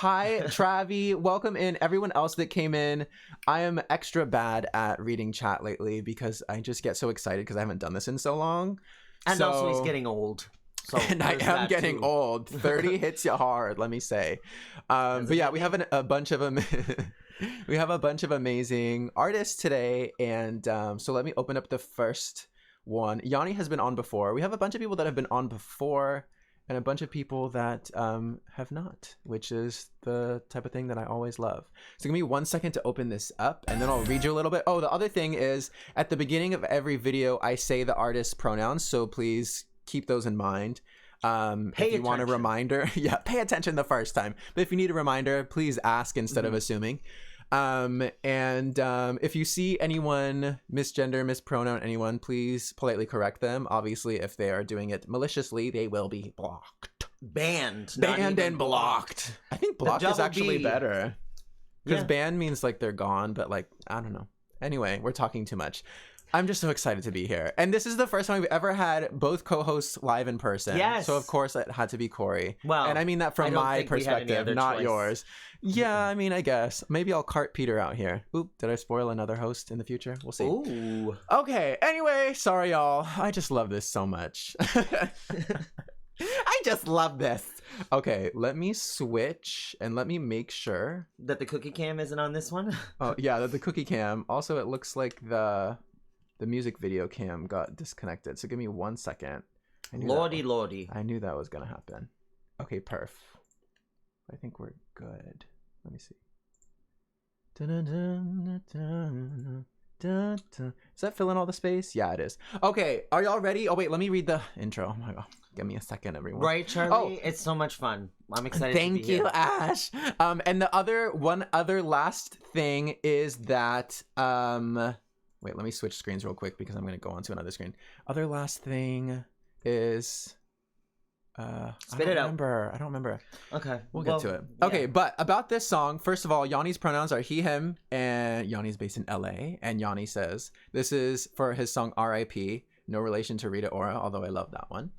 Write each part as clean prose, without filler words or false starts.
Hi, Travi. Welcome in. Everyone else that came in. I am extra bad at reading chat lately because I just get so excited because I haven't done this in so long. And also he's getting old. So and I am getting old. 30 hits you hard, let me say. But yeah, we have a bunch of them. We have a bunch of amazing artists today. And so let me open up the first one. Yanni has been on before. We have a bunch of people that have been on before and a bunch of people that have not, which is the type of thing that I always love. So give me 1 second to open this up and then I'll read you a little bit. Oh, the other thing is at the beginning of every video, I say the artist's pronouns. So please keep those in mind. If you want a reminder, yeah, pay attention the first time. But if you need a reminder, please ask instead of assuming. If you see anyone misgender, mispronoun anyone, please politely correct them. Obviously, if they are doing it maliciously, they will be blocked. Banned and blocked. I think blocked is actually better. Because banned means like they're gone, but like, I don't know. Anyway, we're talking too much. I'm just so excited to be here. And this is the first time we've ever had both co-hosts live in person. Yes. So of course it had to be Cory. Well, and I mean that from my perspective, not yours. Yeah, I mean, I guess. Maybe I'll cart Peter out here. Oop, did I spoil another host in the future? We'll see. Ooh. Okay, anyway, sorry y'all. I just love this so much. I just love this. Okay, let me switch and let me make sure. That the cookie cam isn't on this one? Oh, yeah, the cookie cam. Also, it looks like the music video cam got disconnected. So give me 1 second. Lordy. I knew that was going to happen. Okay, perf. I think we're good. Let me see. Is that filling all the space? Yeah, it is. Okay, are y'all ready? Oh, wait, let me read the intro. Oh my God. Give me a second, everyone. Right, Charlie? Oh. It's so much fun. I'm excited Thank to be here. Ash. And the one other last thing is that... Wait, let me switch screens real quick because I'm going to go on to another screen. Other last thing is... Spit it out. I don't remember. Okay. We'll get to it. Okay, yeah. But about this song, first of all, Yanni's pronouns are he, him, and Yanni's based in LA. And Yanni says, this is for his song R.I.P., no relation to Rita Ora, although I love that one.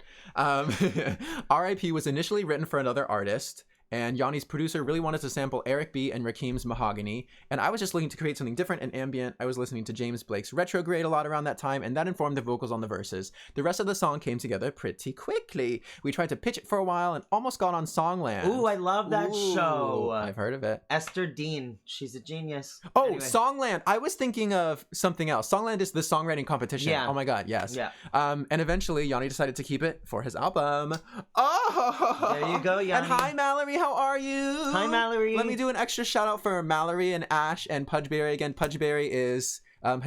R.I.P. was initially written for another artist. And Yanni's producer really wanted to sample Eric B. and Rakim's Mahogany. And I was just looking to create something different and ambient. I was listening to James Blake's Retrograde a lot around that time, and that informed the vocals on the verses. The rest of the song came together pretty quickly. We tried to pitch it for a while and almost got on Songland. Ooh, I love that show. I've heard of it. Esther Dean. She's a genius. Oh, anyway. Songland. I was thinking of something else. Songland is the songwriting competition. Yeah. Oh my God, yes. Yeah. And eventually, Yanni decided to keep it for his album. Oh! There you go, Yanni. And hi, Mallory. How are you? Hi, Mallory. Let me do an extra shout out for Mallory and Ash and Pudgeberry. Again, Pudgeberry has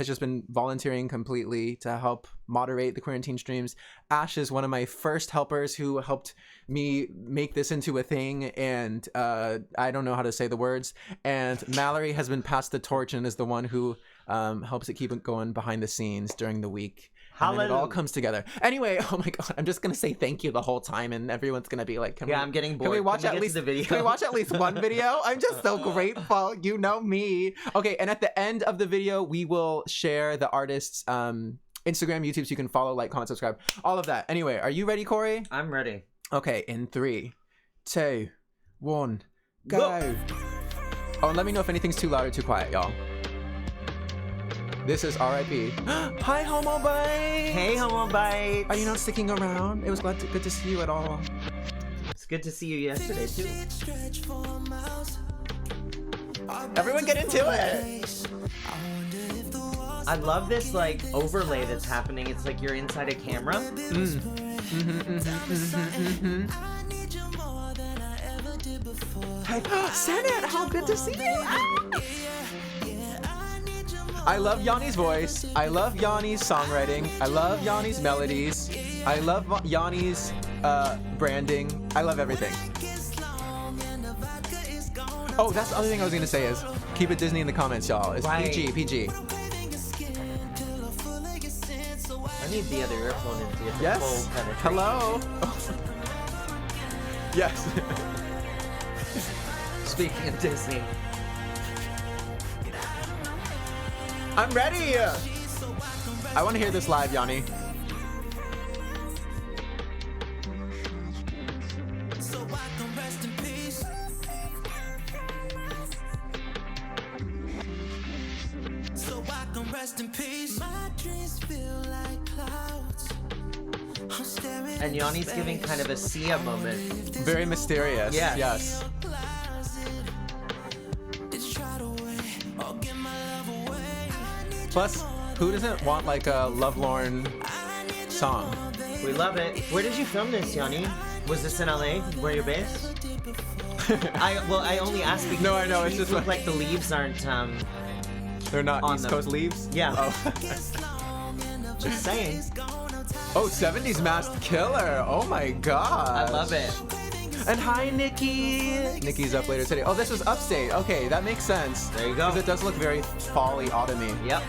just been volunteering completely to help moderate the QUEERANTINE streams. Ash is one of my first helpers who helped me make this into a thing, and I don't know how to say the words. And Mallory has been passed the torch and is the one who helps it keep it going behind the scenes during the week. And then it all comes together. Anyway, oh my God, I'm just gonna say thank you the whole time, and everyone's gonna be like, I'm getting bored. Can we watch at least one video? I'm just so grateful. You know me. Okay, and at the end of the video, we will share the artist's Instagram, YouTube, so you can follow, like, comment, subscribe, all of that. Anyway, are you ready, Cory? I'm ready. Okay, in 3, 2, 1, go. Oh, and let me know if anything's too loud or too quiet, y'all. This is R.I.P. Hi, Homo Bite. Hey, Homo Bite. Are you not sticking around? It was good to see you at all. It's good to see you yesterday, too. Everyone get into it. I love this, like, overlay that's happening. It's like you're inside a camera. Hey, Senate, how good to see you. I love Yanni's voice. I love Yanni's songwriting. I love Yanni's melodies. I love Yanni's branding. I love everything. Oh, that's the other thing I was gonna say is keep it Disney in the comments, y'all. It's right. PG. I need the other earphone into the yes. full penetration. Hello. Yes. Speaking of Disney. I'm ready! I want to hear this live, Yanni. rest in peace. My dreams feel like clouds. I'm staring And Yanni's giving kind of a Sia moment. Very mysterious. Yes. Yes. Plus, who doesn't want like a lovelorn song? We love it. Where did you film this, Yanni? Was this in LA, where you're based? I only asked because No, I know, the it's trees just look like- like the leaves aren't. They're not On East them. Coast leaves? Yeah. Oh. Just saying. Oh, 70s masked killer. Oh my god. I love it. And hi, Nikki. Nikki's up later today. Oh, this was Upstate. Okay, that makes sense. There you go. Because it does look very fall-y, autumny. Yep.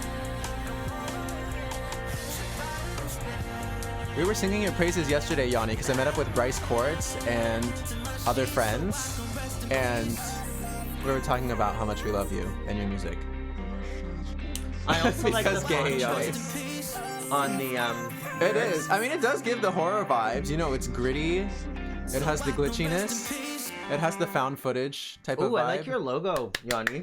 We were singing your praises yesterday, Yanni, because I met up with Bryce Courts and other friends, and we were talking about how much we love you and your music. I also like the Because font gay, choice on the It is. I mean, it does give the horror vibes. You know, it's gritty. It has the glitchiness. It has the found footage type of Ooh, vibe. I like your logo, Yanni.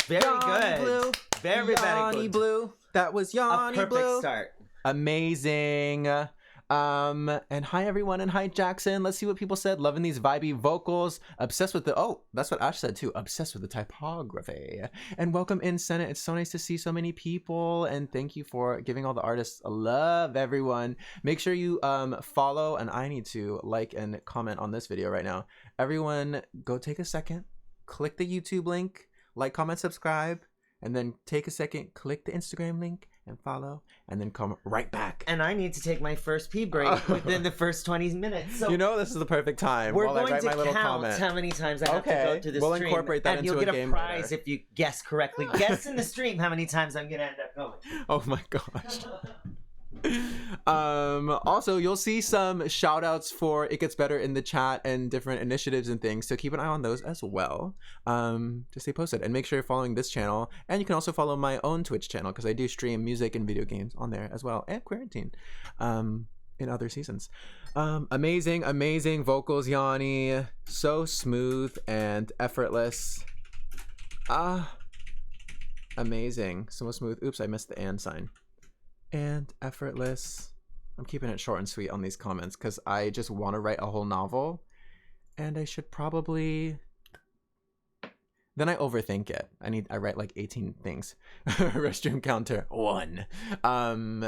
Very Yanni good. Blue. Very Yanni good. Blue. That was A Yanni perfect Blue. start. Amazing. And hi everyone, and hi Jackson. Let's see what people said. Loving these vibey vocals. Obsessed with the, oh, that's what Ash said too. Obsessed with the typography. And welcome in, Senate. It's so nice to see so many people. And thank you for giving all the artists a love, everyone. Make sure you follow, and I need to like and comment on this video right now. Everyone, go take a second, click the YouTube link, like, comment, subscribe, and then take a second, click the Instagram link and follow, and then come right back. And I need to take my first pee break within the first 20 minutes. So You know this is the perfect time we're while I going write to my little count comment. how many times I have to go through the we'll stream. incorporate that and into you'll a get game a prize later. if you guess correctly. Guess in the stream how many times I'm going to end up going. Oh my gosh. Also, you'll see some shout outs for It Gets Better in the chat and different initiatives and things, so keep an eye on those as well, to stay posted. And make sure you're following this channel, and you can also follow my own Twitch channel, because I do stream music and video games on there as well, and QUEERANTINE in other seasons. Amazing vocals, Yanni. So smooth and effortless. Amazing. So smooth. Oops, I missed the and sign. And effortless. I'm keeping it short and sweet on these comments because I just want to write a whole novel, and I should probably, then I overthink it. I write like 18 things. Restroom counter 1.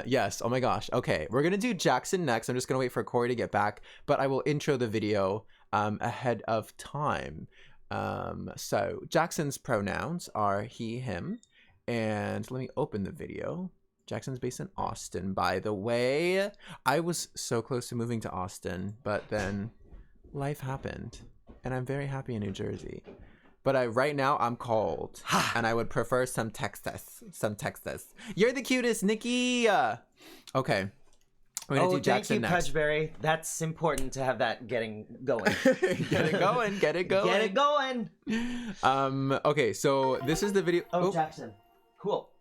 Yes. Oh my gosh. Okay, we're gonna do Jackson next. I'm just gonna wait for Cory to get back, but I will intro the video ahead of time. So Jackson's pronouns are he, him, and let me open the video. Jackson's based in Austin, by the way. I was so close to moving to Austin, but then life happened, and I'm very happy in New Jersey. But right now I'm cold, and I would prefer some Texas. You're the cutest, Nikki. Okay, we're gonna do Jackson thank you, next. Pudgeberry. That's important to have that getting going. Get it going. Get it going. Get it going. Okay, so this is the video. Oh, Jackson. Cool.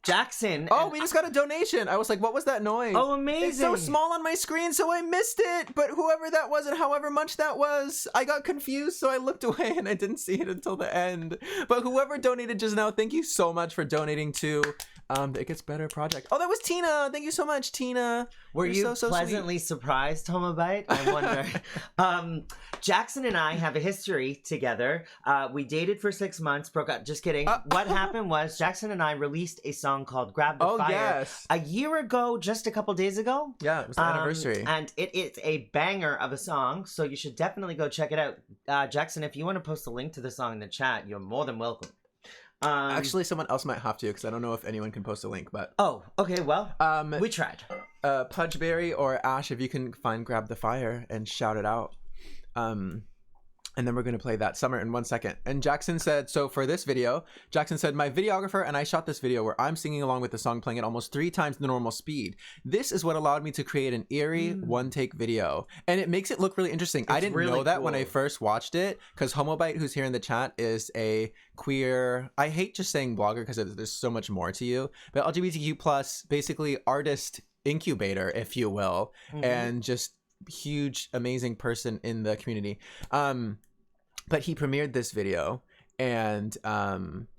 Jackson. Oh, we just got a donation. I was like, what was that noise? Oh, amazing. It's so small on my screen, so I missed it. But whoever that was and however much that was, I got confused, so I looked away and I didn't see it until the end. But whoever donated just now, thank you so much for donating to the It Gets Better project. Oh, that was Tina. Thank you so much, Tina. Were You're you so pleasantly surprised, Homobite? I wonder. Jackson and I have a history together. We dated for 6 months, broke up. Just kidding. What happened was Jackson and I released a song called Grab the Fire yes. a year ago, just a couple days ago. Yeah, it was the anniversary. And it is a banger of a song, so you should definitely go check it out. Jackson, if you want to post a link to the song in the chat, you're more than welcome. Actually, someone else might have to, because I don't know if anyone can post a link, but... Oh, okay, well, we tried. Pudgeberry or Ash, if you can find Grab the Fire and shout it out. And then we're going to play that Summer in 1 second. And Jackson said, so for this video, Jackson said, my videographer and I shot this video where I'm singing along with the song, playing at almost 3 times the normal speed. This is what allowed me to create an eerie one-take video. And it makes it look really interesting. I didn't know that when I first watched it, because Homobite, who's here in the chat, is a queer, I hate just saying blogger because there's so much more to you, but LGBTQ+, basically artist incubator, if you will, and just huge, amazing person in the community. But he premiered this video, and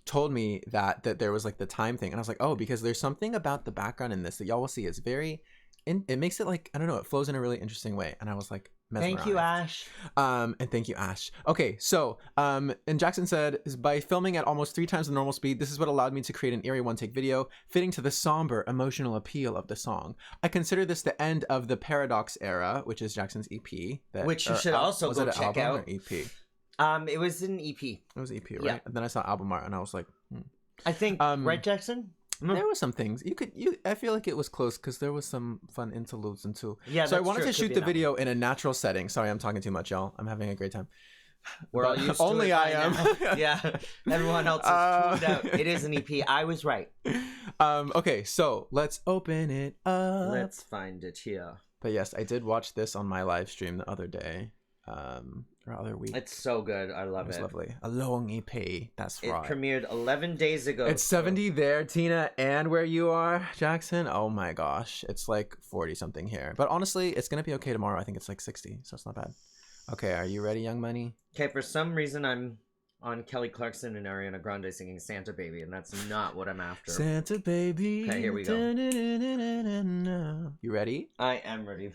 told me that there was like the time thing, and I was like, oh, because there's something about the background in this that y'all will see. It's very, it makes it like, I don't know, it flows in a really interesting way, and I was like, mesmerized. Thank you, Ash. And thank you, Ash. Okay, so and Jackson said, by filming at almost 3 times the normal speed, this is what allowed me to create an eerie one-take video fitting to the somber emotional appeal of the song. I consider this the end of the Paradox era, which is Jackson's EP. Which you should also go check out. Or EP? It was an EP. It was EP, right? Yeah. And then I saw album art, and I was like, I think, right, Jackson? There were some things I feel like it was close because there was some fun interludes and too. Yeah, so I wanted to shoot the video in a natural setting. Sorry, I'm talking too much, y'all. I'm having a great time. We're all used to only it I am. Yeah, everyone else is tuned out. It is an EP. I was right. Okay, so let's open it up. Let's find it here. But yes, I did watch this on my live stream the other day. Or other week. It's so good. I love it. It's lovely. A long EP. That's right. It premiered 11 days ago. It's 70 there, Tina, and where you are, Jackson. Oh my gosh. It's like 40 something here. But honestly, it's going to be okay tomorrow. I think it's like 60, so it's not bad. Okay, are you ready, Young Money? Okay, for some reason I'm on Kelly Clarkson and Ariana Grande singing Santa Baby, and that's not what I'm after. Santa Baby. Okay, here we go. You ready? I am ready.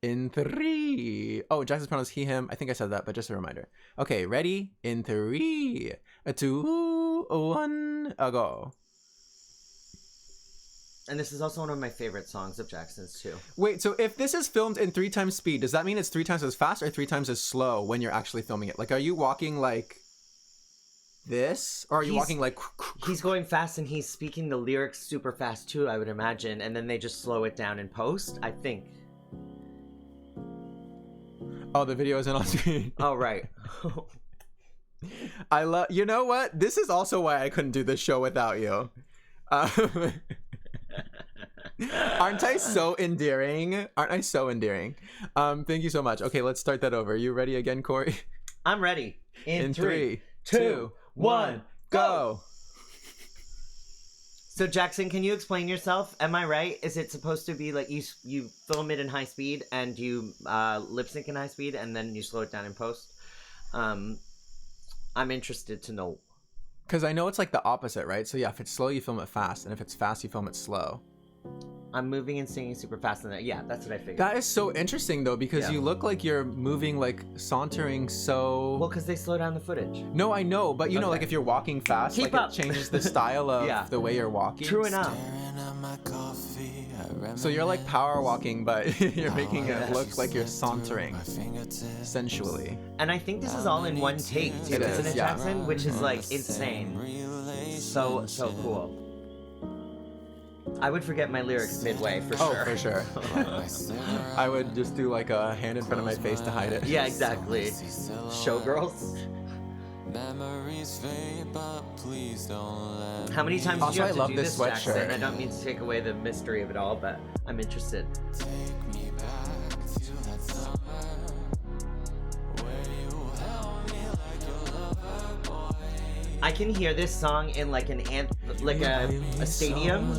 In 3. Oh, Jackson's pronouns he, him. I think I said that, but just a reminder. Okay, ready? In 3, 2, 1, go. And this is also one of my favorite songs of Jackson's too. Wait, so if this is filmed in 3 times speed, does that mean it's 3 times as fast or 3 times as slow when you're actually filming it? Like, are you walking like this, or are you walking like? He's going fast and he's speaking the lyrics super fast too, I would imagine, and then they just slow it down in post, I think. Oh, the video isn't on screen. Oh, right. I love. You know what? This is also why I couldn't do this show without you. Aren't I so endearing? Aren't I so endearing? Thank you so much. Okay, let's start that over. You ready again, Corey? I'm ready. In 3, 2, 1, go. So Jackson, can you explain yourself? Am I right? Is it supposed to be like you film it in high speed and you lip sync in high speed and then you slow it down in post? I'm interested to know. Because I know it's like the opposite, right? So yeah, if it's slow, you film it fast, and if it's fast, you film it slow. I'm moving and singing super fast in that. Yeah, that's what I figured. That is so interesting though, because you look like you're moving, like sauntering so. Well, because they slow down the footage. No, I know, but you know, like if you're walking fast, Keep like up. it changes the style of the way you're walking. True enough. So you're like power walking, but you're making it look like you're sauntering sensually. And I think this is all in one take too, isn't it, Jackson? Which is like insane. So cool. I would forget my lyrics midway for sure. Oh, for sure. I would just do like a hand in front of my face to hide it. Yeah, exactly. Showgirls. How many times did you have to do this, Jackson? I don't mean to take away the mystery of it all, but I'm interested. I can hear this song in like a stadium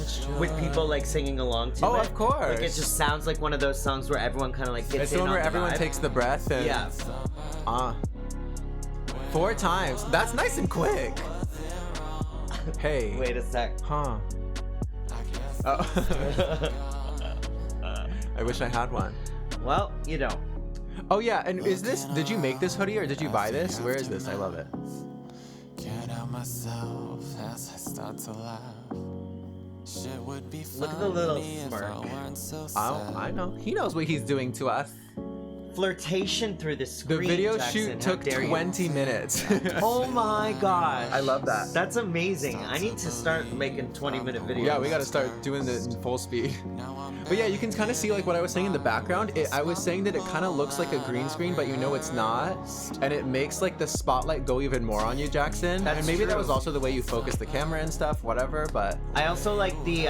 with people like singing along to it. Oh, of course. Like it just sounds like one of those songs where everyone kind of like gets it's the one where everyone takes the breath and 4 times. That's nice and quick. Hey. Wait a sec. Huh. Oh. I wish I had one. Well, you don't. Oh yeah, and is this? Did you make this hoodie or did you buy this? Where is this? I love it. Myself as I start to laugh. Shit would be Look at the little smirk. Oh, I know. He knows what he's doing to us. Flirtation through the screen. The video Jackson. shoot took 20 minutes. Oh my gosh. I love that. That's amazing. I need to start making 20-minute videos. Yeah, we gotta start doing it in full speed. But yeah, you can kind of see like what I was saying in the background. I was saying that it kind of looks like a green screen, but you know it's not. And it makes like the spotlight go even more on you, Jackson. That's and maybe true. that was also the way you focus the camera and stuff, whatever, but... I also like the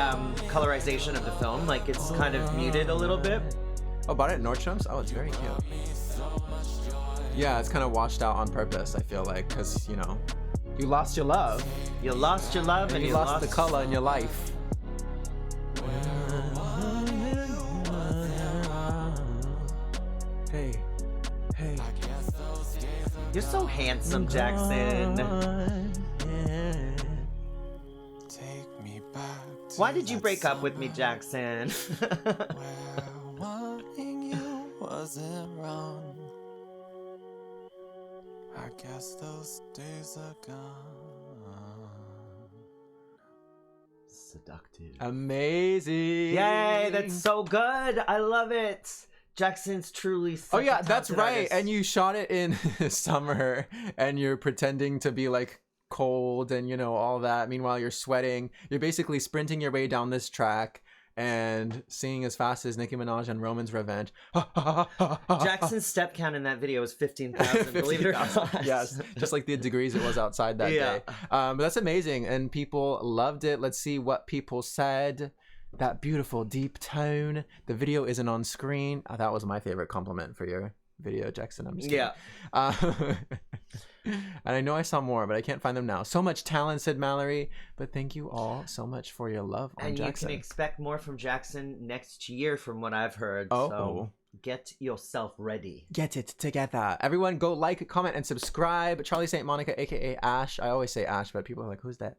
colorization of the film. Like it's kind of muted a little bit. Oh, bought it at Nordstrom's? Oh, it's very cute. Yeah, it's kind of washed out on purpose, I feel like, because, you know, you lost your love. You lost your love and you lost the color in your life. Hey. You're so handsome, Jackson. Why did you break up with me, Jackson? Where wanting you wasn't wrong. I guess those days are gone. Seductive. Amazing. Yay, that's so good. I love it. Jackson's truly such Oh yeah, a that's talented right. artist. And you shot it in summer and you're pretending to be like cold and you know all that. Meanwhile, you're sweating. You're basically sprinting your way down this track and singing as fast as Nicki Minaj and Roman's Revenge. Jackson's step count in that video was 15,000, believe it or not. Yes, just like the degrees it was outside that Yeah. day. But that's amazing, and people loved it. Let's see what people said. That beautiful deep tone. The video isn't on screen. That was my favorite compliment for your video, Jackson. I'm just kidding. Yeah. And I know I saw more, but I can't find them now. So much talent, said Mallory. But thank you all so much for your love on And Jackson. you can expect more from Jackson next year from what I've heard. Oh. So get yourself ready. Get it together. Everyone go like, comment, and subscribe. Charlie St. Monica, aka Ash. I always say Ash, but people are like, who's that?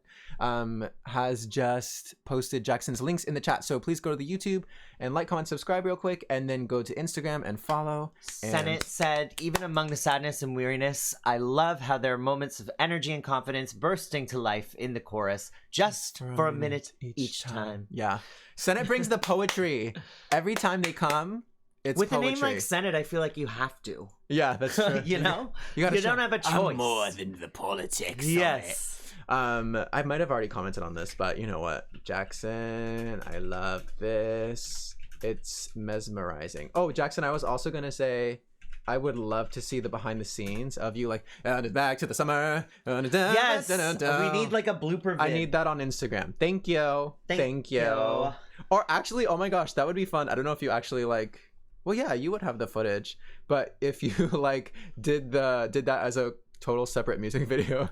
Has just posted Jackson's links in the chat. So please go to the YouTube and like, comment, subscribe real quick, and then go to Instagram and follow. Senate said, even among the sadness and weariness, I love how there are moments of energy and confidence bursting to life in the chorus, just for a minute each time. Yeah. Senate brings the poetry. Every time they come, it's With poetry. a name like Senate, I feel like you have to. Yeah, that's true. You know? You gotta show- don't have a choice. than the politics. Yes. I might have already commented on this, but you know what? Jackson, I love this. It's mesmerizing. Oh, Jackson, I was also gonna say I would love to see the behind the scenes of you like back to the summer. Yes. We need like a blooper vid. I need that on Instagram. Thank you. Thank you. you. Or actually, oh my gosh, that would be fun. I don't know if you actually like. Well, yeah, you would have the footage, but if you like did that as a total separate music video,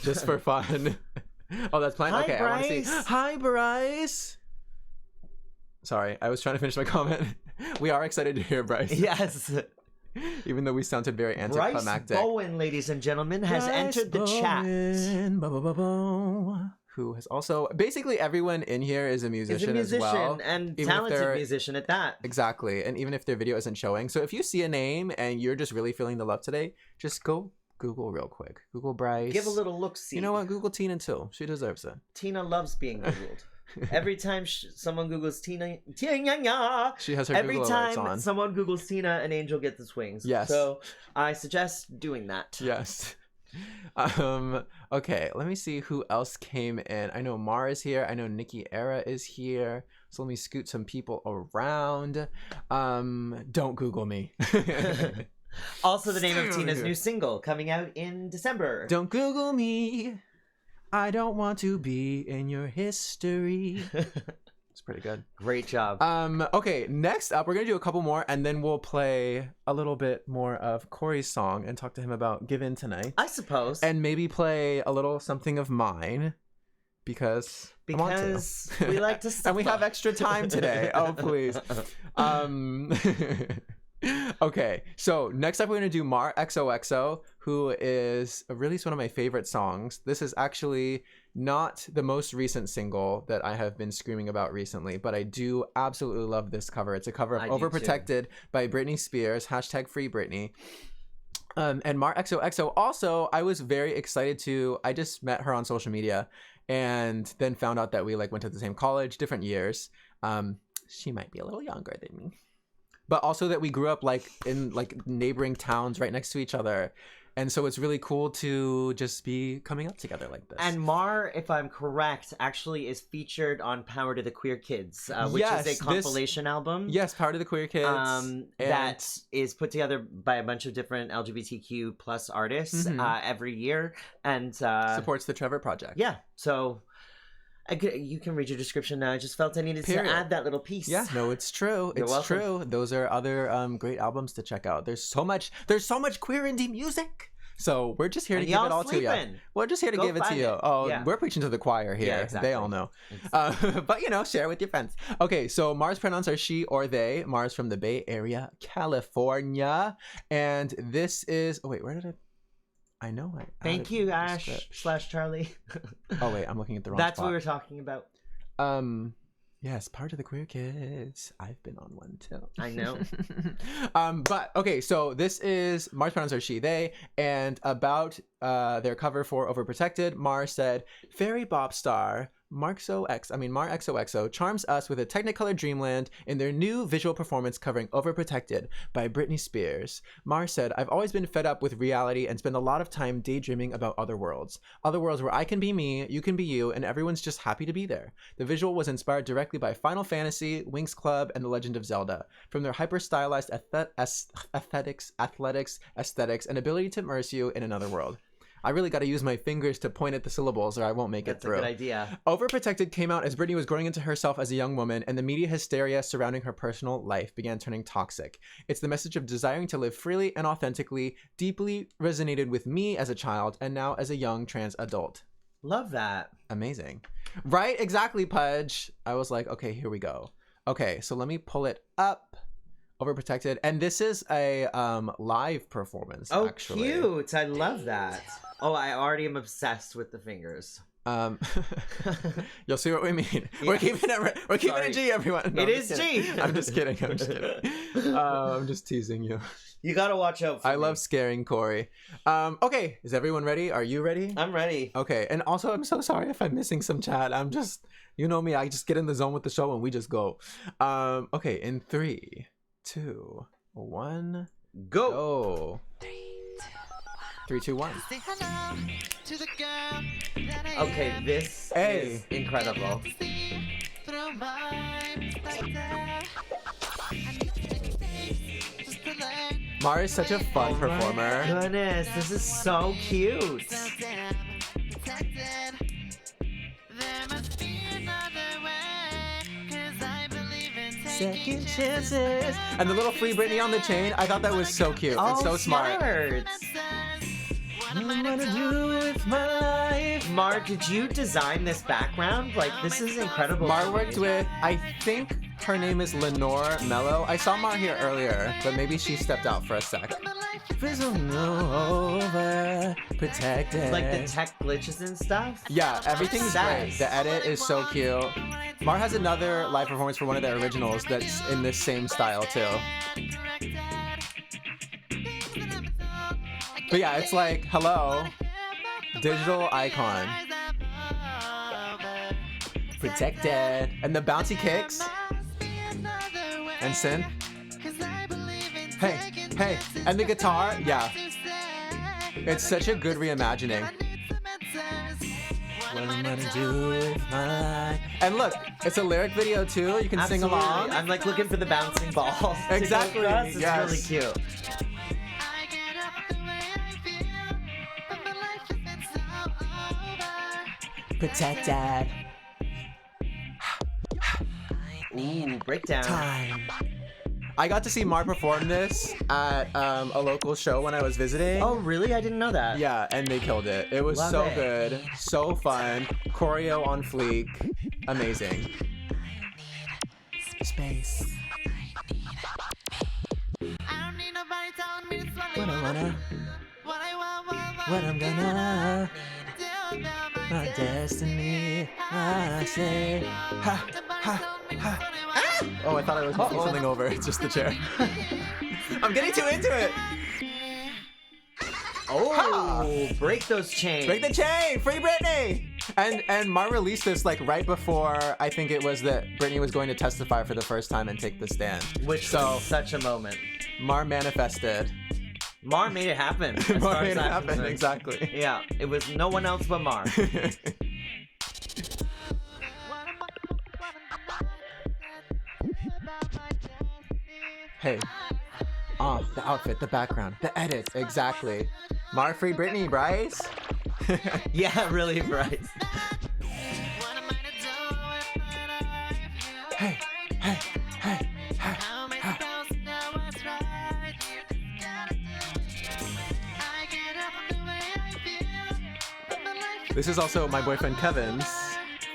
just for fun. Oh, that's planned. Hi, Okay, I want to see. Bryce. Hi, Bryce. Sorry, I was trying to finish my comment. We are excited to hear Bryce. Yes. Even though we sounded very Bryce anticlimactic. Bowen, ladies and gentlemen, has Bryce entered the chat. Bowen, who has also basically everyone in here is a He's musician, a musician as well. and Even if talented they're- musician at that. Exactly. And even if their video isn't showing. So if you see a name and you're just really feeling the love today, just go Google real quick. Google Bryce. Give a little look-see. You know what? Google Tina too. She deserves it. Tina loves being Googled. Every time someone Googles Tina, She has her every Google alerts time on. someone Googles Tina, an angel gets its wings. Yes. So I suggest doing that. Yes. Okay, let me see who else came in. I know Mar is here. I know Nikki Era is here. So let me scoot some people around. Don't Google me. Also, the name of Tina's new single coming out in December. Don't Google me. I don't want to be in your history. It's pretty good. Great job. Okay, next up, we're gonna do a couple more, and then we'll play a little bit more of Cory's song and talk to him about Give In Tonight. I suppose. And maybe play a little something of mine because I want to. we like to And we have suffer. extra time today. Oh, please. Okay, so next up we're going to do Mar XOXO, who is released one of my favorite songs. This is actually not the most recent single that I have been screaming about recently, but I do absolutely love this cover. It's a cover I of do Overprotected by Britney Spears, #Free Britney. And Mar XOXO also, I was very excited to, I just met her on social media and then found out that we like went to the same college, different years. She might be a little younger than me. But also that we grew up like in like neighboring towns right next to each other. And so it's really cool to just be coming up together like this. And Mar, if I'm correct, actually is featured on Power to the Queer Kids, which Yes, is a compilation album. Yes, Power to the Queer Kids. And That is put together by a bunch of different LGBTQ plus artists every year. And supports the Trevor Project. yeah, so you can read your description now. I just felt I needed Period. to add that little piece. Yeah, no, it's true. You're It's welcome. true. Those are other great albums to check out. There's so much queer indie music. So we're just here to And give y'all it all to you. sleeping. We're just here to Go give it to find you. it. Oh, Yeah. we're preaching to the choir here. Yeah, exactly. They all know. But you know, share with your friends. Okay, so Mars pronouns are she or they. Mars from the Bay Area, California, and this is. Oh wait, where did I know I. Thank added you, the Ash script. / Charlie. Oh wait, I'm looking at the wrong That's spot. what we were talking about. Yes, part of the queer kids. I've been on one too. I know. But okay, so this is Mar's pronouns are she, they, and about their cover for Overprotected, Mar said, "Fairy Bop star Mar XOXO charms us with a Technicolor dreamland in their new visual performance covering Overprotected by Britney Spears. Mar said, I've always been fed up with reality and spend a lot of time daydreaming about other worlds where I can be me, you can be you, and everyone's just happy to be there. The visual was inspired directly by Final Fantasy, Winx Club, and The Legend of Zelda. From their hyper-stylized aesthetics, and ability to immerse you in another world." I really got to use my fingers to point at the syllables or I won't make it through. That's a good idea. Overprotected came out as Britney was growing into herself as a young woman, and the media hysteria surrounding her personal life began turning toxic. It's the message of desiring to live freely and authentically, deeply resonated with me as a child and now as a young trans adult. Love that. Amazing. Right? Exactly, Pudge. I was like, okay, here we go. Okay, so let me pull it up. Overprotected. And this is a live performance, actually. Oh, cute. I love that. Oh, I already am obsessed with the fingers. You'll see what we mean. Yeah. We're keeping it G, everyone. No, it is G. I'm just kidding. I'm just teasing you. You gotta watch out for I me. love scaring Cory. Okay, is everyone ready? Are you ready? I'm ready. Okay, and also I'm so sorry if I'm missing some chat. I'm just, you know me, I just get in the zone with the show and we just go. Okay, in 3, 2, 1, go. 3, 2, 1. Okay, this is incredible. Mar is such a fun performer. My goodness, this is so cute. Second chances. And the little Free Britney on the chain, I thought that was so cute. Oh, it's so smart. What am I gonna do with my life? Mar, did you design this background? Like, this is incredible. Mar worked with, I think her name is Lenore Mello. I saw Mar here earlier, but maybe she stepped out for a sec. Over, protected. Like the tech glitches and stuff? Yeah, everything's great. The edit is so cute. Mar has another live performance for one of their originals that's in this same style too. But yeah, it's like, hello, digital icon. Protected. And the bouncy kicks. And synth. Hey. And the guitar, yeah. It's such a good reimagining. What I'm gonna do with my life. And look, it's a lyric video too. You can sing along. I'm like looking for the bouncing balls. Exactly. It's yes. really cute. Protected. Ooh, breakdown. Time. I got to see Mar perform this at a local show when I was visiting. Oh, really? I didn't know that. Yeah, and they killed it. It was so good. So fun. Choreo on fleek. Amazing. Space. What I wanna. What I'm gonna. My destiny. I say. Ha, ha, ha. Oh, I thought I was moving something over. It's just the chair. I'm getting too into it. Oh, break those chains. Break the chain. Free Britney. And Mar released this like right before I think it was that Britney was going to testify for the first time and take the stand. Which was such a moment. Mar manifested. Mar made it happen. Mar made it happen, exactly. Yeah, it was no one else but Mar. Hey. Oh, the outfit, the background, the edit, exactly. Mar Free Britney, Bryce. Yeah, really, Bryce. Hey, hey, hey, hey. This is also my boyfriend Kevin's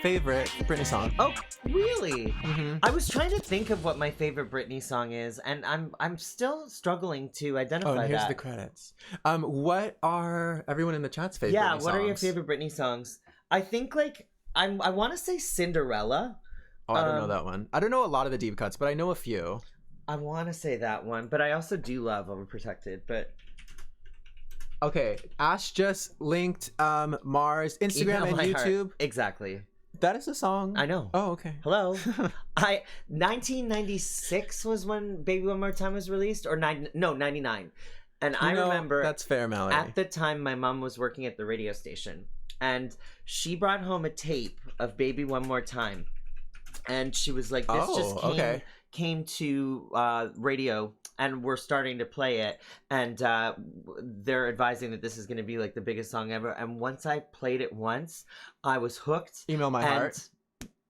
favorite Britney song. Oh, really? Mm-hmm. I was trying to think of what my favorite Britney song is, and I'm still struggling to identify that. Oh, and here's the credits. What are everyone in the chat's favorite? Yeah, Britney what are your songs? favorite Britney songs? I think like I want to say Cinderella. Oh, I don't know that one. I don't know a lot of the deep cuts, but I know a few. I want to say that one, but I also do love Overprotected. But okay, Ash just linked Mars Instagram and YouTube. Heart. Exactly. That is a song. I know. Oh, okay. Hello. 1996 was when Baby One More Time was released, or 99. And I remember that's fair, Mallory. At the time, my mom was working at the radio station, and she brought home a tape of Baby One More Time, and she was like, "This came to radio, and we're starting to play it, and they're advising that this is going to be like the biggest song ever." And once I played it once, I was hooked. Email my heart.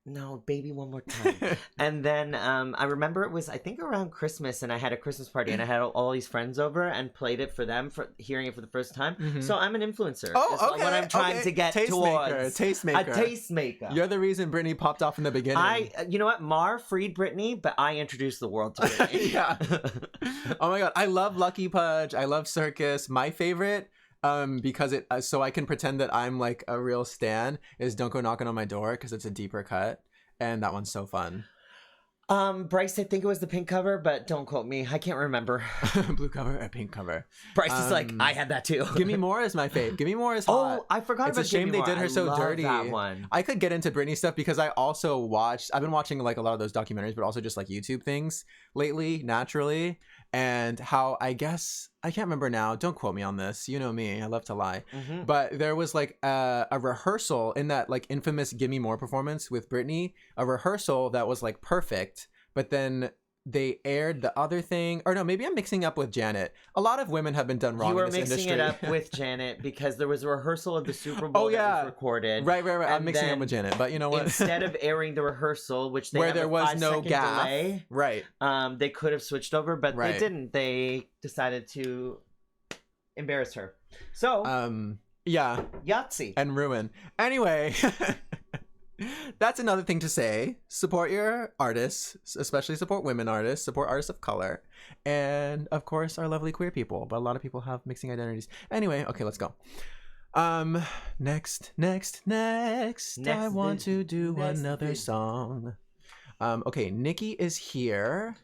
No, Baby One More Time. And then I remember it was, I think, around Christmas, and I had a Christmas party, and I had all these friends over and played it for them, for hearing it for the first time. Mm-hmm. So I'm an influencer. Oh, okay. What I'm trying to get towards. Tastemaker. A tastemaker. You're the reason Britney popped off in the beginning. You know what? Mar freed Britney, but I introduced the world to Britney. Yeah. Oh my God. I love Lucky Pudge. I love Circus. My favorite, because it so I can pretend that I'm like a real stan, is Don't Go Knocking on My Door, because it's a deeper cut, and that one's so fun. Bryce, I think it was the pink cover, but don't quote me. I can't remember. Blue cover or pink cover. Bryce is like, I had that too. Give Me More is my fave. Give Me More is hot. Oh, I forgot about It's a shame they did her so dirty. That one. I could get into Britney stuff because I also I've been watching like a lot of those documentaries, but also just like YouTube things lately, naturally. And how, I guess, I can't remember now. Don't quote me on this. You know me. I love to lie. Mm-hmm. But there was like a rehearsal in that like infamous Gimme More performance with Britney. A rehearsal that was like perfect. But then they aired the other thing. Or no, maybe I'm mixing up with Janet. A lot of women have been done wrong in this industry. You were mixing it up with Janet because there was a rehearsal of the Super Bowl that was recorded. Right. I'm mixing up with Janet. But you know what? Instead of airing the rehearsal, which they where there was no gap, delay, right? They could have switched over, but they didn't. They decided to embarrass her. So, yeah, Yahtzee and ruin. Anyway. That's another thing to say. Support your artists, especially support women artists, support artists of color, and of course our lovely queer people. But a lot of people have mixing identities. Anyway, okay, let's go. Next. I want to do another song. Okay, Nikki is here.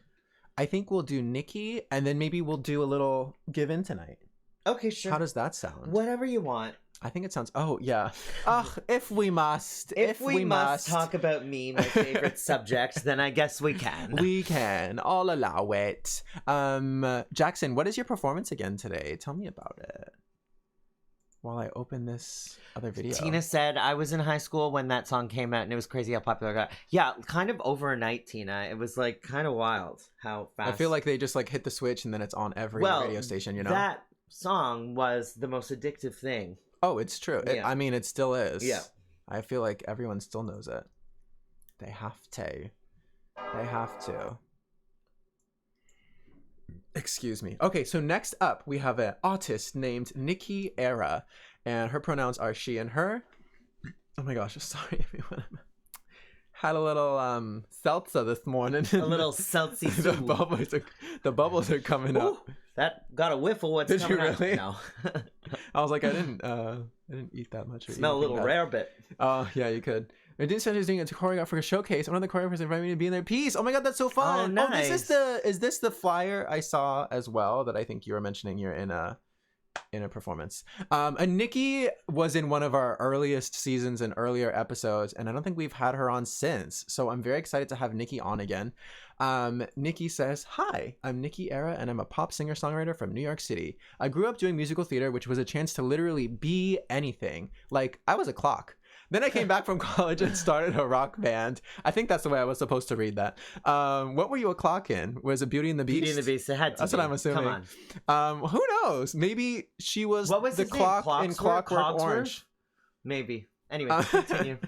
I think we'll do Nikki, and then maybe we'll do a little Give In tonight. Okay, sure. How does that sound? Whatever you want. I think it sounds. Oh yeah. If we must talk about me, my favorite subject, then I guess we can. We can. I'll allow it. Jackson, what is your performance again today? Tell me about it. While I open this other video. Tina said I was in high school when that song came out, and it was crazy how popular it got. Yeah, kind of overnight, Tina. It was like kind of wild how fast. I feel like they just like hit the switch and then it's on every radio station. You know, that song was the most addictive thing. Oh, it's true. I mean, it still is. Yeah. I feel like everyone still knows it. They have to. Excuse me. Okay, so next up, we have an artist named Nikki Era, and her pronouns are she and her. Oh my gosh, sorry everyone. Had a little seltzer this morning. A little seltzy. The bubbles are coming up. That got a whiff of what's Did coming you really? Up. No. I was like, I didn't eat that much. Smell a little rare bit. Oh yeah, you could. I did say doing a choreographer showcase. One of the choreographers invited me to be in their piece. Oh my god, that's so fun! Oh, nice. Is this the flyer I saw as well that I think you were mentioning you're in a performance? And Nikki was in one of our earliest seasons and earlier episodes, and I don't think we've had her on since. So I'm very excited to have Nikki on again. Nikki says, "Hi, I'm Nikki Era, and I'm a pop singer-songwriter from New York City. I grew up doing musical theater, which was a chance to literally be anything. Like, I was a clock. Then I came back from college and started a rock band." I think that's the way I was supposed to read that. What were you a clock in? Was it Beauty and the Beast? Beauty and the Beast. It had to That's be. what I'm assuming. Come on. Who knows? Maybe she was, what was the his clock name? in Clockwork Orange. Maybe. Anyway, continue.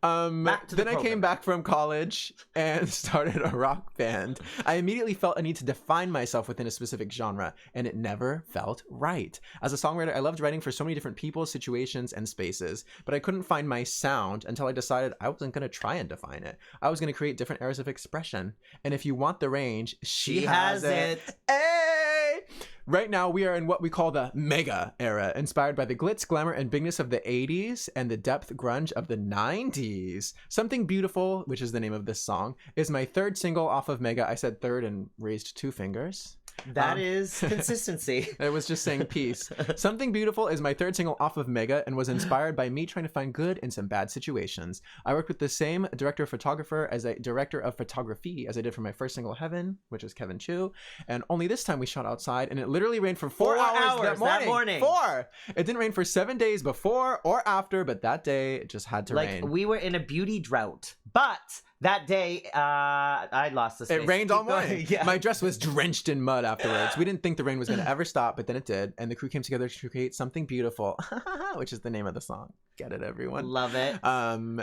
Then I came back from college and started a rock band. I immediately felt a need to define myself within a specific genre, and it never felt right. As a songwriter, I loved writing for so many different people, situations, and spaces, but I couldn't find my sound until I decided I wasn't going to try and define it. I was going to create different eras of expression. And if you want the range, she has it. Hey! Right now, we are in what we call the mega era, inspired by the glitz, glamour, and bigness of the 80s and the depth grunge of the 90s. Something Beautiful, which is the name of this song, is my third single off of Mega. I said third and raised 2 fingers. That is consistency. I was just saying peace. Something Beautiful is my third single off of Mega and was inspired by me trying to find good in some bad situations. I worked with the same director of photography as I did for my first single Heaven, which is Kevin Chu. And only this time we shot outside and it literally rained for 4 hours that morning. 4! It didn't rain for 7 days before or after, but that day it just had to rain. We were in a beauty drought. But that day, I lost the space. It rained all morning. Yeah. My dress was drenched in mud afterwards. We didn't think the rain was going to ever stop, but then it did. And the crew came together to create Something Beautiful, which is the name of the song. Get it, everyone? Love it. And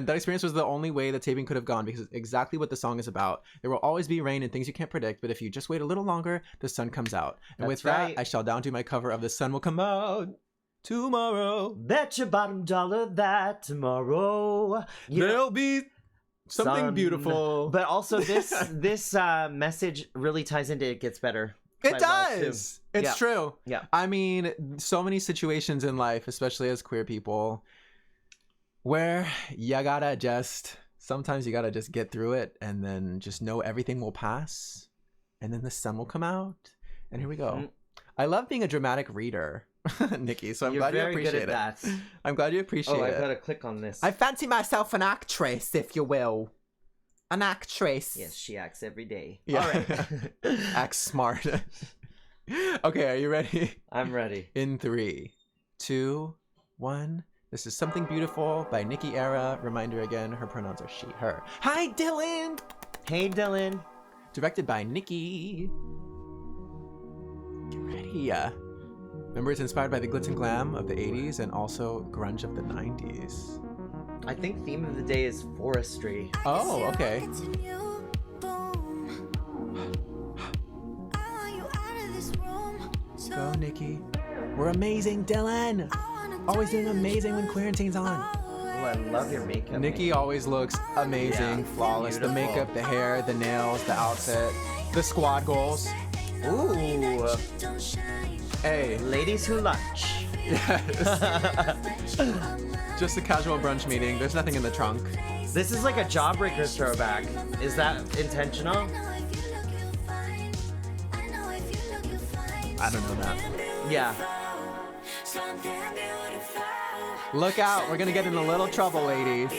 that experience was the only way the taping could have gone because it's exactly what the song is about. There will always be rain and things you can't predict, but if you just wait a little longer, the sun comes out. And That's with right. that, I shall down do my cover of The Sun Will Come Out Tomorrow. Bet your bottom dollar that tomorrow There'll be something sun. beautiful. But also this message really ties into It Gets Better. It quite well, too. does. It's Yeah. true. Yeah. I mean, so many situations in life, especially as queer people, where sometimes you gotta just get through it and then just know everything will pass and then the sun will come out. And here we go. Mm-hmm. I love being a dramatic reader, Nikki, so I'm You're glad you very appreciate good at it. that. I'm glad you appreciate Oh, it. I've got to click on this. I fancy myself an actress, if you will. An actress. Yes, she acts every day. Yeah. All right. Act smart. Okay, are you ready? I'm ready. In 3, 2, 1. This is Something Beautiful by Nikki Era. Reminder again, her pronouns are she, her. Hi, Dylan! Hey, Dylan. Directed by Nikki. Get ready. Remember, it's inspired by the glitz and glam of the 80s and also grunge of the 90s. I think theme of the day is forestry. Oh, okay. Go, Nikki. We're amazing, Dylan! Always doing amazing when Quarantine's on. Oh, I love your makeup. Nikki always looks amazing, Yeah, flawless. beautiful. The makeup, the hair, the nails, the outfit, the squad goals. Ooh. Hey, Ladies who lunch. yes. Just a casual brunch meeting. There's nothing in the trunk. This is like a Jawbreakers throwback. Is that intentional? I don't know that. Yeah. Look out, we're gonna get in a little trouble, ladies.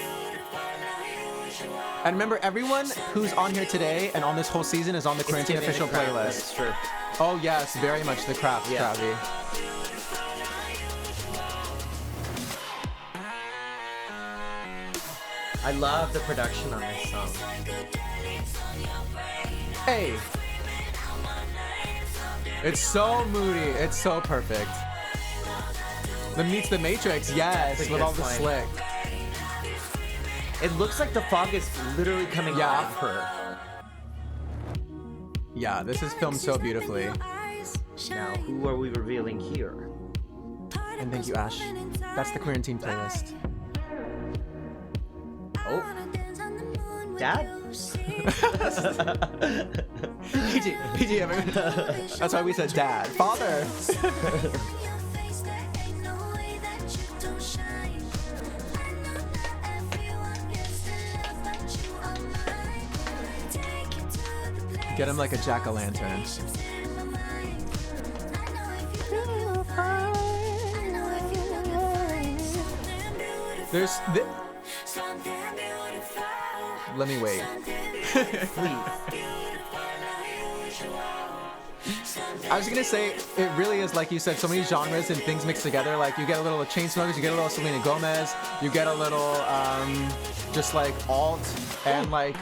And remember, everyone who's on here today and on this whole season is on the Quarantine It's giving official the crap, playlist. That's true. Oh yes, very much the craft, Yeah. Crabby. I love the production on this song. Hey. It's so moody. It's so perfect. The meets the Matrix, yes, That's a with good all the point. slick. It looks like the fog is literally coming Yeah. off her. Yeah, this is filmed so beautifully. Now, who are we revealing here? And thank you, Ash. That's the Quarantine playlist. Oh. Dad? PG, that's why we said dad. Father. Get him like a jack-o'-lantern. There's... Let me wait. I was gonna say, it really is, like you said, so many genres and things mixed together. Like, you get a little Chainsmokers, you get a little Selena Gomez, you get a little, just like alt and like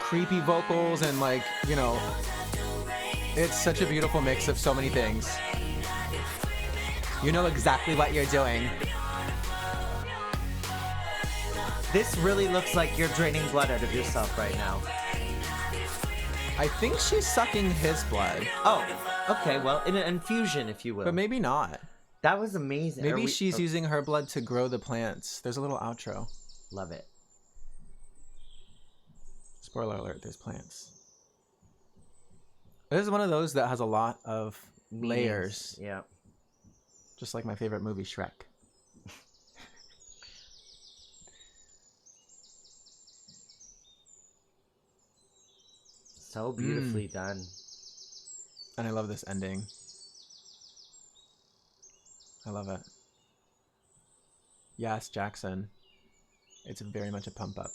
creepy vocals and like, you know, it's such a beautiful mix of so many things. You know exactly what you're doing. This really looks like you're draining blood out of yourself right now. I think she's sucking his blood, Oh, okay, well, in an infusion, if you will. but maybe not. That was amazing. Maybe she's using her blood to grow the plants. There's a little outro. Love it. Spoiler alert, there's plants. This is one of those that has a lot of layers. Yeah. Just like my favorite movie, Shrek. So beautifully done. And I love this ending. I love it. Yes, Jackson. It's very much a pump up.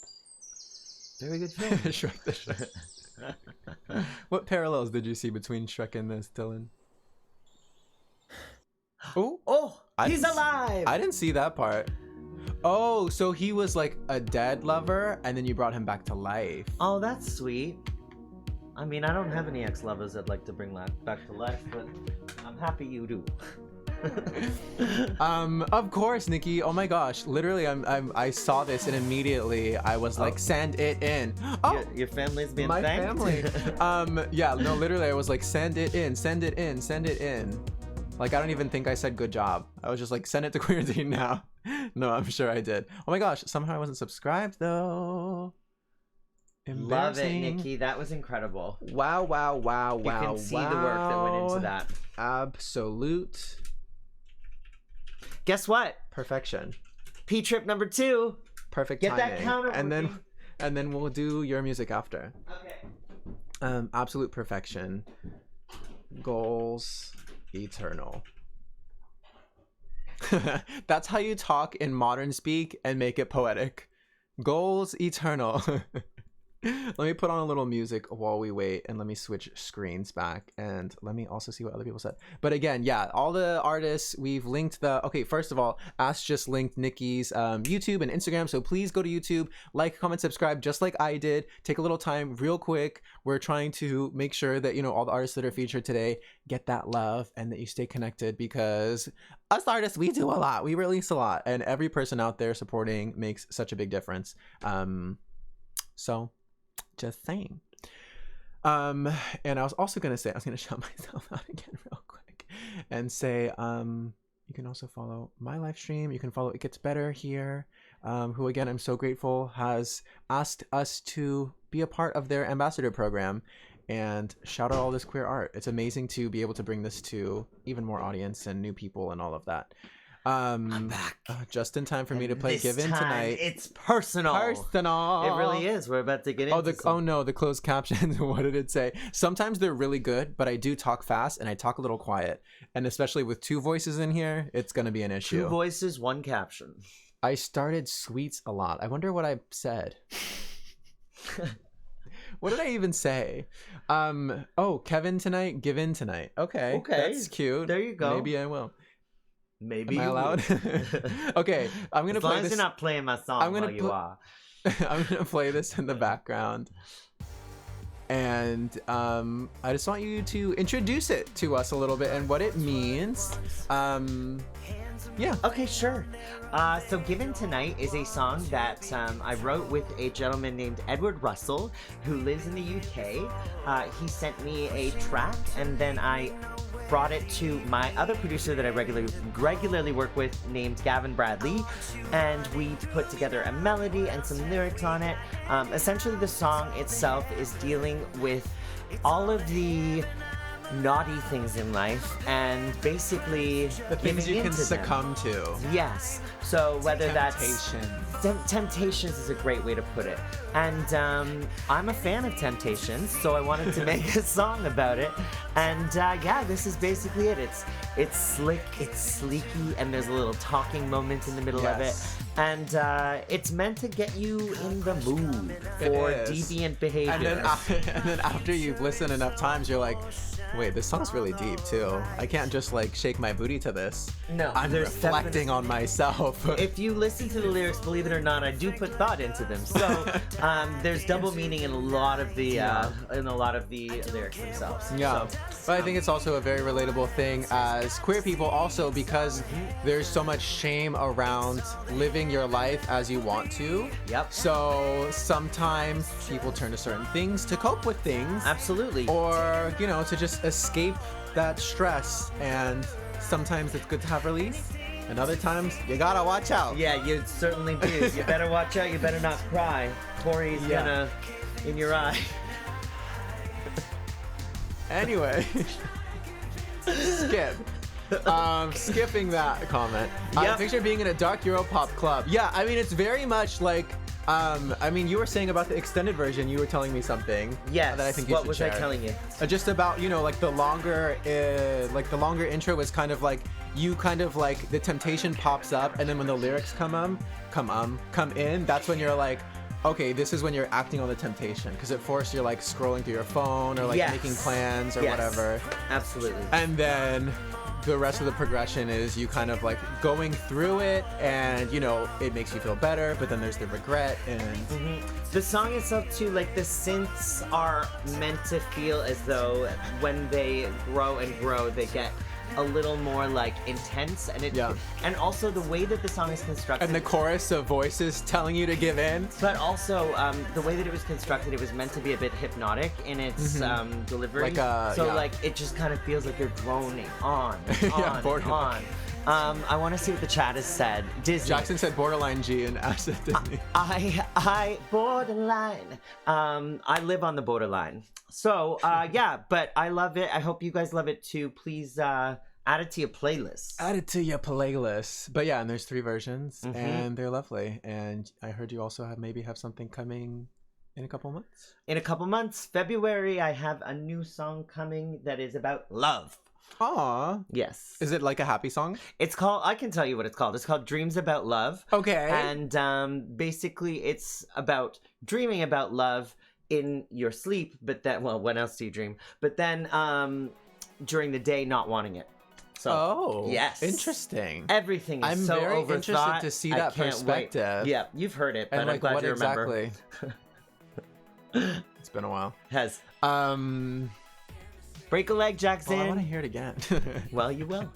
Very good film. Shrek the Shrek. What parallels did you see between Shrek and this, Dylan? Oh, he's alive! I didn't see that part. Oh, so he was like a dead lover, and then you brought him back to life. Oh, that's sweet. I mean, I don't have any ex-lovers I'd like to bring back to life, but I'm happy you do. Of course, Nikki. Oh my gosh, literally, I saw this and immediately I was like, send it in. Oh, Your family's being my thanked? family. Yeah, no, literally, I was like, send it in, send it in, send it in. Like, I don't even think I said good job. I was just like, send it to QUEERANTINE now. No, I'm sure I did. Oh my gosh, somehow I wasn't subscribed though. Love it, Nikki. That was incredible. Wow, wow, wow, wow. You can see the work that went into that. Absolute Guess what? perfection. P-trip number 2. Perfect Get timing. that counter and working. then we'll do your music after. Okay. Absolute perfection. Goals eternal. That's how you talk in modern speak and make it poetic. Goals eternal. Let me put on a little music while we wait, and let me switch screens back, and let me also see what other people said. But again, yeah, all the artists, we've linked okay, first of all, Ash just linked Nikki's YouTube and Instagram, so please go to YouTube, like, comment, subscribe, just like I did. Take a little time real quick. We're trying to make sure that, you know, all the artists that are featured today get that love and that you stay connected, because us artists, we do a lot, we release a lot, and every person out there supporting makes such a big difference. So just saying. And I was also gonna say, I was gonna shout myself out again real quick and say, you can also follow my live stream. You can follow It Gets Better here, who again, I'm so grateful, has asked us to be a part of their ambassador program, and shout out all this queer art. It's amazing to be able to bring this to even more audience and new people and all of that. I'm back. Just in time for me to play Give In tonight. It's personal. It really is. We're about to get into oh no, the closed captions. What did it say? Sometimes they're really good, but I do talk fast and I talk a little quiet. And especially with 2 voices in here, it's going to be an issue. 2 voices, 1 caption. I started sweets a lot. I wonder what I said. What did I even say? Oh, Kevin tonight, Give In tonight. Okay. That's cute. There you go. Maybe I will. Maybe Am I allowed? Okay, I'm gonna as play long as this. you're not playing my song while you are. I'm gonna play this in the background, and I just want you to introduce it to us a little bit and what it means. Yeah. Okay, sure. So Given Tonight is a song that I wrote with a gentleman named Edward Russell, who lives in the UK. He sent me a track, and then I brought it to my other producer that I regularly work with, named Gavin Bradley, and we put together a melody and some lyrics on it. Essentially, the song itself is dealing with all of the naughty things in life, and basically the things you can into succumb them. to. Yes. So whether Temptation. Temptations is a great way to put it. And I'm a fan of Temptations, so I wanted to make a song about it. And yeah, this is basically it. It's slick, it's sleeky, and there's a little talking moment in the middle of it. And it's meant to get you in the mood for deviant behavior. And then after you've listened enough times, you're like, wait, this song's really deep too. I can't just like shake my booty to this. No, I'm reflecting on myself. If you listen to the lyrics, believe it or not, I do put thought into them. So there's double meaning in a lot of the lyrics themselves. Yeah, so, but I think it's also a very relatable thing as queer people, also because there's so much shame around living your life as you want to. Yep. So sometimes people turn to certain things to cope with things. Absolutely. Or, you know, to just escape that stress. And sometimes it's good to have release. And other times, you gotta watch out. Yeah, you certainly do. You better watch out. You better not cry. Cory's gonna in your eye. Anyway. Skip. Skipping that comment. Yep. Picture being in a dark Europop club. Yeah, I mean, it's very much like, I mean, you were saying about the extended version, you were telling me something. Yes. That I think you what should was share. I telling you? Just about, you know, like the longer intro was kind of like, you kind of like, the temptation pops up, and then when the lyrics come in, that's when you're like, okay, this is when you're acting on the temptation, because at first you're like scrolling through your phone or like making plans or whatever. Absolutely. And then the rest of the progression is you kind of like going through it, and you know, it makes you feel better, but then there's the regret. And the song itself too, like the synths are meant to feel as though when they grow and grow, they get a little more like intense, and and also the way that the song is constructed, and the chorus of voices telling you to give in, but also the way that it was constructed, it was meant to be a bit hypnotic in its delivery, like it just kind of feels like you're droning on I want to see what the chat has said. Disney. Jackson said borderline G and Ash said Disney. I borderline. I live on the borderline. So, yeah, but I love it. I hope you guys love it too. Please add it to your playlist. Add it to your playlist. But yeah, and there's 3 versions, and they're lovely. And I heard you also maybe have something coming in a couple months. In a couple months, February, I have a new song coming that is about love. Aw. Yes. Is it like a happy song? It's called, I can tell you what it's called. It's called Dreams About Love. Okay. And basically it's about dreaming about love in your sleep, but then, well, when else do you dream? But then during the day, not wanting it. So, yes. Interesting. Everything is I'm so very overthought. interested to see that perspective. Wait. Yeah, you've heard it, but and I'm glad you remember. Exactly? It's been a while. Has. Break a leg, Jackson. Well, I want to hear it again. Well, you will.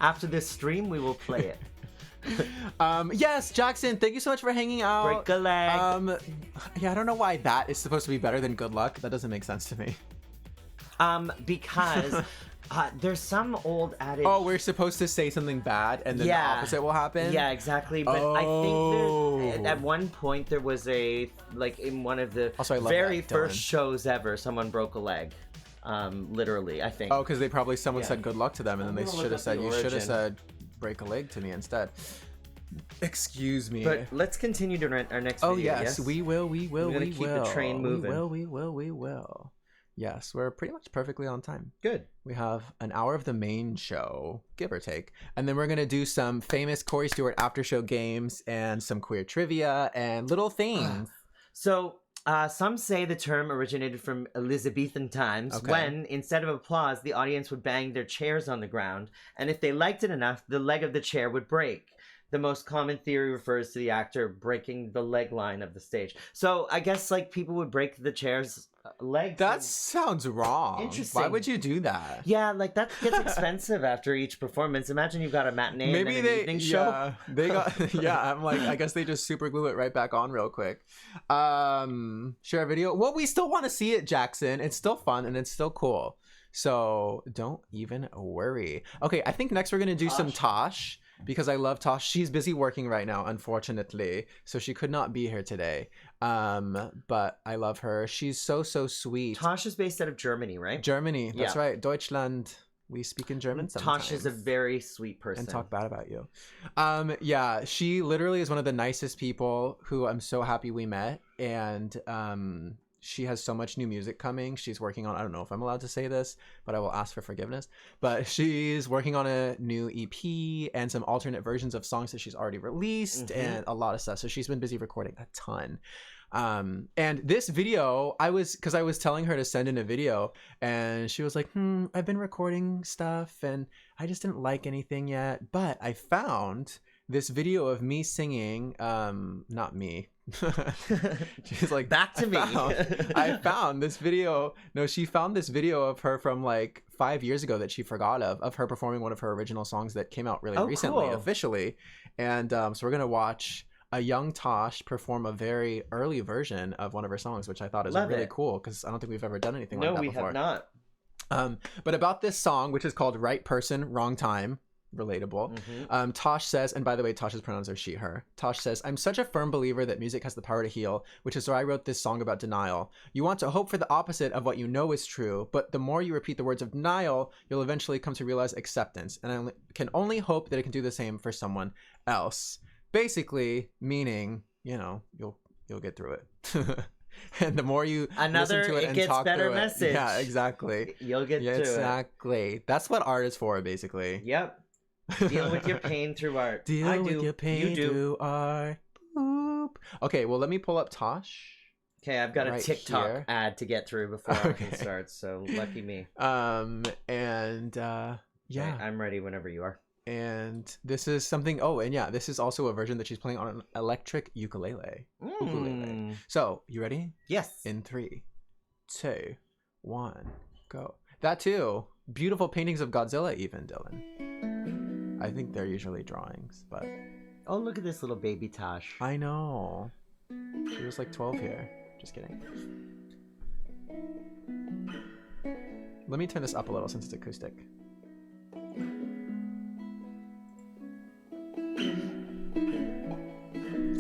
After this stream, we will play it. Yes, Jackson, thank you so much for hanging out. Break a leg. Yeah, I don't know why that is supposed to be better than good luck. That doesn't make sense to me. Because there's some old adage. Oh, we're supposed to say something bad and then the opposite will happen? Yeah, exactly. But I think at one point there was a, like in one of the very first shows ever, someone broke a leg. Literally, I think. Oh, because someone said good luck to them, and then they should have said, you should have said break a leg to me instead. Excuse me. But let's continue to our next video. Oh, yes, we will. We're gonna keep the train moving. We will. Yes, we're pretty much perfectly on time. Good. We have an hour of the main show, give or take. And then we're going to do some famous Cory Stewart after show games and some queer trivia and little things. So, some say the term originated from Elizabethan times when, instead of applause, the audience would bang their chairs on the ground. And if they liked it enough, the leg of the chair would break. The most common theory refers to the actor breaking the leg line of the stage. So I guess like people would break the chair's legs. That sounds wrong. Interesting. Why would you do that? Yeah, like that gets expensive after each performance. Imagine you've got a matinee and then an evening show. They got I'm like, I guess they just super glue it right back on real quick. Share a video. Well, we still want to see it, Jackson. It's still fun and it's still cool. So don't even worry. Okay, I think next we're gonna do some Tosh. Because I love Tosh. She's busy working right now, unfortunately. So she could not be here today. But I love her. She's so sweet. Tosh is based out of Germany, right? Germany. That's right. Deutschland. We speak in German sometimes. Tosh is a very sweet person. And talk bad about you. Yeah, she literally is one of the nicest people who I'm so happy we met. And she has so much new music coming. She's working on, I don't know if I'm allowed to say this, but I will ask for forgiveness. But she's working on a new EP and some alternate versions of songs that she's already released and a lot of stuff. So she's been busy recording a ton. And this video, because I was telling her to send in a video and she was like, I've been recording stuff and I just didn't like anything yet. But I found this video of me singing, not me. She's like, back to me. I found this video. No, she found this video of her from like 5 years ago that she forgot of her performing one of her original songs that came out really recently, officially. And so we're gonna watch a young Tosh perform a very early version of one of her songs, which I thought is really cool because I don't think we've ever done anything like that before. No, we have not. But about this song, which is called Right Person, Wrong Time. relatable. Tosh says, and by the way, Tosh's pronouns are she, her. Tosh says, I'm such a firm believer that music has the power to heal, which is why I wrote this song about denial. You want to hope for the opposite of what you know is true, but the more you repeat the words of denial, you'll eventually come to realize acceptance. And I can only hope that it can do the same for someone else. Basically, meaning, you know, you'll get through it. And the more you listen to it and gets talk better through message. it, yeah, exactly. You'll get to it. Exactly. That's what art is for, basically. Yep. Deal with your pain through art. Deal with your pain through art. Boop. Okay, well, let me pull up Tosh. Okay, I've got a TikTok here. ad to get through before I can start, so lucky me. Yeah. Okay, I'm ready whenever you are. And this is something, this is also a version that she's playing on an electric ukulele. So, you ready? Yes. In 3, 2, 1, go. That too. Beautiful paintings of Godzilla even, Dylan. I think they're usually drawings, but... Oh, look at this little baby Tosh. I know. She was like 12 here. Just kidding. Let me turn this up a little since it's acoustic.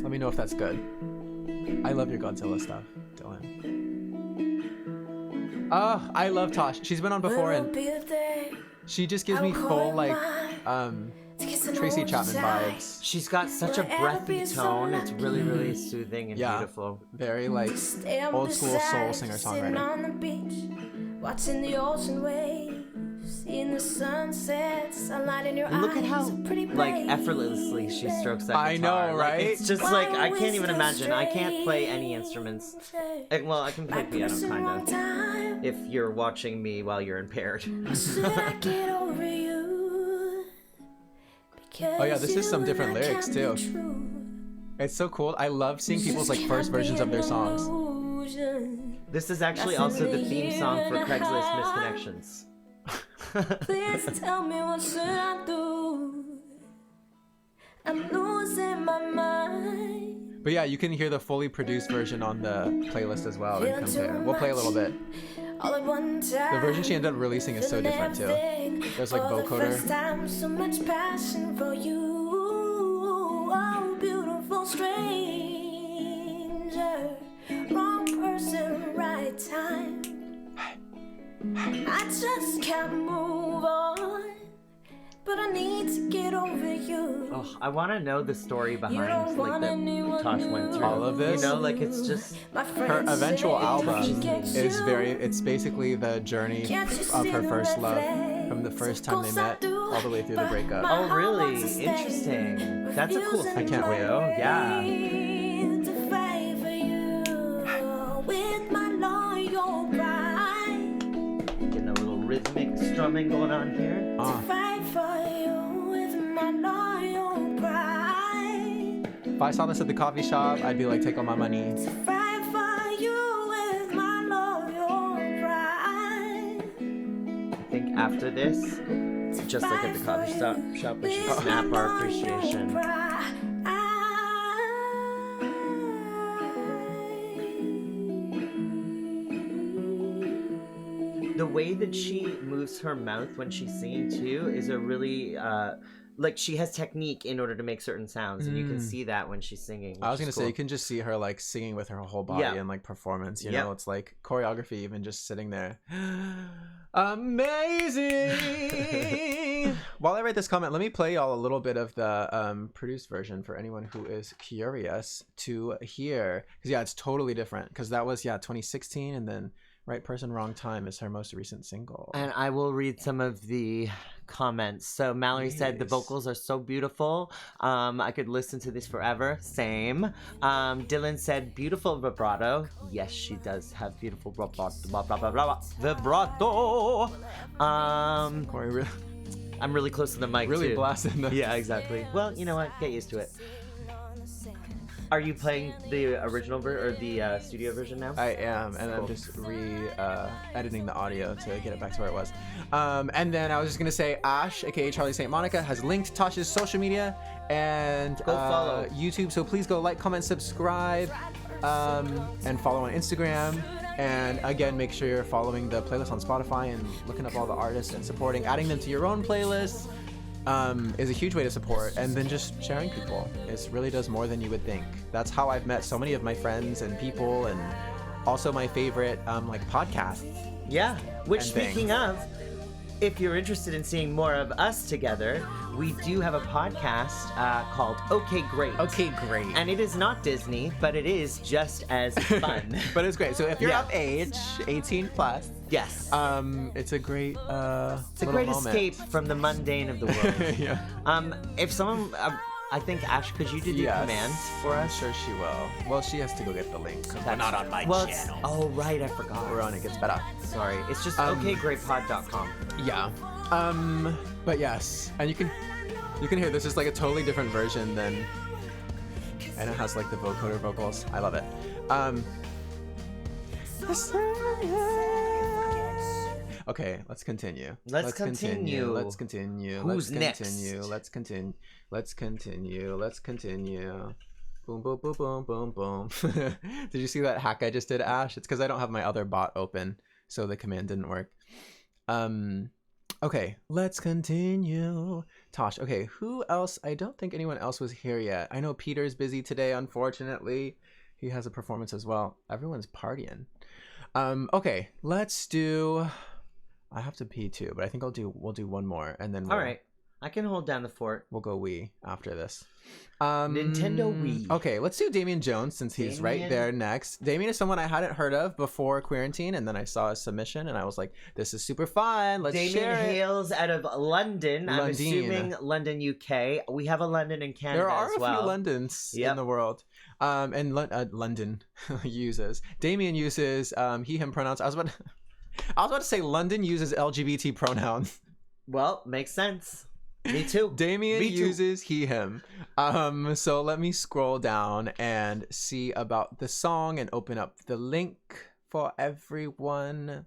Let me know if that's good. I love your Godzilla stuff, Dylan. Oh, I love Tosh. She's been on before and she just gives me full like Tracy Chapman vibes. She's got such a breathy tone. It's really, really soothing and beautiful. Very like old school soul singer-songwriter. Watching the ocean waves, seeing the sunset, sunlight in your eyes. Look at how like effortlessly she strokes that guitar. I know, right? Like, it's just like I can't even imagine. I can't play any instruments. Well, I can play piano kind of. If you're watching me while you're impaired. Oh yeah, this is some different lyrics too. It's so cool. I love seeing people's like first versions of their songs. This is actually also the theme song for Craigslist Misconnections. Please tell me what should I do? I'm losing my mind. But yeah, you can hear the fully produced version on the playlist as well and compare. We'll play a little bit. The version she ended up releasing is so different too. There's like vocoder. So much passion for you, oh beautiful stranger, wrong person, right time. I just can't move on, but I need to get over you. Oh, I want to know the story behind like that Tosh went through. All of this? You know, like it's just her eventual album is it's basically the journey of her first love from the first time they met all the way through the breakup. Oh, really? Interesting. That's a cool thing. I can't wait. Oh, yeah. Getting a little rhythmic strumming going on here. If I saw this at the coffee shop, I'd be like, take all my money. I think after this, just like at the coffee shop, we should snap our appreciation. The way that she moves her mouth when she's singing too is a really like she has technique in order to make certain sounds, and you can see that when she's singing. I was gonna say you can just see her like singing with her whole body and like performance. You know, it's like choreography, even just sitting there. Amazing. While I write this comment, let me play y'all a little bit of the produced version for anyone who is curious to hear. Because yeah, it's totally different. Because that was 2016, and then Right Person, Wrong Time is her most recent single. And I will read some of the comments. So Mallory said the vocals are so beautiful. I could listen to this forever. Same. Dylan said beautiful vibrato. Yes, she does have beautiful vibrato. Cory, really, I'm really close to the mic really too. blasting this. Yeah, exactly. Well, you know what? Get used to it. Are you playing the original or the studio version now? I am, and I'm just editing the audio to get it back to where it was. And then I was just gonna say, Ash, aka Charlie St. Monica, has linked Tosh's social media and go follow YouTube. So please go like, comment, subscribe, and follow on Instagram. And again, make sure you're following the playlist on Spotify and looking up all the artists and supporting, adding them to your own playlists. is a huge way to support, and then just sharing people really does more than you would think. That's how I've met so many of my friends and people, and also my favorite like podcasts. Yeah, which And speaking of, if you're interested in seeing more of us together, we do have a podcast called Okay Great. Okay, great. And it is not Disney, but it is just as fun. But it's great. So if you're Yeah. of age, 18 plus, Yes. it's a great It's a great escape from the mundane of the world. Yeah. If someone, I think Ash, could you do the Yes. commands for I'm us? sure she will. Well, she has to go get the link. We're That's- not on my it's- channel. Oh, right, I forgot. We're on It Gets Better. Sorry, it's just okgreatpod.com. Yeah. But yes, and you can hear this is like a totally different version than, and it has like the vocoder vocals. I love it. Okay, let's continue. Let's continue. Let's continue. Who's let's next? continue. Let's continue. Let's continue. Let's continue. Boom, boom, boom, boom, boom, boom. Did you see that hack I just did, Ash? It's because I don't have my other bot open, so the command didn't work. Okay, let's continue. Tosh, okay, who else? I don't think anyone else was here yet. I know Peter's busy today, unfortunately. He has a performance as well. Everyone's partying. Okay, let's do... I have to pee too, but I think we'll do one more, and then All right, I can hold down the fort. we'll go Wii after this. Nintendo Wii. Okay, let's do Damien Jones since he's right Damien. there next. Damien is someone I hadn't heard of before QUEERANTINE, and then I saw his submission, and I was like, "This is super fun. Let's Damien share it." hails out of London. I'm London. assuming London, UK. We have a London in Canada There are as a well. few Londons Yep. in the world. And London uses Damien uses he/him pronouns. I was about to say London uses LGBT pronouns. Well, makes sense. Me too. Damien Me too. uses he/him. So let me scroll down and see about the song and open up the link for everyone.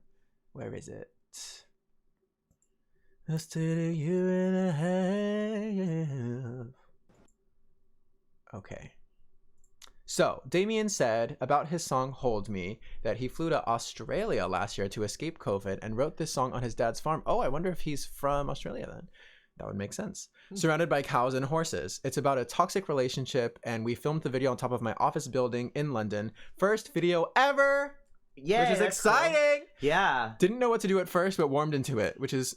Where is it? Let's do you and a half. Okay. So, Damien said about his song Hold Me that he flew to Australia last year to escape COVID and wrote this song on his dad's farm. Oh, I wonder if he's from Australia then. That would make sense. Surrounded by cows and horses. It's about a toxic relationship, and we filmed the video on top of my office building in London. First video ever! Yeah, which is exciting! Yeah. Didn't know what to do at first, but warmed into it, which is...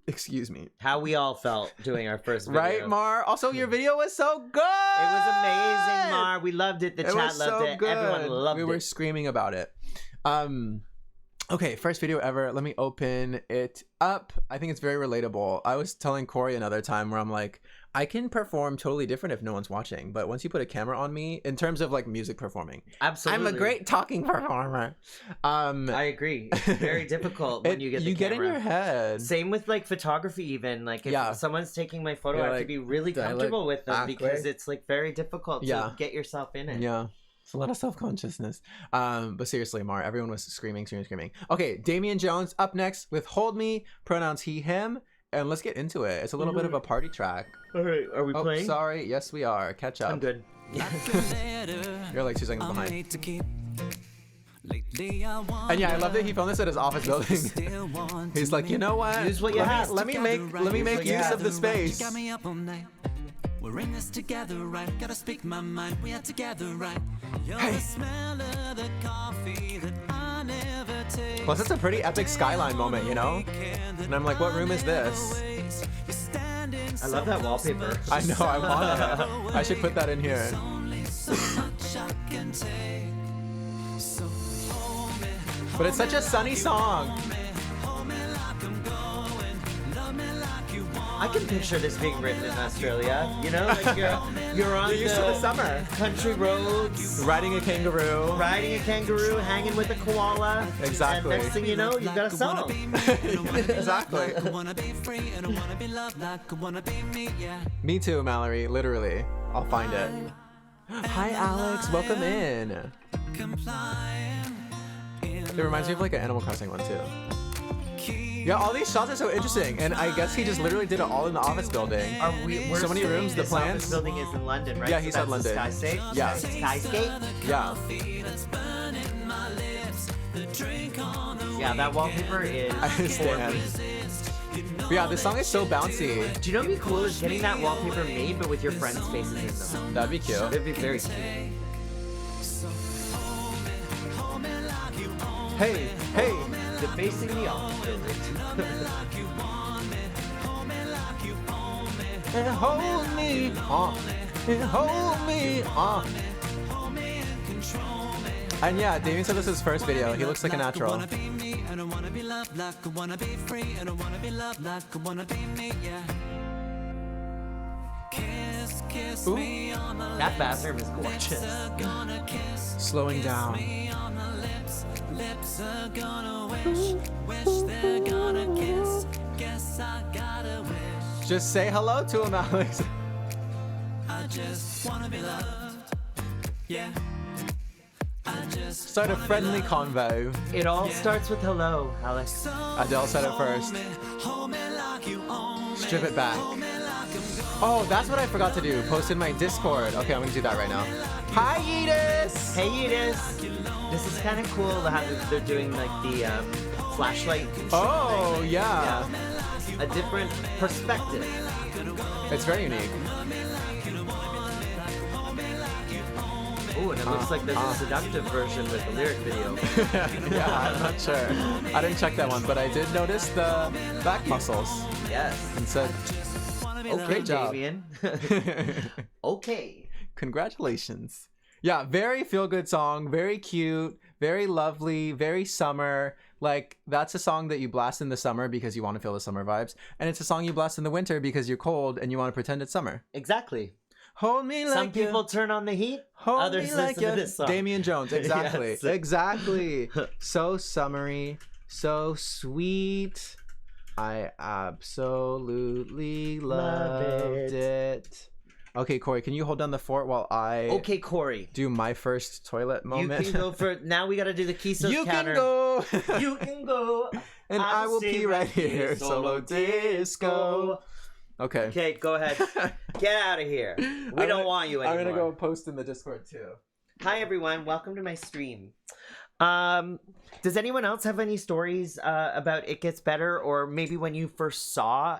Excuse me. How we all felt doing our first video. Right, Mar? Also, your video was so good! It was amazing, Mar. We loved it. The It chat was loved so it. good. Everyone loved we it. were screaming about it. Okay, first video ever. Let me open it up. I think it's very relatable. I was telling Cory another time where I'm like, I can perform totally different if no one's watching, but once you put a camera on me, in terms of like music performing, Absolutely. I'm a great talking performer. I agree. It's very difficult when you get the get in camera. your head. Same with like photography even. Like if Yeah. someone's taking my photo, You're I have to like, be really "Do I look comfortable with them awkward?" because it's like very difficult Yeah. to get yourself in it. Yeah. It's a lot of self-consciousness. But seriously, Mar, everyone was screaming. Okay, Damien Jones up next with Hold Me, pronouns he, him, and let's get into it. It's a little bit of a party track. All right, are we Oh, playing? sorry. Yes, we are. Catch up. I'm good. You're like 2 seconds behind. And And yeah, I love that he filmed this at his office building. He's like, you know what? Use what you have. Let me make what you use have. of the space. Got me up all night. We're in this together, right? Gotta speak my mind. We are together, right? You're Hey. the smell of the coffee that I never take. Plus, it's a pretty epic skyline moment, you know? And I'm like, what room is this? I love that wallpaper. I know, I want it. I should put that in here. But it's such a sunny song. I can picture this being written in Australia. You know, like you're on You're used to the summer. country roads, Riding a kangaroo. riding a kangaroo, hanging with a koala. Exactly. And next thing you know, you've got a song. Exactly. I wanna be free and I wanna be loved like I wanna be me, yeah. Me too, Mallory. Literally. I'll find it. Hi, Alex. Welcome in. It reminds me of like an Animal Crossing one too. Yeah, all these shots are so interesting, and I guess he just literally did it all in the office building. We're So many staying- rooms, the this office plants. building is in London, right? Yeah, So he said that's the London. Skyscape? Yeah. Skyscape? Yeah. Yeah, that wallpaper is I understand. gorgeous. But yeah, this song is so bouncy. Do you know what'd be cool is getting that wallpaper made, but with your friends' faces in them? That'd be cute. It'd be very cute. Hey, hey. The facing the opposite. And hold me on. And hold me on. And yeah, Damien said this is his first video. He looks like a natural. I wanna be me, I don't wanna be loved like I wanna be free, I don't wanna be loved like I wanna be me, yeah. Kiss, kiss me on the That bathroom is gorgeous. gonna kiss, Slowing down. me on the lips, lips are gonna wish, wish they're gonna kiss, guess I gotta wish, Just say hello to him, Alex. I just wanna be loved, yeah. I just Start a friendly convo. It all starts with hello, Alex. Adele said it first. hold me like you own me. Strip it back. Oh, that's what I forgot to do. Post in my Discord. Okay, I'm gonna do that right now. Hi, Edis! Hey, Edis. This is kind of cool how they're doing like the flashlight. Oh, yeah. A different perspective. It's very unique. Ooh, and it looks like there's a seductive version with the lyric video. Yeah, I'm not sure. I didn't check that one, but I did notice the back muscles Yes. and said, Okay, great job. Damien. Okay. Congratulations. Yeah, very feel-good song, very cute, very lovely, very summer. Like, that's a song that you blast in the summer because you want to feel the summer vibes. And it's a song you blast in the winter because you're cold and you want to pretend it's summer. Exactly. Hold me like Some people you, turn on the heat. hold others me like listen to you. this song. Damian Jones, exactly. Yes. Exactly. So summery, so sweet. I absolutely loved it. Okay, Corey, can you hold down the fort while I Okay, Corey. do my first toilet moment? You can go for now. We got to do the Kisos You counter. can go. You can go. And I will stay pee right here. Solo disco. Okay. Okay, go ahead. Get out of here. We don't want you anymore. I'm gonna go post in the Discord too. Hi everyone, welcome to my stream. Does anyone else have any stories about It Gets Better, or maybe when you first saw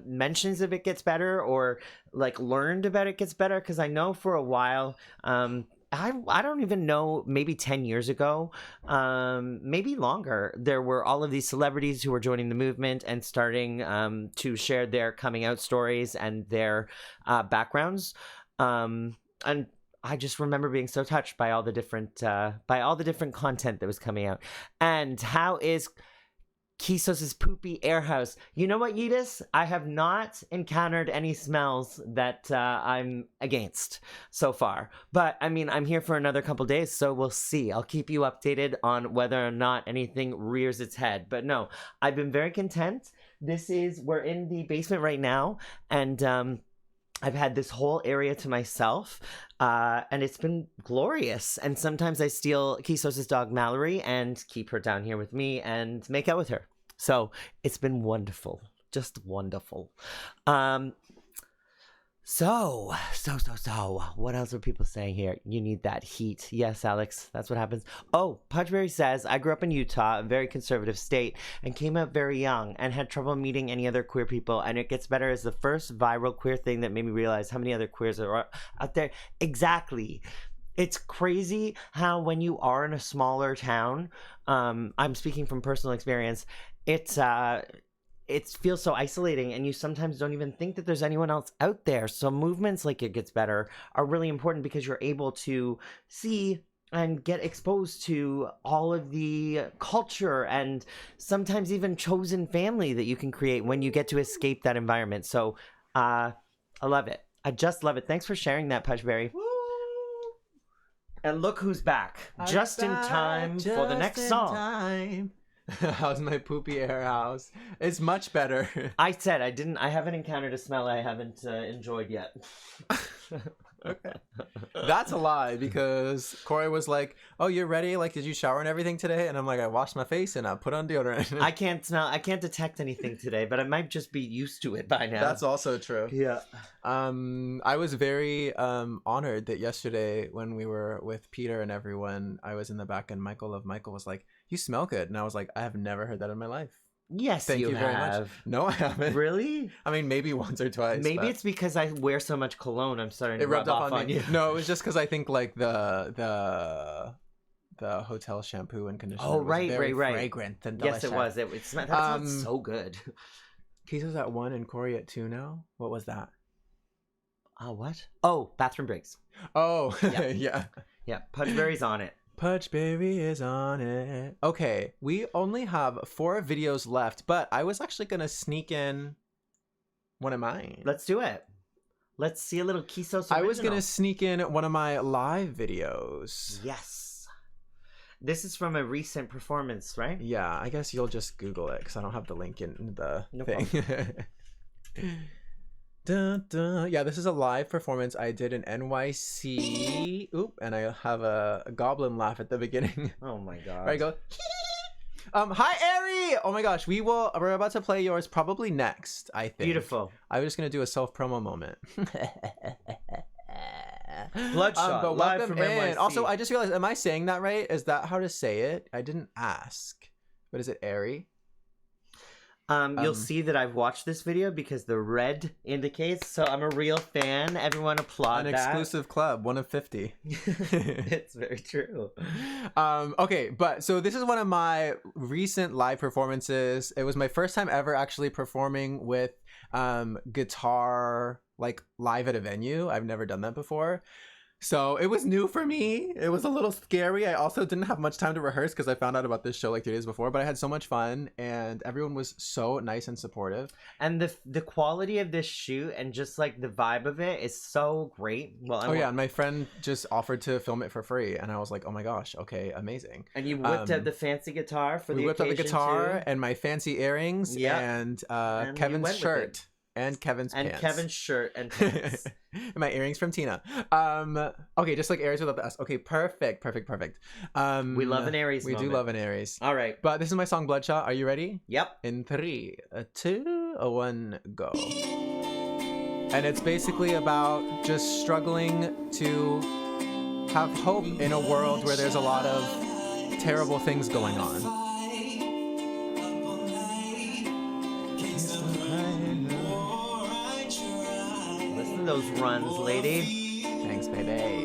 mentions of It Gets Better, or like learned about It Gets Better? Because I know for a while, I don't even know, maybe 10 years ago, maybe longer, there were all of these celebrities who were joining the movement and starting to share their coming out stories and their backgrounds. And I just remember being so touched by all the different content that was coming out. And how is Kisos' poopy air house? You know what, Yidis? I have not encountered any smells that I'm against so far. But I mean, I'm here for another couple days, so we'll see. I'll keep you updated on whether or not anything rears its head. But no, I've been very content. We're in the basement right now, and I've had this whole area to myself, and it's been glorious. And sometimes I steal Kisos' dog Mallory and keep her down here with me and make out with her. So it's been wonderful, just wonderful. So, what else are people saying here? You need that heat. Yes, Alex, that's what happens. Oh, Pudgeberry says, I grew up in Utah, a very conservative state, and came out very young and had trouble meeting any other queer people. And It Gets Better is the first viral queer thing that made me realize how many other queers are out there. Exactly. It's crazy how when you are in a smaller town, I'm speaking from personal experience, it feels so isolating, and you sometimes don't even think that there's anyone else out there. So movements like It Gets Better are really important because you're able to see and get exposed to all of the culture and sometimes even chosen family that you can create when you get to escape that environment. So I love it. I just love it. Thanks for sharing that, Pudgeberry. And look who's back. Just in time for the next song. How's my poopy air house? It's much better. I said I haven't encountered a smell I haven't enjoyed yet. Okay. That's a lie, because Corey was like, oh, you're ready? Like, did you shower and everything today? And I'm like, I washed my face and I put on deodorant. I can't detect anything today, but I might just be used to it by now. That's also true. Yeah. I was very honored that yesterday when we were with Peter and everyone, I was in the back and Michael was like, you smell good. And I was like, I have never heard that in my life. Yes, Thank you very much. have. No, I haven't. Really? I mean, maybe once or twice. Maybe but it's because I wear so much cologne. I'm starting to it rubbed rub off off on me. you. No, it was just because I think like the hotel shampoo and conditioner. Oh, was right, very right. fragrant and Yes, delicious. it was. It smelled, that smells so good. Kisos at 1 and Cory at 2 now. What was that? What? Oh, bathroom breaks. Oh, Yeah. yeah. Yeah, Pudgeberry's on it. Pudgeberry is on it. Okay, we only have 4 videos left, but I was actually gonna sneak in one of mine. Let's do it. Let's see a little Kisos I was gonna original. sneak in one of my live videos. Yes. This is from a recent performance, right? Yeah, I guess you'll just Google it because I don't have the link in the No thing. Dun, dun. Yeah, this is a live performance I did in NYC. Oop, and I have a goblin laugh at the beginning. Oh my god. Where I go. Hi Ari! Oh my gosh, we're about to play yours probably next, I think. Beautiful. I was just gonna do a self-promo moment. Bloodshot, but live welcome from in. NYC. Also, I just realized, am I saying that right? Is that how to say it? I didn't ask. But is it Ari? You'll see that I've watched this video because the red indicates, so I'm a real fan. Everyone applaud An that. exclusive club, 1 of 50. It's very true. Okay, but so this is one of my recent live performances. It was my first time ever actually performing with guitar, like live at a venue. I've never done that before. So it was new for me. It was a little scary. I also didn't have much time to rehearse because I found out about this show like 3 days before, but I had so much fun and everyone was so nice and supportive. And the quality of this shoot and just like the vibe of it is so great. Well, Yeah, and my friend just offered to film it for free and I was like, oh my gosh, okay, amazing. And you whipped out the fancy guitar for the We whipped out the occasion, guitar too. and my fancy earrings Yep. and you went Kevin's with shirt. it. And Kevin's And pants. Kevin's shirt and pants. And my earrings from Tina. Okay, just like Aries without the S. Okay, perfect. We love an Aries We moment. do love an Aries. All right. But this is my song Bloodshot. Are you ready? Yep. In 3, 2, 1, go. And it's basically about just struggling to have hope in a world where there's a lot of terrible things going on. Listen to those runs, lady. Thanks, baby. Let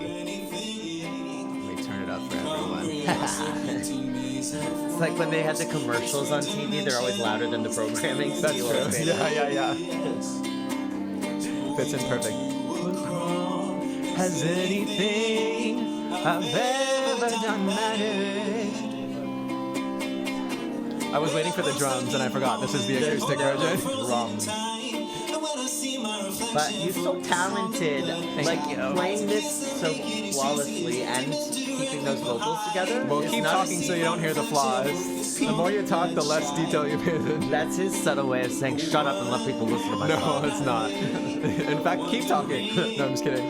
me turn it up for everyone. It's like when they had the commercials on TV, they're always louder than the programming. So That's you always true. say, Yeah. Fits in perfect. Has anything I've ever done mattered? I was waiting for the drums and I forgot. This is the acoustic version. Drums. But you're so talented, like you. playing this so flawlessly and keeping those vocals together. Well, is keep not talking so you don't hear the flaws. The more you talk, the less detail you pay attention. That's his subtle way of saying, shut up and let people listen to my No, song. it's not. In fact, keep talking. No, I'm just kidding.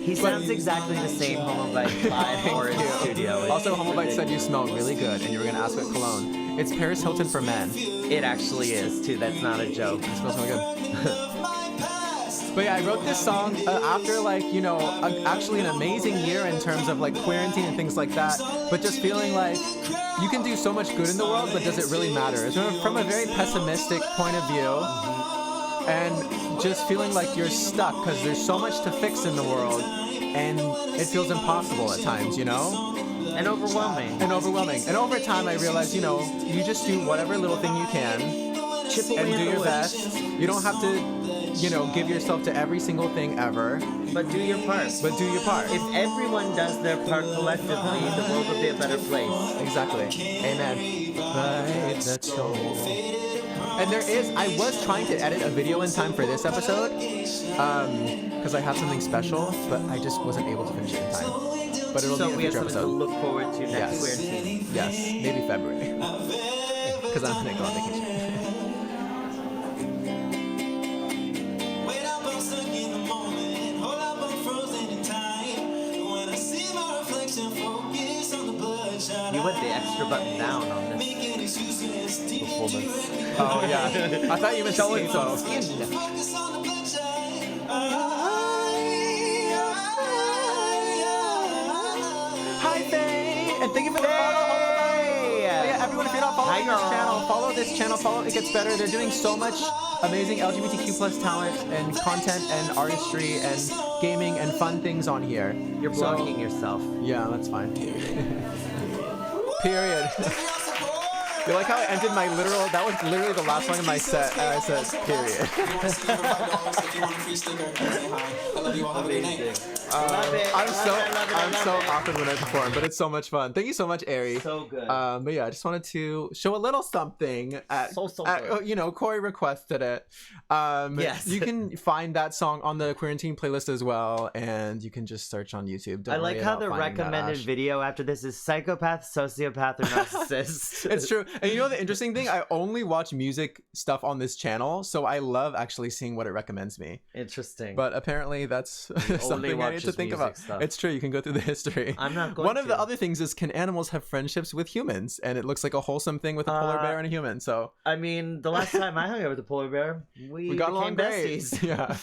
He sounds exactly the same Homobite live or in the studio. It's Also, Homobite ridiculous. said you smell really good, and you were gonna ask what cologne. It's Paris Hilton for men. It actually is, too. That's not a joke. It smells so good. But yeah, I wrote this song after actually an amazing year in terms of like quarantine and things like that. But just feeling like you can do so much good in the world, but does it really matter? It's from a very pessimistic point of view, and just feeling like you're stuck because there's so much to fix in the world, and it feels impossible at times, you know? And overwhelming. And overwhelming. And over time, I realized, you just do whatever little thing you can. Chip away And at do the your wood. best. You don't have to, give yourself to every single thing ever, But do your part. but do your part. If everyone does their part collectively, the world will be a better place. Exactly. Amen. Right, that's so. And I was trying to edit a video in time for this episode, because I have something special, but I just wasn't able to finish it in time. But it'll So be a we have future something to episode. look forward to next Yes. quarantine. Yes, maybe February. Because I'm gonna go on vacation. You went the extra button down on this performance. Oh yeah. I thought you meant Showing so. some skin. Hi Faye, and thank you for the follow. Hey! Oh, yeah, everyone, if you're not following Follow this channel. Follow It Gets Better. They're doing so much amazing LGBTQ plus talent and content and artistry and gaming and fun things on here. You're blocking yourself. Yeah, that's fine. Period. You like how I ended my literal, that was literally the last song in my set, and I said, period. I'm so awkward when I perform, but it's so much fun. Thank you so much, Ari. So good. But yeah, I just wanted to show a little something. Good. You know, Cory requested it. Yes. You can find that song on the QUEERANTINE playlist as well, and you can just search on YouTube. Don't I like worry how about the finding that, recommended Ash. video after this is psychopath, sociopath, or narcissist. It's true. And you know the interesting thing? I only watch music stuff on this channel, so I love actually seeing what it recommends me. Interesting. But apparently that's something I need to think about. Stuff. It's true. You can go through the history. I'm not going One of to. the other things is, can animals have friendships with humans? And it looks like a wholesome thing with a polar bear and a human. So I mean, the last time I hung out with a polar bear, we got became along great. besties. Yeah.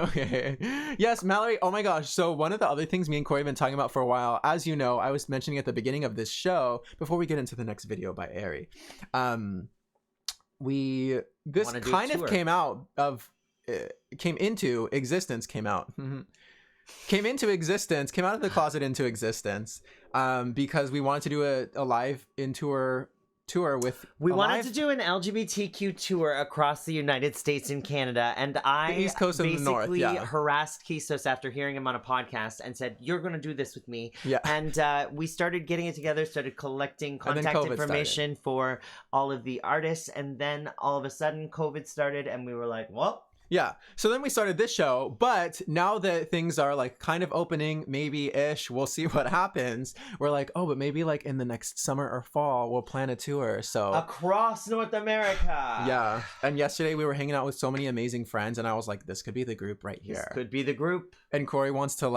Okay. Yes, Mallory. Oh my gosh. So one of the other things me and Cory have been talking about for a while, as you know, I was mentioning at the beginning of this show, before we get into the next video by Ari, this kind of came out of came into existence came out of the closet into existence because we wanted to do a live tour with we wanted to do an LGBTQ tour across the United States and Canada, and I the East Coast and the North, basically harassed Kisos after hearing him on a podcast and said, "You're going to do this with me." Yeah. And we started getting it together, started collecting contact information for all of the artists, and then all of a sudden COVID started, and we were like, "Well." Yeah. So then we started this show, but now that things are like kind of opening, maybe-ish, we'll see what happens. We're like, oh, but maybe like in the next summer or fall, we'll plan a tour. So across North America. Yeah. And yesterday we were hanging out with so many amazing friends, and I was like, this could be the group right here. This could be the group. And Cory wants to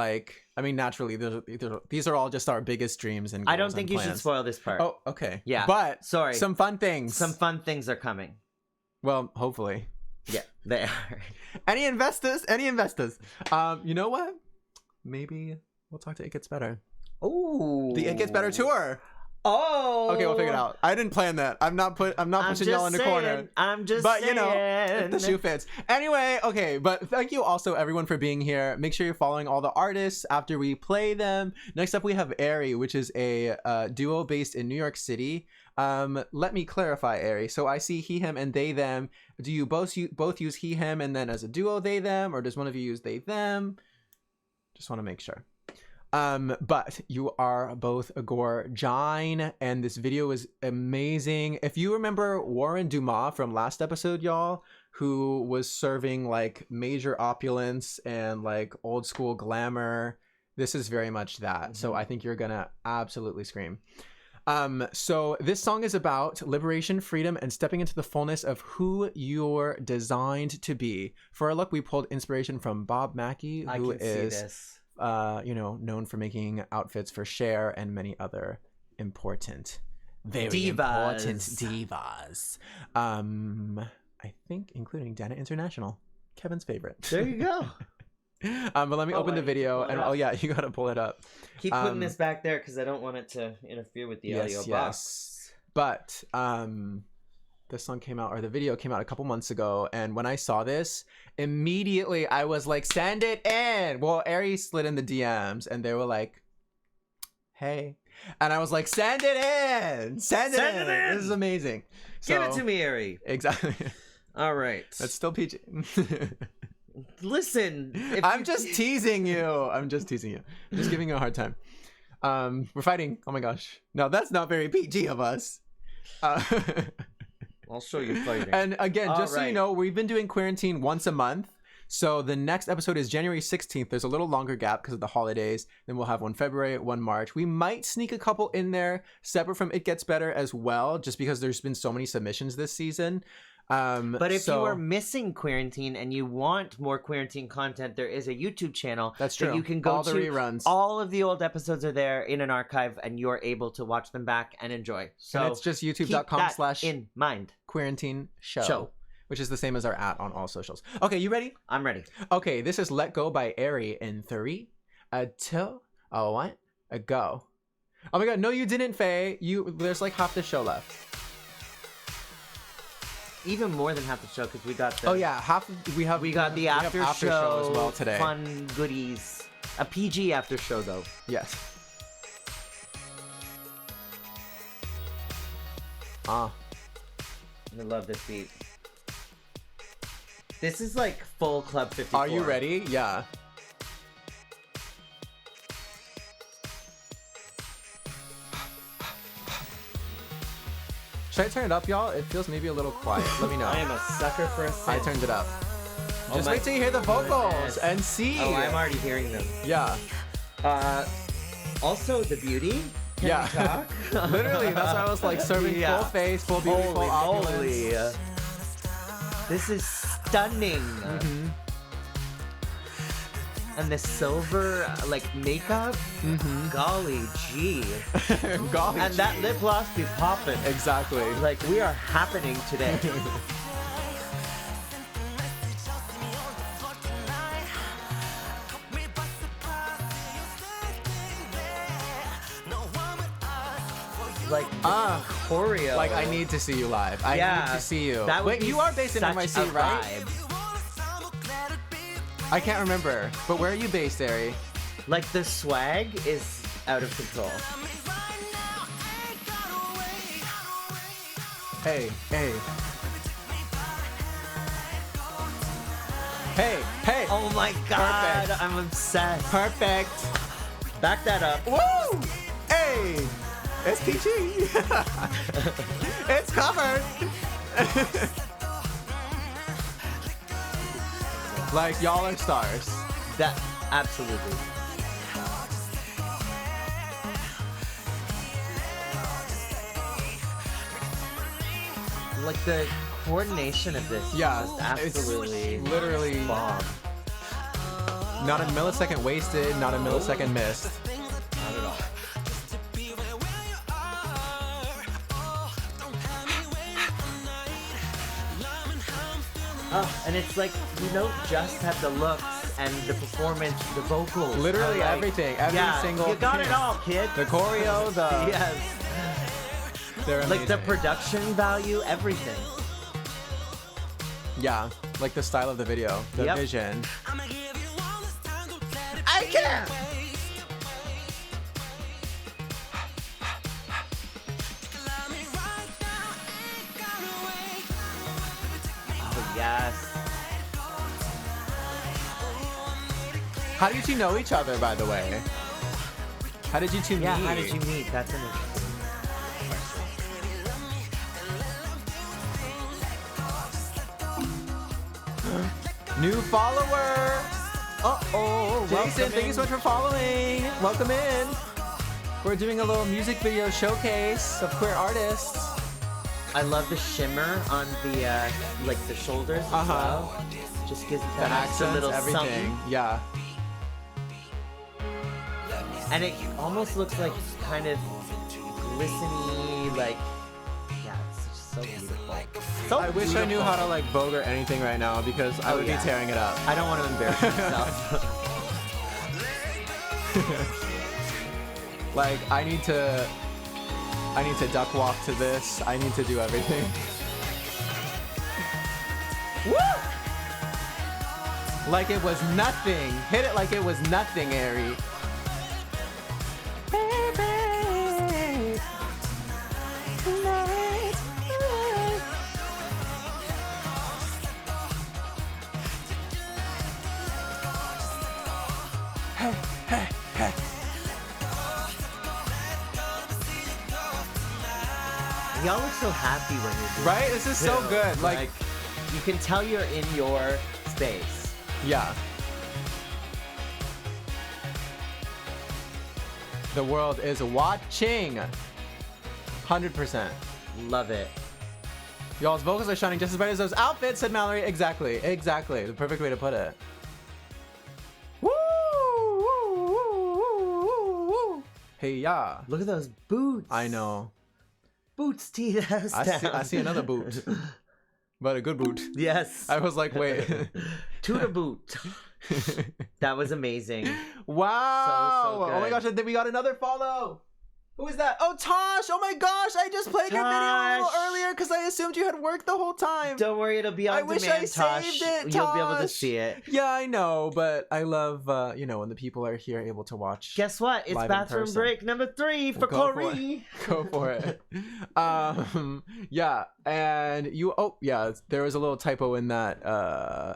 naturally, these are all just our biggest dreams and goals. I don't think you should spoil this part. Oh, okay. Yeah. But sorry. Some fun things. Some fun things are coming. Well, hopefully. Yeah, they are. Any investors? You know what? Maybe we'll talk to It Gets Better. Oh, The It Gets Better tour. Oh, okay, we'll figure it out. I didn't plan that. I'm not pushing y'all in the corner. I'm just but saying. You know, if the shoe fits. Anyway, okay, but thank you also everyone for being here. Make sure you're following all the artists after we play them. Next up we have Ari, which is a duo based in New York City. Let me clarify, Ari. So I see he, him, and they, them. Do you both use he, him, and then as a duo they, them, or does one of you use they, them? Just want to make sure. But you are both gorgine, and this video is amazing. If you remember Warren Dumas from last episode, y'all, who was serving like major opulence and like old school glamour, this is very much that. So I think you're gonna absolutely scream. So this song is about liberation, freedom, and stepping into the fullness of who you're designed to be. For our look, we pulled inspiration from Bob Mackie, who is known for making outfits for Cher and many other important divas. I think including Dana International, Kevin's favorite. There you go. But let me open the video, and you gotta pull it up. Keep putting this back there because I don't want it to interfere with the audio box. But this song came out, or the video came out a couple months ago, and when I saw this, immediately I was like, send it in. Well, Ari slid in the DMs, and they were like, hey. And I was like, send it in. Send it in. This is amazing. Give it to me, Ari. Exactly. All right. That's still PG. Listen. I'm just teasing you. I'm just giving you a hard time. We're fighting. Oh my gosh. No, that's not very PG of us. I'll show you fighting. And again, just so you know, we've been doing QUEERANTINE once a month. So the next episode is January 16th. There's a little longer gap because of the holidays. Then we'll have one February, one March. We might sneak a couple in there separate from It Gets Better as well, just because there's been so many submissions this season. But if you are missing QUEERANTINE and you want more QUEERANTINE content, there is a YouTube channel that's true. That you can go all the reruns. All of the old episodes are there in an archive, and you're able to watch them back and enjoy. So and it's just youtube.com/ in mind. QUEERANTINE show, which is the same as our @ on all socials. Okay, you ready? I'm ready. Okay, this is Let Go by Ari in 3, 2, 1, go. Oh my god, no, you didn't, Faye. There's like half the show left. Even more than half the show because we got the. Oh yeah, we got the after show as well today. Fun goodies. A PG after show though. Yes. Ah. I love this beat. This is like full Club 54. Are you ready? Yeah. Should I turn it up, y'all? It feels maybe a little quiet. Let me know. I am a sucker for a synth. I turned it up. Just my wait till you hear the vocals goodness. and see. Oh, I'm already hearing them. Yeah. Also, the beauty. Can Yeah. we talk? Literally, that's why I was like serving Yeah. full face, full beauty, full opulence. Holy. This is stunning. Mm-hmm. And the silver, like, makeup. Mm-hmm. Golly gee. Golly And that gee. lip gloss be popping. Exactly. Like, we are happening today. Like, choreo. Like, I need to see you live. I need to see you. That would Wait, be you are based in such NYC, a right? vibe. I can't remember. But where are you based, Ari? Like, the swag is out of control. Hey, hey. Hey, hey. Oh my god, Perfect. I'm obsessed. Perfect. Back that up. Woo! Hey! It's peachy. It's covered. Like, y'all are stars. That, absolutely. Like, the coordination of this Yeah, is just absolutely it's literally bomb. not a millisecond wasted, not a millisecond missed. Not at all. Oh, and it's like, you don't just have the looks and the performance, the vocals. Literally are like- everything, every yeah, single you got piece. it all, kid. The choreo, the Yes. they're amazing. Like the production value, everything. Yeah, like the style of the video, the Yep. vision. I can't. Oh yes. How did you know each other, by the way? How did you two Yeah. meet? How did you meet? That's an interesting. New follower. Oh, Jason, thank you so much for following. Welcome in. We're doing a little music video showcase of queer artists. I love the shimmer on the like the shoulders as well. Just gives it The that extra accents, little everything. something. Yeah. And it almost looks like kind of glisteny, like, yeah, it's just so beautiful. So I wish I knew how to like Vogue or anything right now because I would yeah. be tearing it up. I don't want to embarrass myself. Like I need to duck walk to this. I need to do everything. Woo! Like it was nothing. Hit it like it was nothing, Ari. Hey, hey, hey. Y'all look so happy when you're doing Right? This is so too. good. Like, you can tell you're in your space. yeah. The world is watching. 100%. Love it. Y'all's vocals are shining just as bright as those outfits, said Mallory. Exactly. Exactly. The perfect way to put it. Woo! Woo! Woo! Woo! Woo! Hey, yeah. Look at those boots. I know. Boots teed us down. I see another boot. But a good boot. Yes. I was like, wait. To the boot. That was amazing. Wow. So Oh my good. gosh, we got another follow. Who is that? Oh, Tosh! Oh my gosh! I just played your video a little Tosh. earlier because I assumed you had worked the whole time. Don't worry, it'll be on I demand, wish I Tosh. saved it, You'll be able to Tosh. see it. Yeah, I know, but I love when the people are here able to watch. Guess what? It's live in bathroom person. break number 3 for Go for Cory. Go for it. Yeah, and there was a little typo in that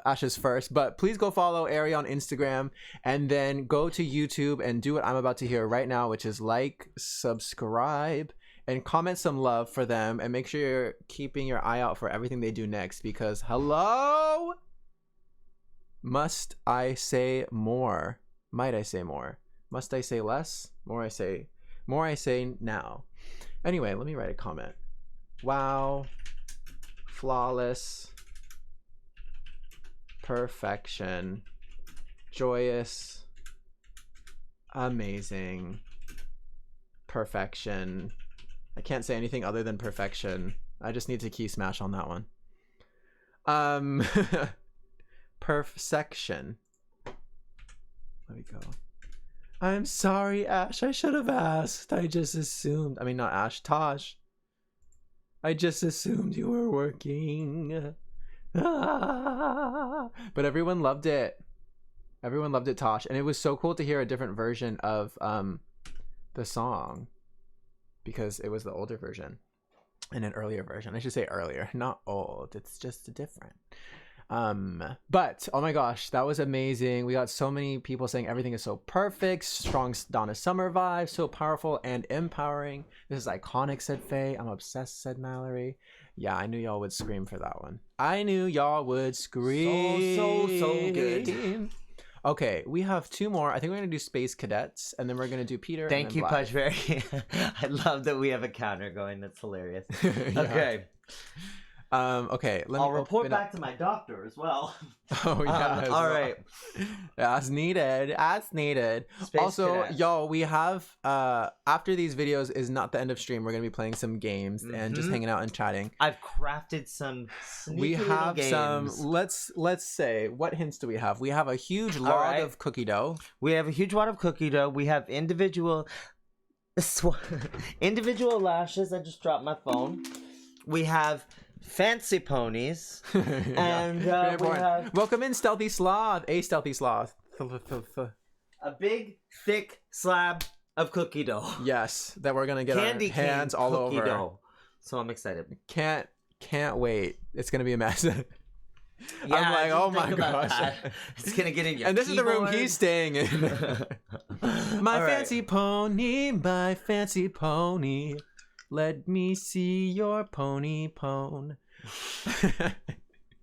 Ash's first, but please go follow Ari on Instagram and then go to YouTube and do what I'm about to hear right now, which is like, subscribe, and comment some love for them, and make sure you're keeping your eye out for everything they do next, because hello, must I say more? Might I say more? Must I say less? More I say now. Anyway, let me write a comment. Wow. Flawless. Perfection. Joyous. Amazing. Perfection. I can't say anything other than perfection. I just need to key smash on that one. Perfection. Let me go. I'm sorry, Ash. I should have asked. I just assumed. I mean, not Ash, Tosh. I just assumed you were working. But everyone loved it. Everyone loved it, Tosh. And it was so cool to hear a different version of the song, because it was the older version and an earlier version. I should say earlier, not old. It's just different. But oh my gosh, that was amazing. We got so many people saying everything is so perfect, strong Donna Summer vibe, so powerful and empowering. This is iconic, said Faye. I'm obsessed, said Mallory. Yeah, I knew y'all would scream for that one. I knew y'all would scream. So good. Okay, we have 2 more. I think we're gonna do Space Cadets, and then we're gonna do Peter. Thank you, Blythe. Pudgeberry. I love that we have a counter going. That's hilarious. Yeah. Okay. Okay, let me I'll report open up- back to my doctor as well. Oh yeah. as all well. right. As needed. Space Also, Cadets. y'all, we have after these videos is not the end of stream. We're gonna be playing some games and just hanging out and chatting. I've crafted some sneaky We little have games. some. Let's say, what hints do we have? We have a huge log right. of cookie dough. We have a huge wad of cookie dough. We have individual lashes. I just dropped my phone. We have fancy ponies. And Very we important. have Welcome in, Stealthy Sloth. A Stealthy Sloth. a big, thick slab of cookie dough. Yes, that we're gonna get Candy our hands cane all cookie over. dough. So I'm excited. Can't wait. It's gonna be a mess. Yeah, I'm like, just oh my think about gosh. that. It's gonna get in your And this is the room keyboard. he's staying in. My All right. fancy pony, my fancy pony. Let me see your pony pone.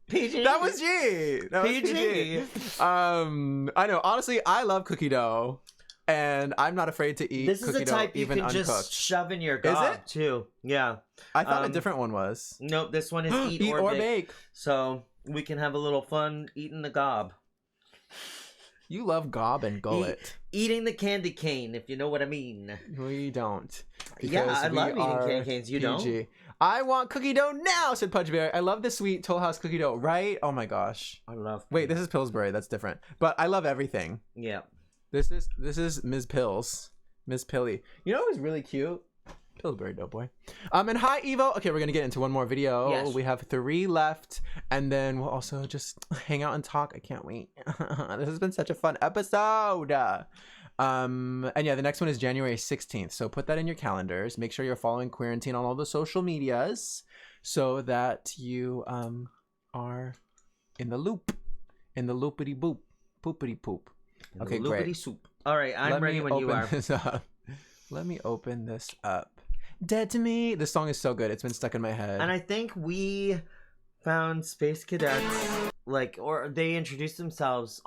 PG. That was G. That was PG. I know. Honestly, I love cookie dough, and I'm not afraid to eat This is cookie a dough type you even can uncooked. just shove in your Is gob it? too. Yeah. I thought a different one was Nope, this one is eat, eat or or bake. bake. So we can have a little fun eating the gob. You love gob and gullet. Eating the candy cane, if you know what I mean. We don't. Yeah, because I we love eating are candy canes. You don't? PG. I want cookie dough now, said Pudgeberry. I love the sweet Toll House cookie dough, right? Oh my gosh. I love. Wait, this is Pillsbury. That's different. But I love everything. Yeah. This is Ms. Pills. Ms. Pilly. You know who's really cute? Pillsbury Doughboy. And hi, Evo. Okay, we're gonna get into one more video. Yes. We have 3 left, and then we'll also just hang out and talk. I can't wait. This has been such a fun episode. And yeah, the next one is January 16th. So put that in your calendars. Make sure you're following Queerantine on all the social medias so that you are in the loop. In the loopity boop. Poopity poop. Okay, Loopity great. soup. All right, I'm Let ready me when you open are. this up. Let me open this up. Dead to Me. This song is so good. It's been stuck in my head. And I think we found Space Cadets, or they introduced themselves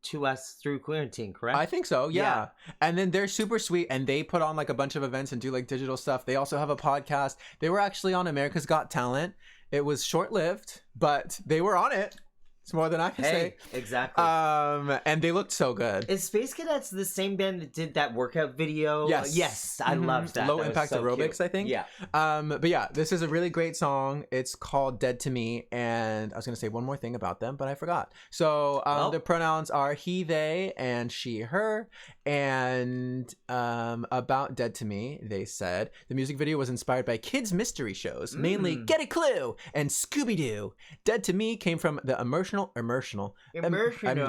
to us through Queerantine, correct? I think so, yeah. And then they're super sweet, and they put on like a bunch of events and do like digital stuff. They also have a podcast. They were actually on America's Got Talent. It was short-lived, but they were on it. It's more than I can Hey, say. exactly. And they looked so good. Is Space Cadets the same band that did that workout video? Yes. Yes, I loved that. Low That was impact so aerobics, cute. I think. Yeah. But yeah, this is a really great song. It's called Dead to Me. And I was going to say one more thing about them, but I forgot. So the pronouns are he, they, and she, her. And about Dead to Me, they said the music video was inspired by kids' mystery shows, mainly Get a Clue and Scooby-Doo. Dead to Me came from the emotional. I'm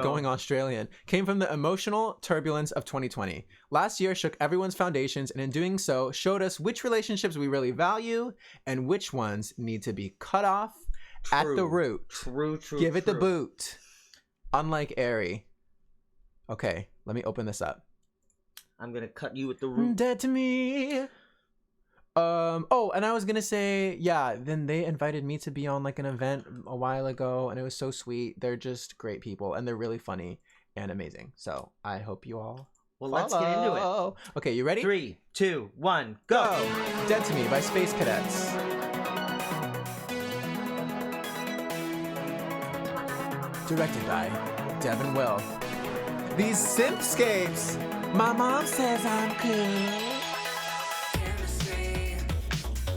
going Australian. Came from the emotional turbulence of 2020. Last year shook everyone's foundations, and in doing so, showed us which relationships we really value and which ones need to be cut off at the root. True. Give it the boot. Unlike Airy. Okay, let me open this up. I'm gonna cut you with the root. Dead to Me. Oh, and I was gonna say, yeah, then they invited me to be on like an event a while ago, and it was so sweet. They're just great people, and they're really funny and amazing. So I hope you all Well, let's get into it. Okay, you ready? 3, 2, 1, go! Dead to Me by Space Cadets. Directed by Devin Will. These simpscapes! My mom says I'm cool.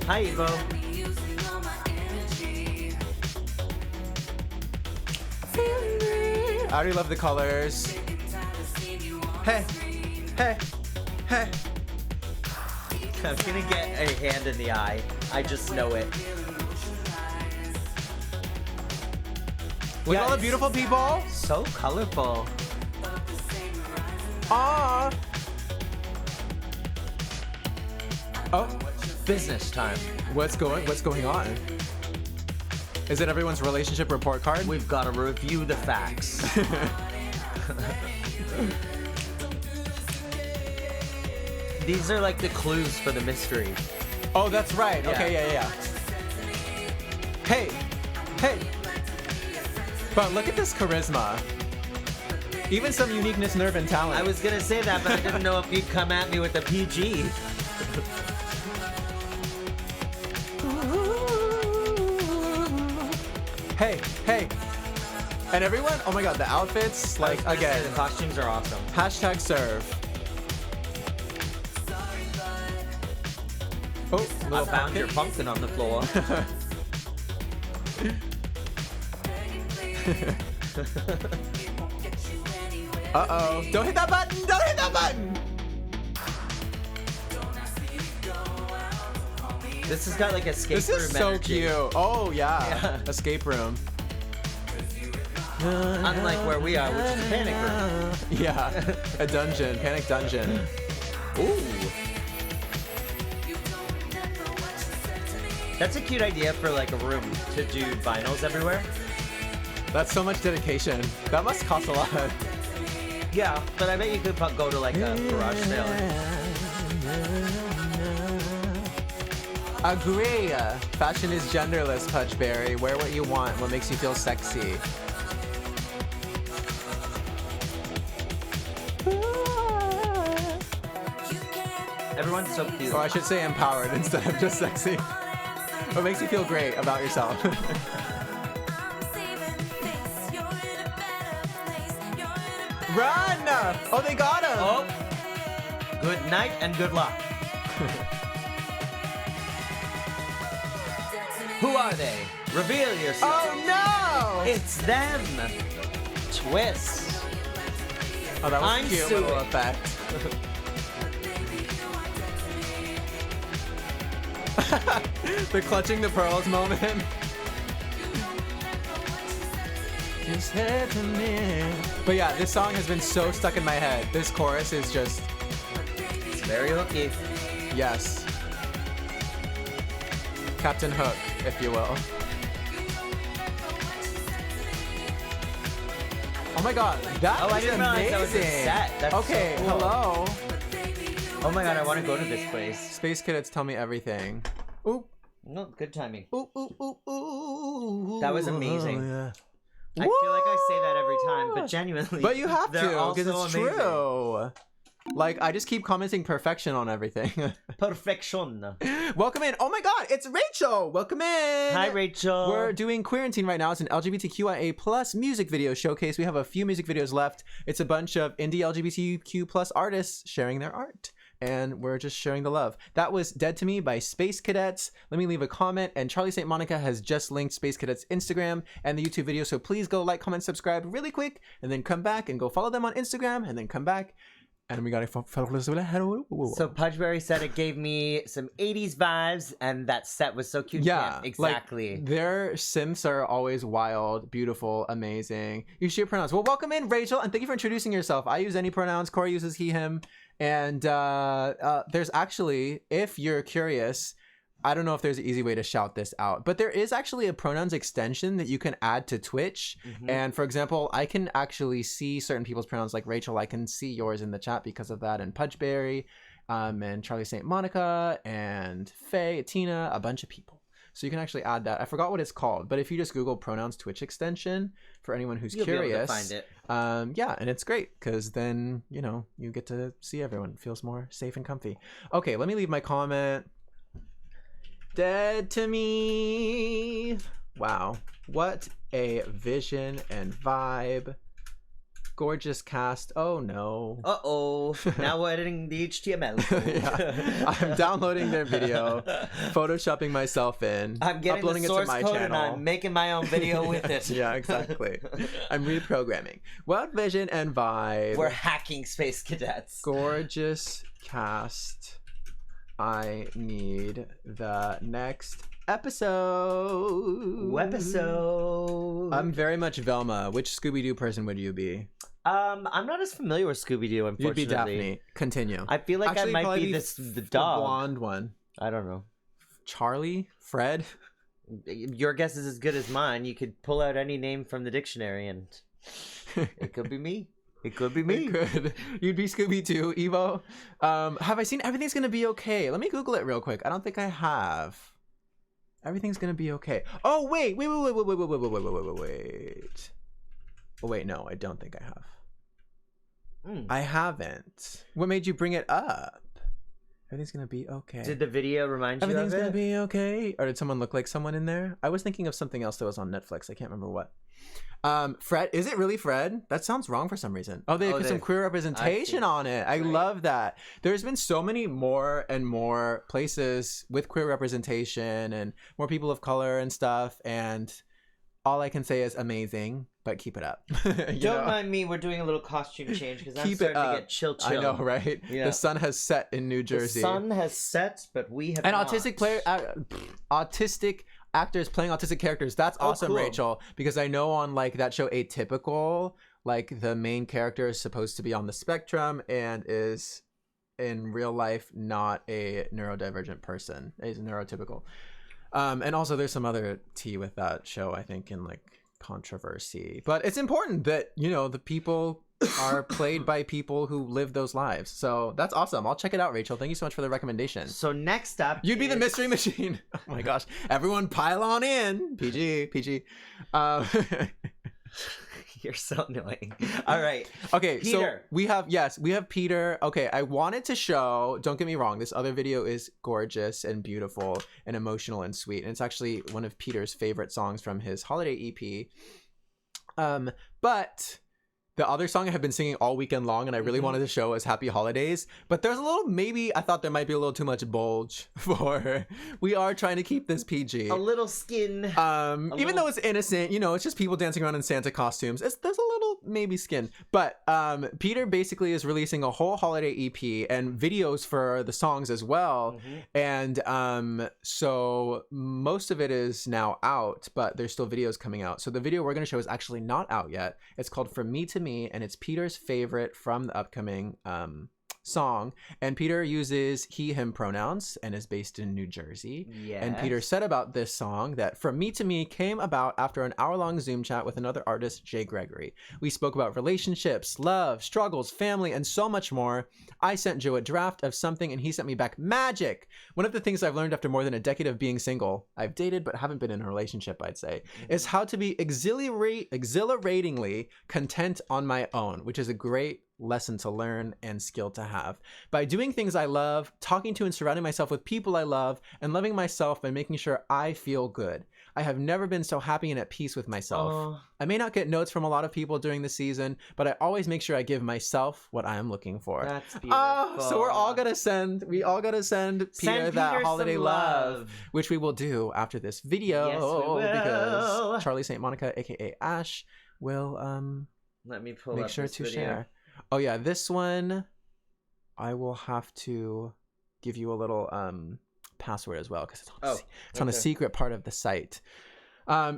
Hi, Evo. I already love the colors. Hey, hey, hey. I'm gonna get a hand in the eye. I just know it. Look at all the it's beautiful people. So colorful. Ah. Oh, Business time. what's going on? Is it everyone's relationship report card? We've got to review the facts. These are like the clues for the mystery. Oh, that's right. Yeah. Okay, yeah. Hey. But look at this charisma. Even some uniqueness, nerve, and talent. I was gonna say that, but I didn't know if you'd come at me with a PG. Hey. And everyone, oh my god, the outfits, like, again, The costumes are awesome. hashtag serve. Oh, I little found your pumpkin on the floor. Uh-oh. Don't hit that button! This has got like escape This room is so energy. cute. Oh, yeah. Yeah. Escape room. Unlike where we are, which is a panic room. Yeah. A dungeon. Panic dungeon. Ooh. That's a cute idea for like a room to do vinyls everywhere. That's so much dedication. That must cost a lot. Yeah, but I bet you could go to like a garage sale. Agree. Fashion is genderless, Pudgeberry. Wear what you want. What makes you feel sexy. Everyone's so cute. Or I should say empowered instead of just sexy. What makes you feel great about yourself. Run! Oh, they got him! Oh, good night and good luck. Who are they? Reveal yourself. Oh, no! It's them. Twist. Oh, that was I'm a cute little suing. effect. The clutching the pearls moment. Just head to me. But yeah, this song has been so stuck in my head. This chorus is just, It's very hooky. yes. Captain Hook, if you will. Oh my god, that Oh, I is didn't amazing. realize that was a set. That's okay, so cool. hello. Oh my god, I want to go to this place. Space Cadets tell me everything. Ooh, No, good timing. ooh, ooh, ooh, ooh. That was amazing. Oh, yeah. I feel like I say that every time, but genuinely. But you have they're to, all because so it's amazing. true. Like, I just keep commenting perfection on everything. Perfection. Welcome in. Oh my God, it's Rachel. Welcome in. Hi, Rachel. We're doing Queerantine right now. It's an LGBTQIA plus music video showcase. We have a few music videos left. It's a bunch of indie LGBTQ plus artists sharing their art. And we're just sharing the love. That was Dead to Me by Space Cadets. Let me leave a comment. And Charlie St. Monica has just linked Space Cadets' Instagram and the YouTube video. So please go like, comment, subscribe really quick. And then come back and go follow them on Instagram. And then come back. And we got to follow. So Pudgeberry said it gave me some 80s vibes. And that set was so cute. Yeah, exactly. Like, their synths are always wild, beautiful, amazing. You should use pronouns. Well, welcome in, Rachel. And thank you for introducing yourself. I use any pronouns. Cory uses he, him. And there's actually, if you're curious, I don't know if there's an easy way to shout this out, but there is actually a pronouns extension that you can add to Twitch. And for example, I can actually see certain people's pronouns, like Rachel. I can see yours in the chat because of that, and Pudgeberry, and Charlie St. Monica, and Faye, Tina, a bunch of people. So you can actually add that. I forgot what it's called, but if you just Google pronouns Twitch extension for anyone who's You'll curious, be able to find it. Yeah, and it's great because then, you know, you get to see everyone. It feels more safe and comfy. Okay, let me leave my comment. Dead to Me. Wow, what a vision and vibe. Gorgeous cast. Oh no. Uh-oh. Now we're editing the HTML. Yeah. I'm downloading their video, photoshopping myself in, I'm getting uploading the source it to my code channel. and I'm making my own video with it. Yeah, exactly. I'm reprogramming. What vision and vibe. We're hacking Space Cadets. Gorgeous cast. I need the next episode. I'm very much Velma. Which Scooby-Doo person would you be? I'm not as familiar with Scooby-Doo, unfortunately. You'd be Daphne. Continue. I feel like Actually, I might probably be the dog. The blonde one. I don't know. Charlie? Fred? Your guess is as good as mine. You could pull out any name from the dictionary and it could be me. It could be me. It could. You'd be Scooby too, Evo. Have I seen Everything's Gonna Be Okay? Let me Google it real quick. I don't think I have. Everything's Gonna Be Okay. Oh wait. Oh wait, no, I don't think I have. I haven't. What made you bring it up? Everything's Gonna Be Okay. Did the video remind you of it? Everything's Gonna Be Okay? Or did someone look like someone in there? I was thinking of something else that was on Netflix. I can't remember what. Fred, is it really Fred? That sounds wrong for some reason. Oh, they put some queer representation on it. I love that. There's been so many more and more places with queer representation and more people of color and stuff, and all I can say is amazing, but keep it up. Don't mind me, we're doing a little costume change because I'm Keep starting it to up. get chill. I know, right? Yeah. The sun has set in New Jersey. The sun has set, but we have and not. autistic actors playing autistic characters. That's awesome, cool. Rachel, because I know on like that show Atypical, like the main character is supposed to be on the spectrum and is in real life not a neurodivergent person. He's neurotypical. And also there's some other tea with that show, I think, in like controversy. But it's important that, you know, the people are played by people who live those lives. So that's awesome. I'll check it out, Rachel. Thank you so much for the recommendation. So next up, You'd be the mystery machine. Oh my gosh. Everyone pile on in. PG. You're so annoying. All right. Okay, Peter. so we have Peter. Okay, I wanted to show, don't get me wrong, this other video is gorgeous and beautiful and emotional and sweet. And it's actually one of Peter's favorite songs from his holiday EP. But the other song I have been singing all weekend long and I really wanted to show is Happy Holidays. But there's a little, maybe I thought there might be a little too much bulge for, we are trying to keep this PG. A little skin. Even though it's innocent, you know, it's just people dancing around in Santa costumes. There's a little maybe skin. But Peter basically is releasing a whole holiday EP and videos for the songs as well. And so most of it is now out, but there's still videos coming out. So the video we're going to show is actually not out yet. It's called From Me to Me, and it's Peter's favorite from the upcoming song. And Peter uses he, him pronouns and is based in New Jersey. Yes. And Peter said about this song that From Me to Me came about after an hour-long Zoom chat with another artist, Jay Gregory. We spoke about relationships, love, struggles, family, and so much more. I sent Joe a draft of something and he sent me back magic. One of the things I've learned after more than a decade of being single, I've dated but haven't been in a relationship, I'd say, is how to be exhilaratingly content on my own, which is a great lesson to learn and skill to have. By doing things I love, talking to and surrounding myself with people I love, and loving myself by making sure I feel good. I have never been so happy and at peace with myself. Oh. I may not get notes from a lot of people during the season, but I always make sure I give myself what I am looking for. That's beautiful. Oh, so we all gotta send Peter that Peter holiday some love, which we will do after this video. Yes, we will. Because Charlie St. Monica, aka Ash, will Let me pull make up sure this to video. share. Oh yeah, this one I will have to give you a little password as well because it's on a secret part of the site.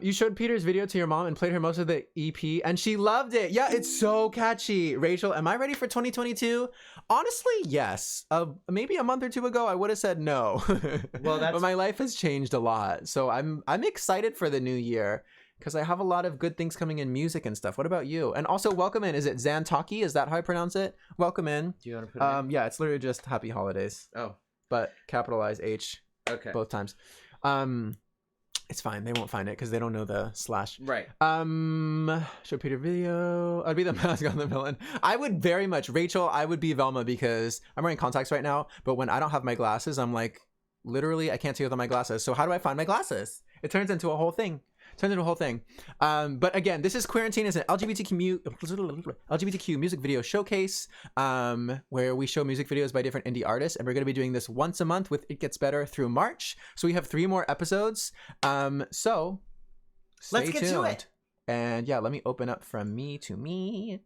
You showed Peter's video to your mom and played her most of the EP and she loved it. Yeah, it's so catchy. Rachel, am I ready for 2022? Honestly, yes. Maybe a month or two ago I would have said no. Well, but my life has changed a lot. So I'm excited for the new year because I have a lot of good things coming in music and stuff. What about you? And also welcome in. Is it Zantaki? Is that how I pronounce it? Welcome in. Do you want to put it in? Yeah, it's literally just happy holidays. Oh, But capitalize H okay. both times. It's fine. They won't find it because they don't know the slash. Right. Show Peter video. I'd be the mask on the villain. I would very much. Rachel, I would be Velma because I'm wearing contacts right now. But when I don't have my glasses, I'm like, literally, I can't see without my glasses. So how do I find my glasses? It turns into a whole thing. But again, this is QUEERANTINE is an LGBTQ music video showcase where we show music videos by different indie artists, and we're going to be doing this once a month with It Gets Better through March. So we have 3 more episodes. So Let's stay get to tuned. it. And yeah, let me open up from me to me.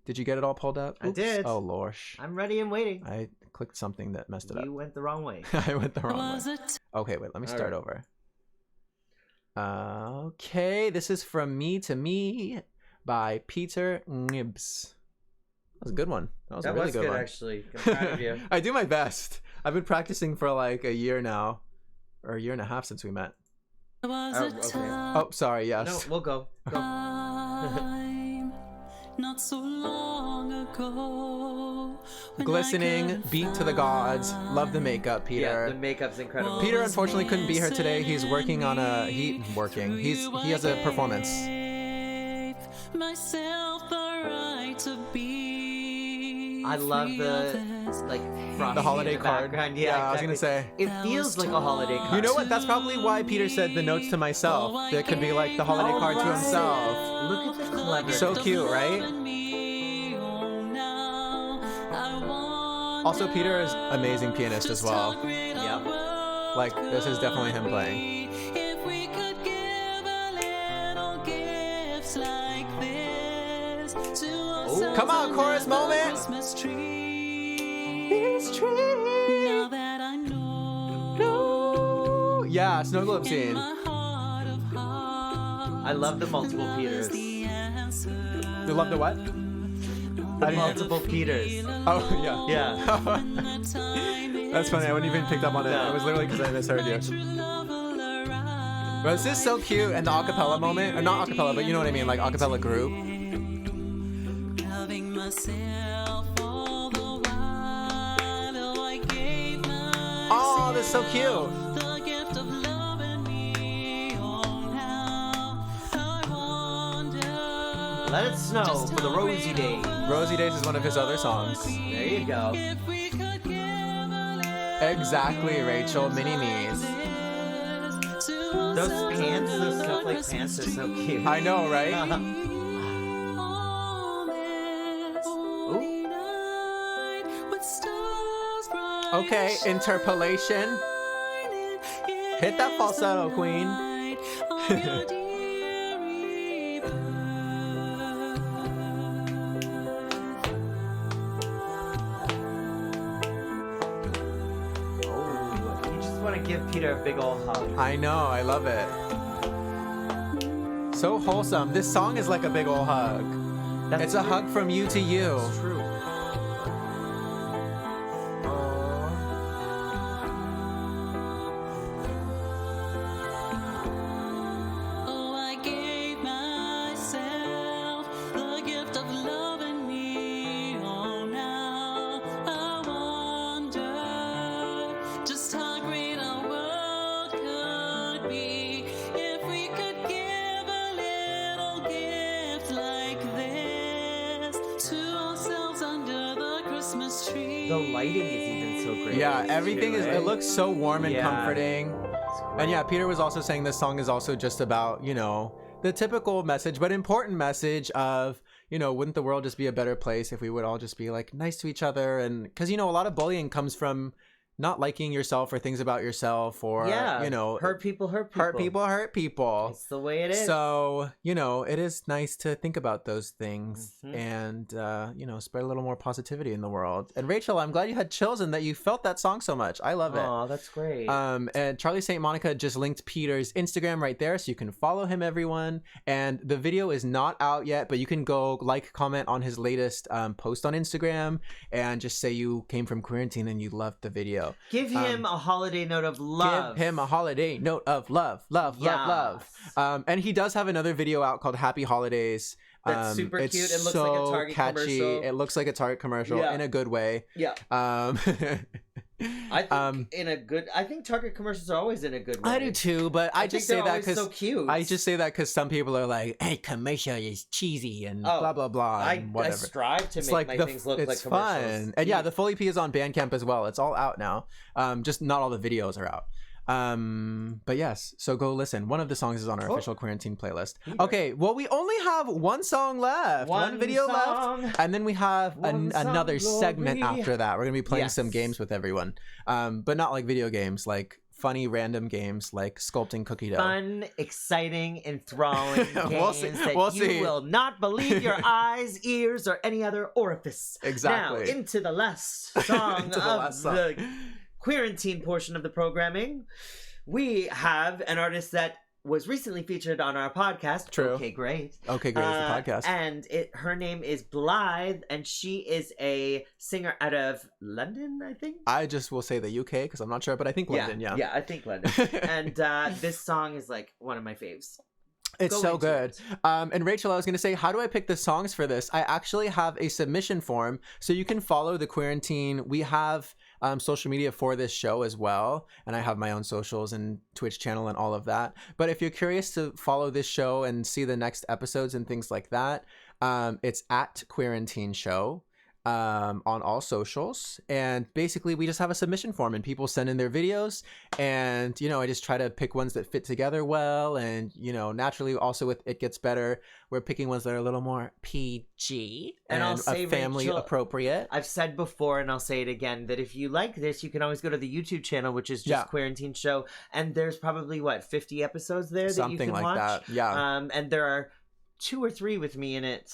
Did you get it all pulled up? I did. Oh, lorsh. I'm ready and waiting. I clicked something that messed it up. You went the wrong way. I went the wrong way. Okay, wait, let me start over. Okay, this is From Me to Me by Peter Nibs. That was a good one. That was a really good one. Actually. I'm proud of you. I do my best. I've been practicing for like a year now, or a year and a half since we met. Oh, sorry. Yes. No, we'll go. Not so long ago. Glistening, beat to the gods. Love the makeup, Peter. Yeah, the makeup's incredible. Peter unfortunately couldn't be here today. He's working on he has a performance. Myself the right to be. I love the frosty The holiday in the card. background. Yeah, Yeah, I was gonna say. It feels like a holiday card. You know what? That's probably why Peter said the notes to myself. That could be like the holiday card to himself. Look at the clever. So cute, right? Also, Peter is amazing pianist as well. Yeah. Like, this is definitely him playing. If we could give a little gifts like this to ourselves. Come on, chorus moment. Christmas tree. This tree. Now that I know. Yeah, snow globe scene. My heart of hearts. I love the multiple Peters. The answer. You love the what? The multiple Peters. Oh, yeah. Yeah. That's funny. I wouldn't even picked up on it. It was literally because I misheard you. But this is so cute. And the acapella moment, or not acapella, but you know what I mean, like acapella group. Loving myself all the while, though I gave myself Oh, that's so cute. the gift of loving me. Oh, now I wonder Let it snow for the rosy days. Rosy Days is one of his other songs. There you go. if we could give a little Exactly, Rachel. Mini me's. to Those pants, those snowflake pants are so cute. I know, right? Okay, interpolation. Hit that falsetto, queen. Oh, you just want to give Peter a big old hug. I know, I love it. So wholesome. This song is like a big ol' hug. It's a hug from you to you. It's true. Oh, I gave myself the gift of loving me. Oh, now I wonder just how great our world could be if we could give a little gift like this to ourselves. The lighting is even so great. Yeah, everything is. too, It looks so warm and Yeah. comforting. It's And great. yeah, Peter was also saying this song is also just about, you know, the typical message, but important message of, you know, wouldn't the world just be a better place if we would all just be like nice to each other? And because, you know, a lot of bullying comes from not liking yourself or things about yourself or, yeah, you know, hurt people. hurt people. It's the way it is. So, you know, it is nice to think about those things Mhm. and, you know, spread a little more positivity in the world. And Rachel, I'm glad you had chills and that you felt that song so much. I love it. Oh, that's great. And Charlie St. Monica just linked Peter's Instagram right there, so you can follow him, everyone. And the video is not out yet, but you can go like, comment on his latest post on Instagram and just say you came from Quarantine and you loved the video. Give him a holiday note of love. Give him a holiday note of love. Yes. And he does have another video out called Happy Holidays. That's super it's cute. It looks like a so Target catchy. commercial. It looks like a Target commercial Yeah. in a good way. Yeah. I think Um, I think Target commercials are always in a good way. I do too, but I think just say they're that always because so cute. I just say that because some people are like, "Hey, commercial is cheesy and Oh, blah blah blah." I And whatever. strive to It's make like my the things look it's like commercials. fun, and yeah, the full EP is on Bandcamp as well. It's all out now. Just not all the videos are out. But yes, so go listen. One of the songs is on our Cool. official Quarantine playlist. Okay, well, we only have one song left, one video song. left, and then we have One song another segment glory. after that. We're gonna be playing Yes. some games with everyone, but not like video games, like funny random games like sculpting cookie dough. Fun, exciting, enthralling games We'll see. that We'll you see. will not believe your eyes, ears, or any other orifice. Exactly. Now, into the last song Into the of last song. the Quarantine portion of the programming, we have an artist that was recently featured on our podcast. True. Okay, great. Okay, great. It's the podcast. And her name is Blythe, and she is a singer out of London, I think. I just will say the UK because I'm not sure, but I think London. Yeah. Yeah, I think London. And this song is like one of my faves. It's Go so into good. it. And Rachel, I was going to say, how do I pick the songs for this? I actually have a submission form, so you can follow the Quarantine. We have social media for this show as well, and I have my own socials and Twitch channel and all of that. But if you're curious to follow this show and see the next episodes and things like that, it's at Quarantine Show on all socials. And basically we just have a submission form and people send in their videos, and you know, I just try to pick ones that fit together well. And you know, naturally also with It Gets Better, we're picking ones that are a little more PG And I'll say, family Rachel, appropriate. I've said before, and I'll say it again, that if you like this, you can always go to the YouTube channel, which is just Yeah. Quarantine Show, and there's probably 50 episodes there that Something you can like watch. that. Yeah. And there are 2 or 3 with me in it,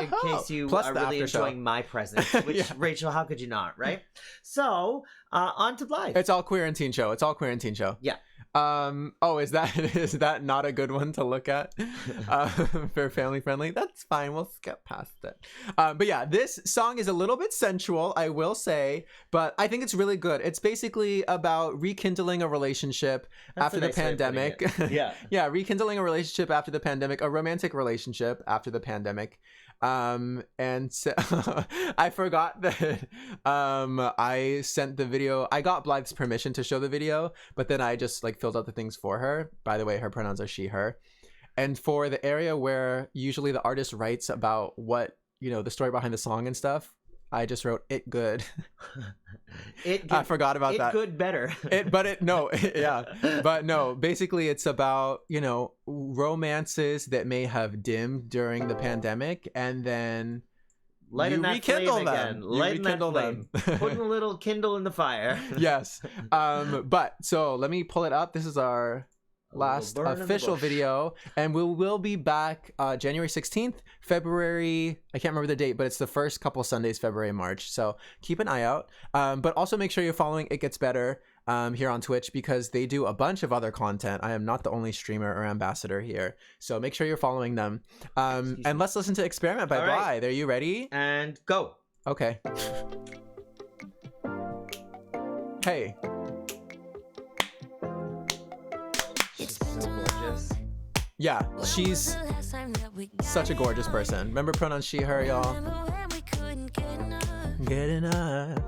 in case you Plus are the really after show. enjoying my presence. Which, Yeah. Rachel, how could you not, right? So, on to Blythe. It's all Quarantine Show. It's all Quarantine Show. Yeah. Oh, is that not a good one to look at for family friendly? That's fine. We'll skip past it. But yeah, this song is a little bit sensual, I will say, but I think it's really good. It's basically about rekindling a relationship That's after a the nice way of putting pandemic. it. Yeah. Yeah, rekindling a relationship after the pandemic, a romantic relationship after the pandemic. And so I forgot that I sent the video. I got Blythe's permission to show the video, but then I just like filled out the things for her. By the way, her pronouns are she, her. And for the area where usually the artist writes about what, you know, the story behind the song and stuff, I just wrote it good. I forgot about that. It good better. But no, basically it's about, you know, romances that may have dimmed during the pandemic, and then Lighting you that rekindle flame them. again. You Lighting that rekindle them. flame. Putting a little kindle in the fire. Yes. But so let me pull it up. This is our last burn in the official bush. video, and we will be back January 16th, February, I can't remember the date, but it's the first couple Sundays, February, March, so keep an eye out. But also make sure you're following It Gets Better here on Twitch, because they do a bunch of other content. I am not the only streamer or ambassador here, so make sure you're following them. And let's listen to Experiment by All right. Blythe. Are you ready? And go. Okay. Hey. She's so gorgeous. Yeah, she's such a gorgeous person. Remember pronouns she, her, y'all? Get enough.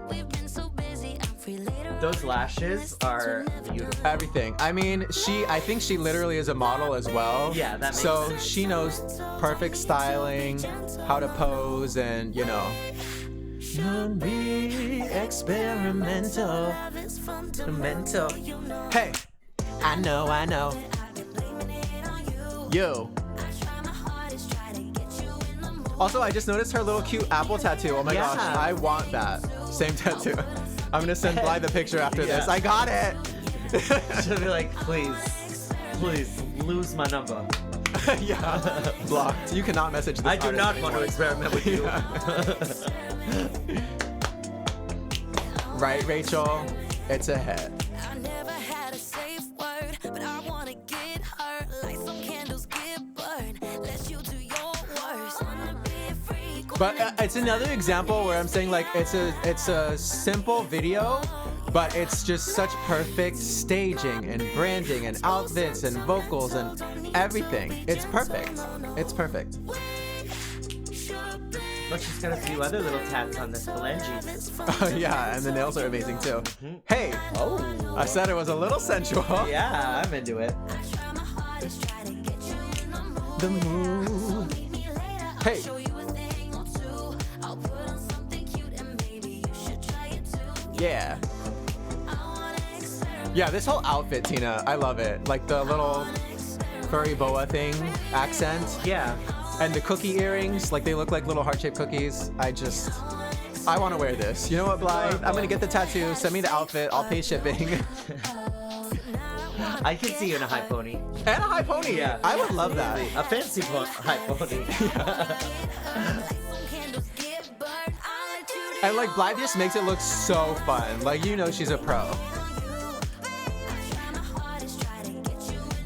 Those lashes are beautiful. Everything. I mean, I think she literally is a model as well. Yeah, that makes So sense. she knows perfect styling, how to pose, and, you know. Be experimental. Mental. Hey, I know. Yo. Also, I just noticed her little cute apple tattoo. Oh my gosh, I want that. Same tattoo. I'm gonna send Blythe the picture after this. I got it. She'll be like, please, lose my number. Yeah, blocked. You cannot message this I do artist not anymore. want to experiment with you. Right, Rachel? It's a hit. I never had a safe word, but I wanna get hurt. Like some candles get burned. Let you do your worst. Wanna be a freak. But it's another example where I'm saying like it's a simple video, but it's just such perfect staging and branding and outfits and vocals and everything. It's perfect. It's perfect. Look, she's got a few other little tats on this phalanges. Yeah, and the nails are amazing too. Hey, I said it was a little sensual. Yeah, I'm into it. The mood. Hey. Yeah. Yeah, this whole outfit, Tina, I love it. Like the little furry boa thing accent. Yeah. And the cookie earrings, like they look like little heart-shaped cookies. I want to wear this. You know what, Blythe? I'm gonna get the tattoo. Send me the outfit. I'll pay shipping. I can see you in a high pony. And a high pony. Yeah. I would love that. A fancy high pony. And like Blythe just makes it look so fun. Like you know she's a pro.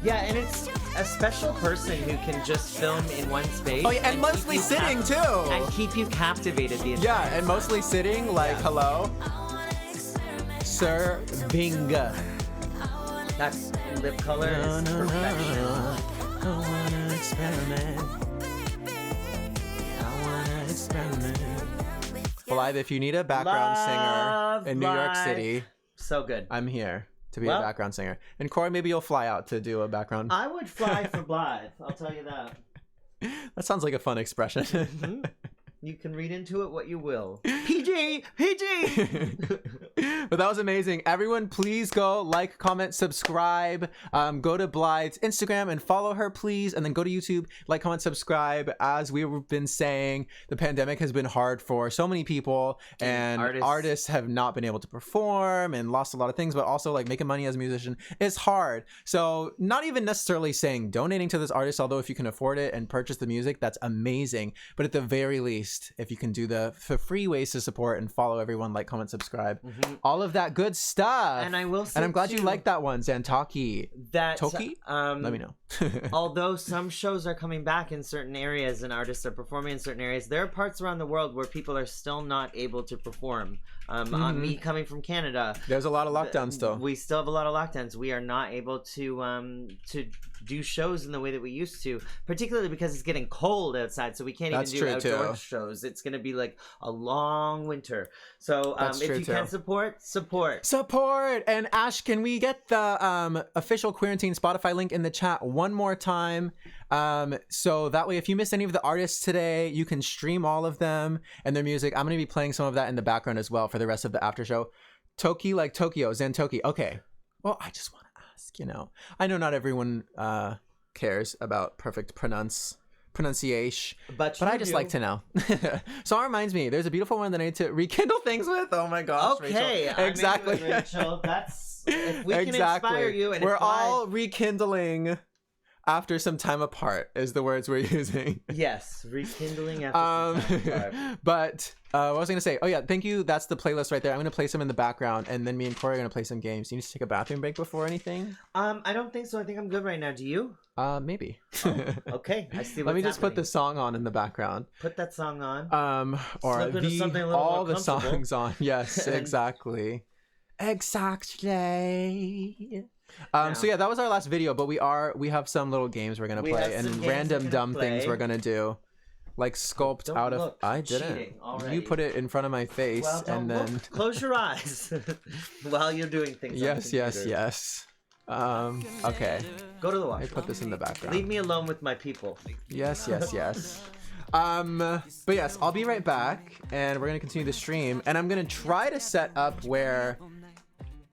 Yeah, and it's a special person who can just film in one space. Oh yeah, and mostly sitting too. And keep you captivated the entire Yeah, and mostly sitting. Like hello, serving. That's lip color is perfection. I wanna experiment. Blythe, if you need a background singer in New York Blythe. City, So good. I'm here to be Well- a background singer. And Cory, maybe you'll fly out to do a background. I would fly for Blythe, I'll tell you that. That sounds like a fun expression. You can read into it what you will. PG! PG! But that was amazing. Everyone, please go like, comment, subscribe. Go to Blythe's Instagram and follow her, please. And then go to YouTube, like, comment, subscribe. As we've been saying, the pandemic has been hard for so many people, and artists have not been able to perform and lost a lot of things, but also like making money as a musician is hard. So not even necessarily saying donating to this artist, although if you can afford it and purchase the music, that's amazing. But at the very least, if you can do the free ways to support and follow everyone, like, comment, subscribe, all of that good stuff. And I will say, and I'm glad you too, like that one, Zantaki. that Toki? Let me know. although some shows are coming back in certain areas and artists are performing in certain areas, there are parts around the world where people are still not able to perform. On me coming from Canada, There's a lot of lockdowns still. we still have a lot of lockdowns. We are not able to do shows in the way that we used to, particularly because it's getting cold outside, so we can't That's even do true, outdoor too. shows. It's going to be like a long winter. So That's if true, you too. can support. Support! And Ash, can we get the official QUEERANTINE Spotify link in the chat one more time? So that way, if you missed any of the artists today, you can stream all of them and their music. I'm going to be playing some of that in the background as well for the rest of the after show. Toki, like Tokyo, Zantoki. Okay. Well, I just want to ask, you know, I know not everyone cares about perfect pronunciation, But I just like to know. So it reminds me, there's a beautiful one that I need to rekindle things with. Oh my gosh, Okay, Rachel. Exactly. I'm into it, Rachel. That's if we can Exactly. inspire you, and we're if Blythe- all rekindling after some time apart is the words we're using. yes, rekindling after some time. But what was I gonna say? Oh yeah, thank you. That's the playlist right there. I'm gonna play some in the background, and then me and Cory are gonna play some games. Do you need to take a bathroom break before anything? I don't think so. I think I'm good right now. Do you? Maybe. Okay, I see. Let me what's just put happening. the song on in the background. Put that song on. Or Slip into something a little all more the comfortable. songs on. Yes, And- exactly. Exactly. Yeah. So yeah, that was our last video, but we have some little games we're gonna We play have and some games random we're gonna dumb things play. we're gonna do. Like sculpt Don't out of look. I didn't. Cheating already. You put it in front of my face Well, don't and then look. Close your eyes while you're doing things. on the yes. computer. Okay. Go to the I wash. put this in the background. Leave me alone with my people. Yes. But yes, I'll be right back, and we're gonna continue the stream, and I'm gonna try to set up where,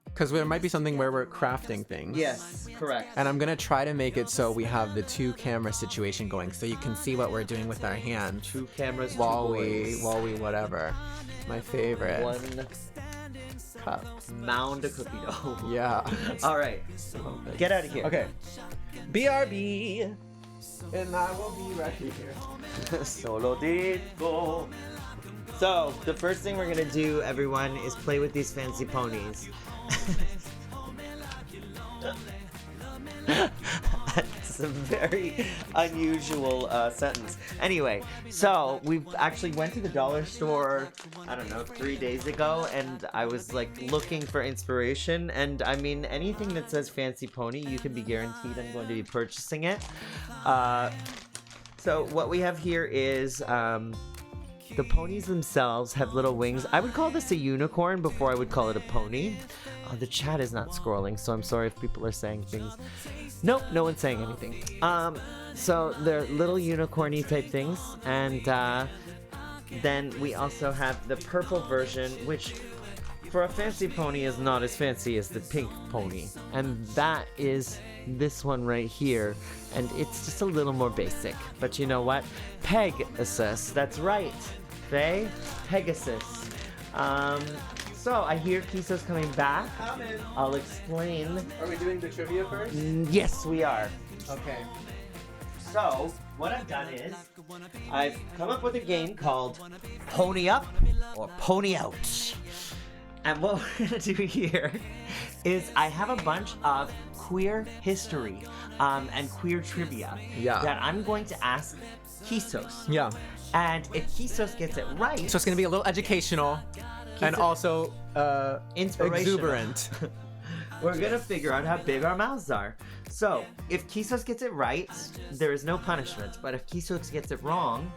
because there might be something where we're crafting things. Yes, correct. And I'm gonna try to make it so we have the 2 camera situation going, so you can see what we're doing with our hand 2 cameras, while 2 we boys. whatever. My favorite. 1 cup. mound of cookie dough. Yeah. All right, get out of here. Okay. BRB. And I will be right here. Solo disco. So, the first thing we're gonna do, everyone, is play with these fancy ponies. It's a very unusual sentence. Anyway, so we actually went to the dollar store, I don't know, 3 days ago, and I was like looking for inspiration. And I mean, anything that says fancy pony, you can be guaranteed I'm going to be purchasing it. So what we have here is the ponies themselves have little wings. I would call this a unicorn before I would call it a pony. Oh, the chat is not scrolling, so I'm sorry if people are saying things. Nope, no one's saying anything. So they're little unicorny type things, and then we also have the purple version, which for a fancy pony is not as fancy as the pink pony, and that is this one right here, and it's just a little more basic. But you know what? Pegasus. That's right, Faye. Pegasus. So I hear Kiso's coming back. I'll explain. Are we doing the trivia first? Yes, we are. Okay. So, what I've done is, I've come up with a game called Pony Up or Pony Out. And what we're gonna do here is I have a bunch of queer history and queer trivia that I'm going to ask Kisos. Yeah. And if Kisos gets it right, So it's gonna be a little educational and also inspirational. exuberant. We're gonna figure out how big our mouths are. So, if Kisos gets it right, there is no punishment. But if Kisos gets it wrong,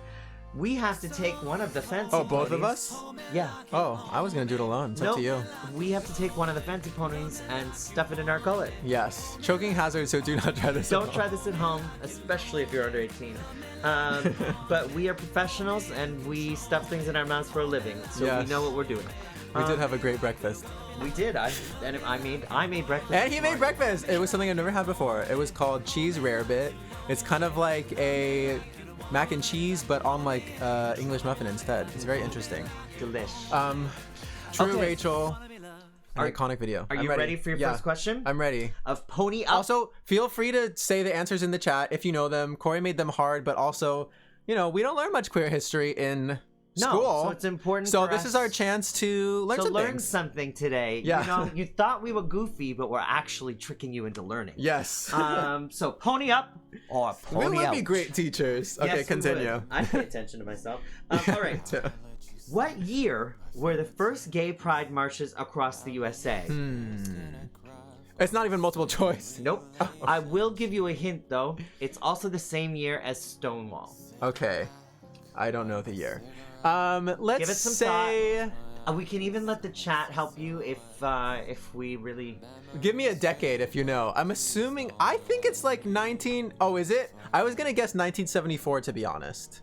we have to take one of the fancy Oh, both of ponies. us? Yeah. Oh, I was gonna do it alone. It's up to you. We have to take one of the fancy ponies and stuff it in our gullet. Yes. Choking hazard, so do not try this. Don't try this at home, especially if you're under 18. But we are professionals and we stuff things in our mouths for a living, so Yes. we know what we're doing. We did have a great breakfast. We did. I made breakfast. And he this made morning. breakfast. It was something I've never had before. It was called cheese rarebit. It's kind of like a mac and cheese, but on like English muffin instead. It's very interesting. Delish. True Okay. Rachel. An iconic video. Are I'm you ready for your Yeah. first question? I'm ready. Of Pony Up. Also, feel free to say the answers in the chat if you know them. Corey made them hard, but also, you know, we don't learn much queer history in school. So it's important. So for this us is our chance to learn to some learn things. something today. Yeah. You know, you thought we were goofy, but we're actually tricking you into learning. Yes. So Pony Up or Pony we would Out. be great teachers. Okay, Yes, we continue. would. I pay attention to myself. All right. What year were the first gay pride marches across the USA? It's not even multiple choice. Nope. I will give you a hint though. It's also the same year as Stonewall. Okay. I don't know the year. Let's Give it some say We can even let the chat help you if we really. give me a decade if you know. I'm assuming I think it's like 19 Oh, is it? I was going to guess 1974 to be honest.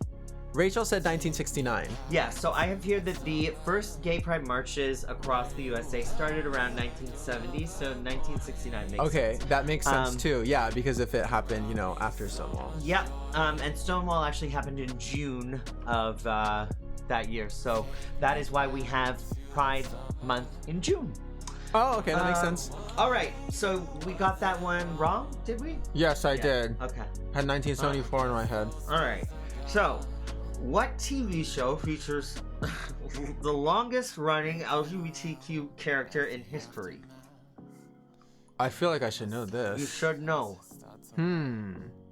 Rachel said 1969. Yeah, so I have here that the first gay pride marches across the USA started around 1970, so 1969 makes Okay, sense. that makes sense too. Yeah, because if it happened, you know, after Stonewall. Yep, and Stonewall actually happened in June of that year, so that is why we have Pride Month in June. Oh, okay, that makes sense. All right, so we got that one wrong, did we? Yes, I did. Okay. Had 1974 in my head. All right, so what TV show features the longest running LGBTQ character in history? I feel like I should know You this. should know.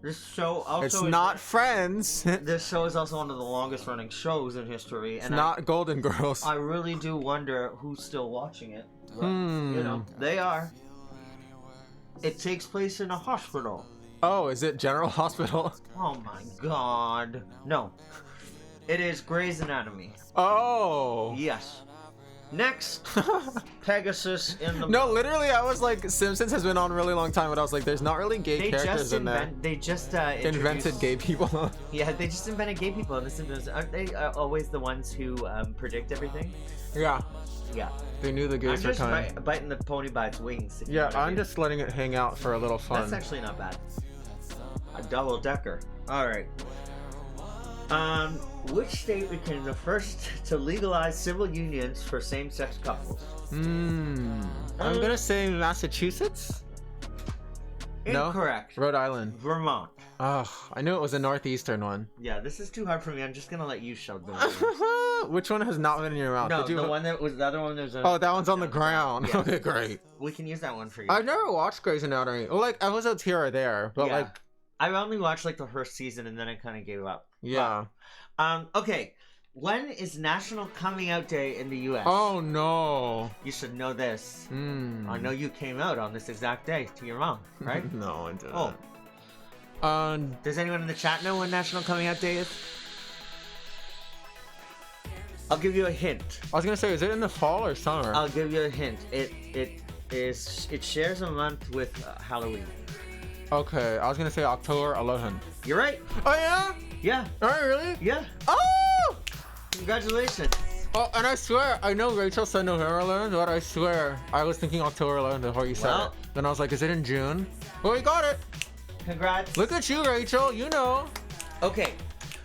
This show also It's not Friends. It's This show is also one of the longest running shows in history, and not Golden Girls. I really do wonder who's still watching it. But, you know, they are. It takes place in a hospital. Oh, is it General Hospital? Oh my god. No. It is Grey's Anatomy. Oh. Yes. Next, Pegasus in the. No, literally, I was like, Simpsons has been on a really long time, but I was like, there's not really gay characters in there. They just Invented gay people. Yeah, they just invented gay people in the Simpsons. Aren't they always the ones who predict everything? Yeah. Yeah. They knew the gays I'm were just coming. biting the pony by its wings. Yeah, I'm just letting it hang out for a little fun. That's actually not bad. A double decker. All right. Which state became the first to legalize civil unions for same-sex couples? I'm gonna say Massachusetts. No? Incorrect. Rhode Island. Vermont. Oh, I knew it was a northeastern one. Yeah, this is too hard for me. I'm just gonna let you shove them. Which one has not been in your mouth? No, Did you... the one that was the other one. There's a. Oh, that one's on the ground. Yeah. Okay, great. We can use that one for you. I've never watched Grey's Anatomy. Well, like episodes here or there, but Yeah. like, I only watched like the first season and then I kind of gave up. yeah. Okay. When is National Coming Out Day in the U.S.? Oh no. You should know this. Hmm. I know you came out on this exact day to your mom, right? No, I didn't. Oh. Does anyone in the chat know when National Coming Out Day is? I'll give you a hint. I was gonna say, is it in the fall or summer? I'll give you a hint. It shares a month with Halloween. Okay, I was gonna say October 11th. You're right. Oh yeah? Yeah. Oh really? Yeah. Oh! Congratulations. Oh, and I swear, I know Rachel said November 11th, but I swear, I was thinking October 11th before you said Well. it. Then I was like, is it in June? Well, we got it. Congrats. Look at you, Rachel. You know. Okay.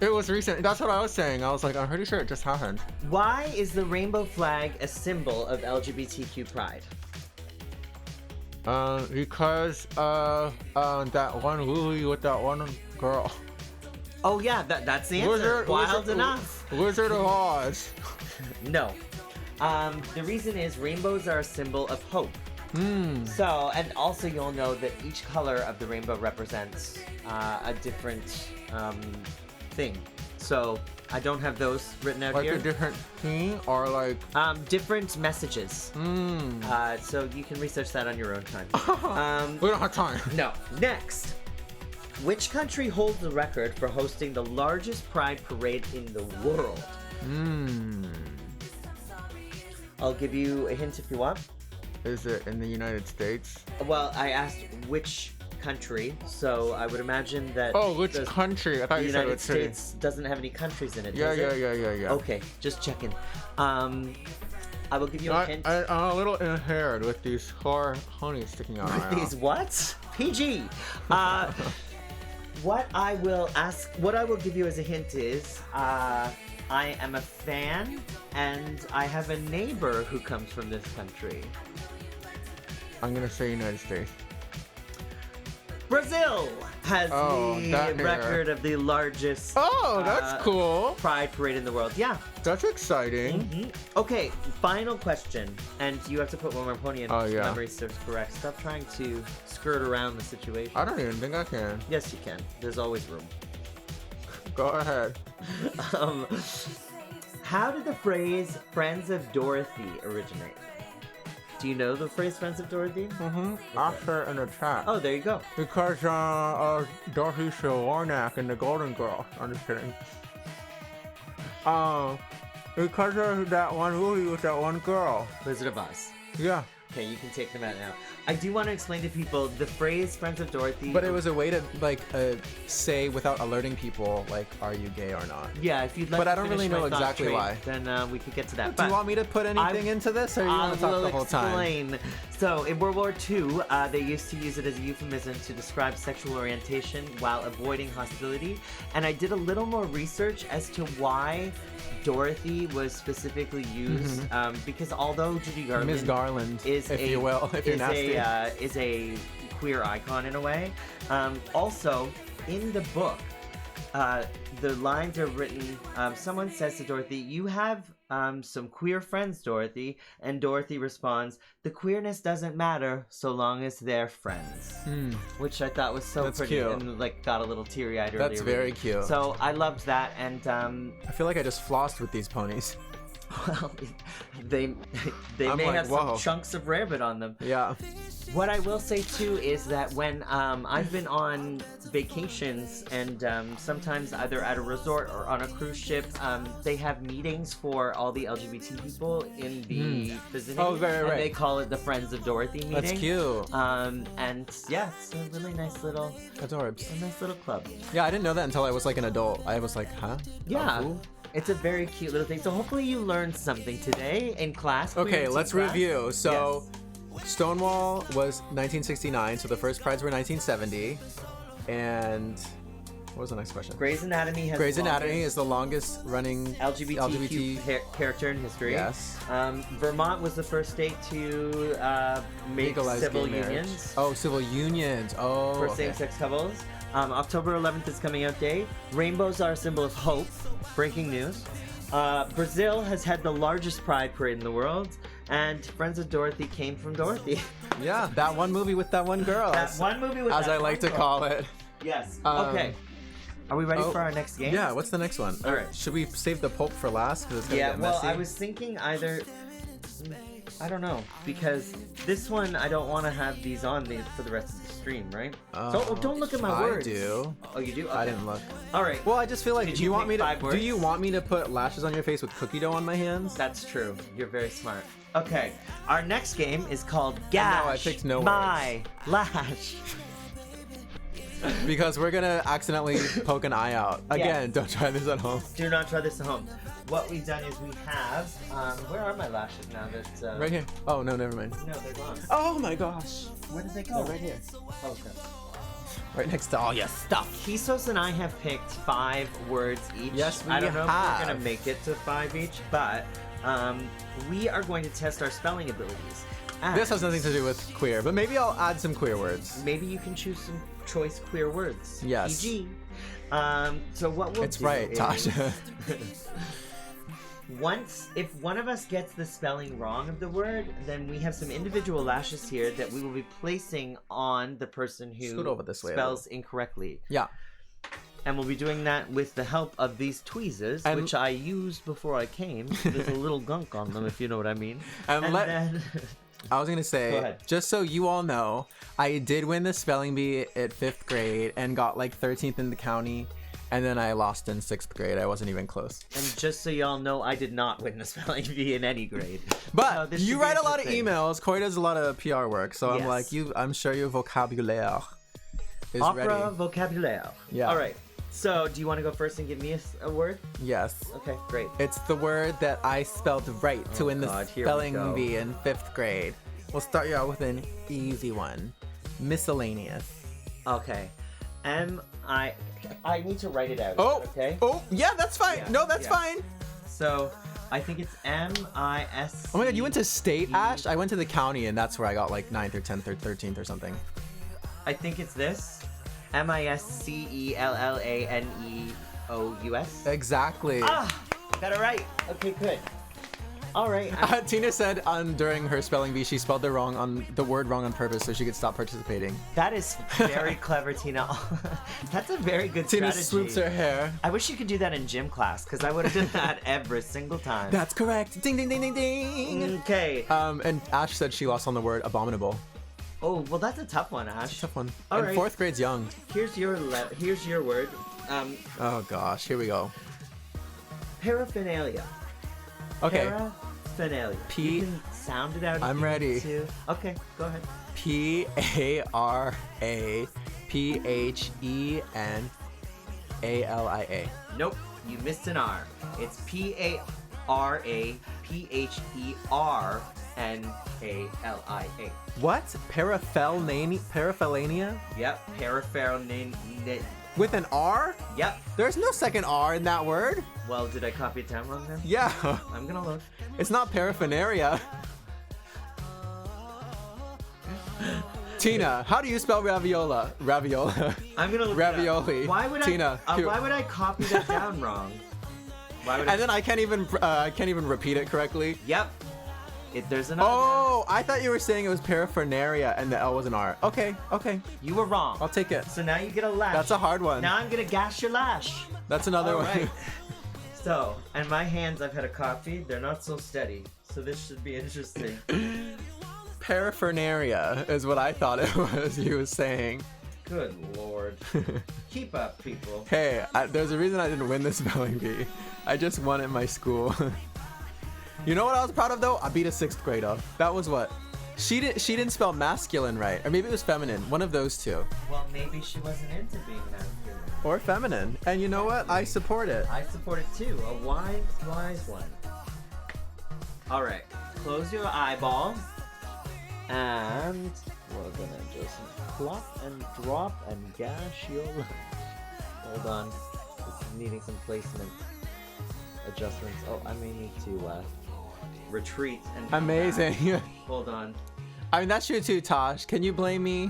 It was recent. That's what I was saying. I was like, I'm pretty sure it just happened. Why is the rainbow flag a symbol of LGBTQ pride? Because that one movie with that one girl. Oh yeah, that's the answer. Wild enough. Wizard of Oz. No. The reason is rainbows are a symbol of hope. So, and also you'll know that each color of the rainbow represents a different thing. So, I don't have those written out Like here. a different theme or like. Different messages. So you can research that on your own time. We don't have time. No. Next. Which country holds the record for hosting the largest pride parade in the world? I'll give you a hint if you want. Is it in the United States? Well, I asked which country, so I would imagine that. Oh, which country? I thought The you said United which city. States doesn't have any countries in it. Yeah, does yeah, it? yeah, yeah, yeah. Okay, just checking. I will give you a hint. I'm a little inherited with these four honeys sticking out. With these what? PG. What I will give you as a hint is, I am a fan, and I have a neighbor who comes from this country. I'm gonna say United States. Brazil has the that record of the largest Oh, that's cool. pride parade in the world. Yeah. That's exciting. Okay, final question, and you have to put one more pony in. Oh, yeah. Memory serves correct. Stop trying to skirt around the situation. I don't even think I can. Yes, you can. There's always room. Go ahead. How did the phrase "Friends of Dorothy" originate? Do you know the phrase "Friends of Dorothy"? After in the chat. Oh, there you go. Because Dorothy Warnack in the Golden Girls. I'm just kidding. Because of that one movie with that one girl. Wizard of Oz. Yeah. Okay, you can take them out now. I do want to explain to people the phrase "Friends of Dorothy." But it was a way to like say without alerting people like, are you gay or not? Yeah, if you'd like. But to I don't finish really my know thought exactly train, why. Then we could get to that. Do you want me to put anything into this, or you want to talk the whole time? Explain. So in World War II, they used to use it as a euphemism to describe sexual orientation while avoiding hostility. And I did a little more research as to why Dorothy was specifically used, because although Judy Garland, Miss Garland, is if you will, if you're nasty, is a queer icon in a way. Also, in the book, the lines are written. Someone says to Dorothy, "You have some queer friends, Dorothy," and Dorothy responds, "The queerness doesn't matter so long as they're friends," which I thought was so That's pretty cute. and like got a little teary-eyed earlier. That's very reading. cute. So I loved that, and I feel like I just flossed with these ponies. well, they I'm may like, have whoa. some chunks of rabbit on them. Yeah. What I will say too is that when I've been on vacations and sometimes either at a resort or on a cruise ship, they have meetings for all the LGBT people in the vicinity. Oh, right. And they call it the Friends of Dorothy meeting. That's cute. And yeah, it's a really nice little, Adorbs. a nice little club. Yeah, I didn't know that until I was like an adult. I was like, huh? Yeah. Oh, It's a very cute little thing. So hopefully you learned something today in class. okay, Queer let's class. review. So, Stonewall was 1969, so the first prides were 1970. And what was the next question? Grey's Anatomy has Grey's the Anatomy longest is the longest running LGBTQ character in history. Yes. Vermont was the first state to make Legalized civil gay marriage. unions Oh, civil unions. Oh, for okay. same-sex couples. October 11th is coming out day. Rainbows are a symbol of hope. Breaking news. Brazil has had the largest pride parade in the world, and Friends of Dorothy came from Dorothy. Yeah, that one movie with that one girl. That one movie with as that I like one to girl. call it. Yes. Um, Okay. Are we ready oh, for our next game? Yeah, what's the next one? All right. Should we save the Pope for last? Because it's gonna Yeah, get well, messy. I was thinking either. I don't know, because this one I don't want to have these on for the rest of the stream, right? So don't look at my words. I do. Oh, you do? Okay. I didn't look. All right. Well, I just feel like Did do you you want pick me to 5 do words? you want me to put lashes on your face with cookie dough on my hands? That's true. You're very smart. Okay. Our next game is called I Gash picked no My Lash. Because we're gonna accidentally poke an eye out. Again, don't try this at home. Do not try this at home. What we've done is we have. Where are my lashes now? That Right here. Oh no, never mind. No, they're gone. Oh my gosh. Where did they go? They're right here. Oh, okay. Right next to all your stuff. Kisos and I have picked 5 words each. Yes, we I don't know if have. we're gonna make it to 5 each, but we are going to test our spelling abilities. This has nothing to do with queer, but maybe I'll add some queer words. Maybe you can choose some choice queer words. Yes. E.g. So what we'll It's do right, is, Tasha. if one of us gets the spelling wrong of the word, then we have some individual lashes here that we will be placing on the person who Scoot over this way a spells incorrectly. Yeah. And we'll be doing that with the help of these tweezers, And- which I used before I came. There's a little gunk on them, if you know what I mean. And then... I was gonna Go say, ahead. just so you all know, I did win the spelling bee at 5th grade and got like 13th in the county, and then I lost in 6th grade. I wasn't even close. And just so y'all know, I did not win the spelling bee in any grade. But So this you should be write a lot of interesting. emails. Corey does a lot of PR work, so I'm Yes. like, I'm sure your vocabulaire is Opera ready. vocabulaire. Yeah. All right. So, do you want to go first and give me a word? Yes. Okay, great. It's the word that I spelled right to win the God, here we spelling go. bee in 5th grade. We'll start you out with an easy one. Miscellaneous. Okay. I need to write it out. Oh, Okay. Oh, yeah, that's fine. Yeah, No, that's yeah. fine. So, I think it's M-I-S. Oh my god, you went to state, Ash? I went to the county, and that's where I got like 9th or 10th or 13th or something. I think it's this. M-I-S-C-E-L-L-A-N-E-O-U-S. Exactly. Ah! Got it right. Okay, good. All right. Tina said during her spelling bee, she spelled the word wrong on purpose so she could stop participating. That is very clever, Tina. That's a very good Tina strategy. swoops her hair. I wish you could do that in gym class, because I would have done that every single time. That's correct. Ding, ding, ding, ding, ding. Okay. And Ash said she lost on the word abominable. Oh, well, that's a tough one, Ash. Tough one. All and right. 4th grade's young. Here's your word. Oh gosh, here we go. Paraphernalia. Okay. Paraphernalia. P- You can sound it out. if I'm you need ready. to. Okay, go ahead. Paraphernalia. Nope, you missed an R. It's Paraphernalia. What? Paraphylania? Yep, paraphernalia. With an R? Yep. There's no second R in that word. Well, did I copy it down wrong then? Yeah. I'm gonna look. It's not paraphernalia. Tina, how do you spell raviola? Raviola. I'm gonna look it up. Ravioli. Why would Tina, why would I copy that down wrong? Why would And then I can't even repeat it correctly. Yep. There's another. Oh, I thought you were saying it was paraphernalia and the L was an R. Okay. You were wrong. I'll take it. So now you get a lash. That's a hard one. Now I'm gonna gash your lash. That's another All one. right. So, and my hands I've had a coffee. They're not so steady. So this should be interesting. paraphernalia is what I thought it was he was saying. Good lord. Keep up, people. Hey, there's a reason I didn't win this spelling bee. I just won at my school. You know what I was proud of though? I beat a 6th grader. That was what? She didn't spell masculine right, or maybe it was feminine. One of those two. Well, maybe she wasn't into being masculine. Or feminine. And you know what? I support it. I support it too. A wise one. All right, close your eyeball, and we're gonna just plop and drop and gash your. Hold on, this is needing some placement adjustments. Oh, I may need to retreat and. Amazing. Hold on. I mean, that's true too, Tosh. Can you blame me?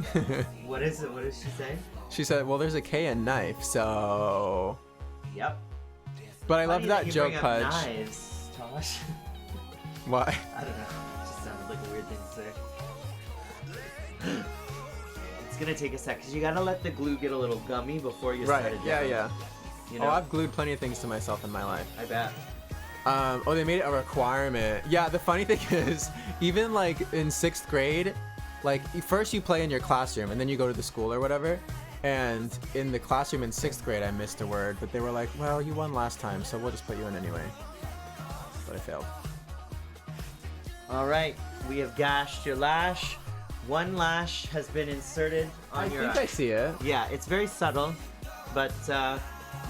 What is it? What did she say? She said, well, there's a K in knife, so. Yep. But I love Funny that you joke bring up Pudge. Knives, Tosh. Why? I don't know. It just sounded like a weird thing to say. It's gonna take a sec, because you gotta let the glue get a little gummy before you set Right, it yeah, down. yeah. You know? Oh, I've glued plenty of things to myself in my life. I bet. Oh, they made it a requirement. Yeah, the funny thing is, even like in 6th grade, like first you play in your classroom and then you go to the school or whatever. And in the classroom in 6th grade, I missed a word, but they were like, well, you won last time, so we'll just put you in anyway. But I failed. All right, we have gashed your lash. One lash has been inserted on your I think I see it. Yeah, it's very subtle, but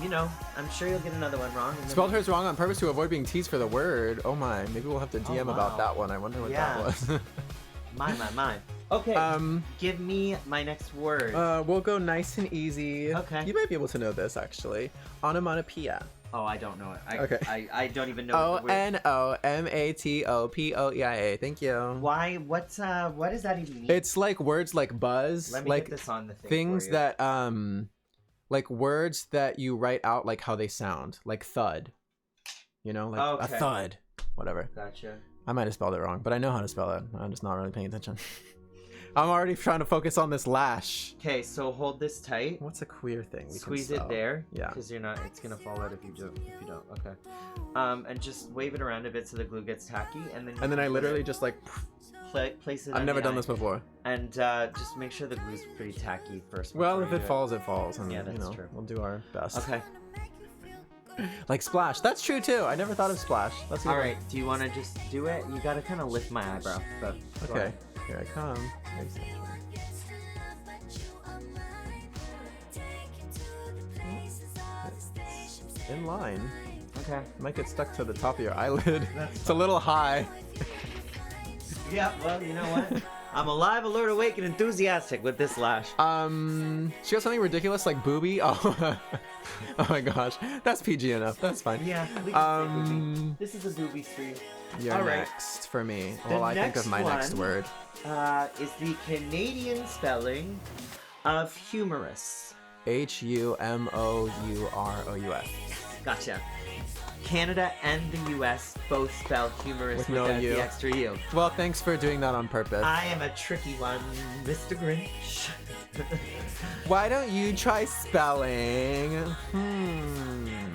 you know, I'm sure you'll get another one wrong. and then- Spelled hers wrong on purpose to avoid being teased for the word. Oh my, maybe we'll have to DM wow. about that one. I wonder what Yeah. that was. My. Okay, give me my next word. We'll go nice and easy. Okay. You might be able to know this actually. Onomatopoeia. Oh, I don't know it. Okay. I don't even know what the word. Onomatopoeia. Thank you. Why? What does that even mean? It's like words like buzz, Let me like get this on the thing things for you. that like words that you write out like how they sound, like thud. You know, like a Okay. thud. Whatever. Gotcha. I might have spelled it wrong, but I know how to spell it. I'm just not really paying attention. I'm already trying to focus on this lash. Okay, so hold this tight. What's a queer thing? We can Squeeze it spell? there. Yeah. Because you're not. It's gonna fall out if you don't. Okay. And just wave it around a bit so the glue gets tacky, and then. And then I literally just like. place it. I've on never the done eye, this before. And just make sure the glue's pretty tacky first. Well, before if you it do falls, it falls, and Yeah, you that's know, true. we'll do our best. Okay. Like splash. That's true too. I never thought of splash. That's All right. Do you want to just do it? You gotta kind of lift my eyebrow. But go Okay. ahead. Here I come. In line. Okay. Might get stuck to the top of your eyelid. It's a little high. Yeah. Well, you know what? I'm alive, alert, awake, and enthusiastic with this lash. She got something ridiculous like booby. Oh, oh my gosh, that's PG enough. That's fine. Yeah. we can say booby. This is a booby stream. You're All right. next for me. The Well, I think of next my next one- word. Is the Canadian spelling of humorous. Humorourous. Gotcha. Canada and the US both spell humorous With no without U. the extra U. Well, thanks for doing that on purpose. I am a tricky one, Mr. Grinch. Why don't you try spelling?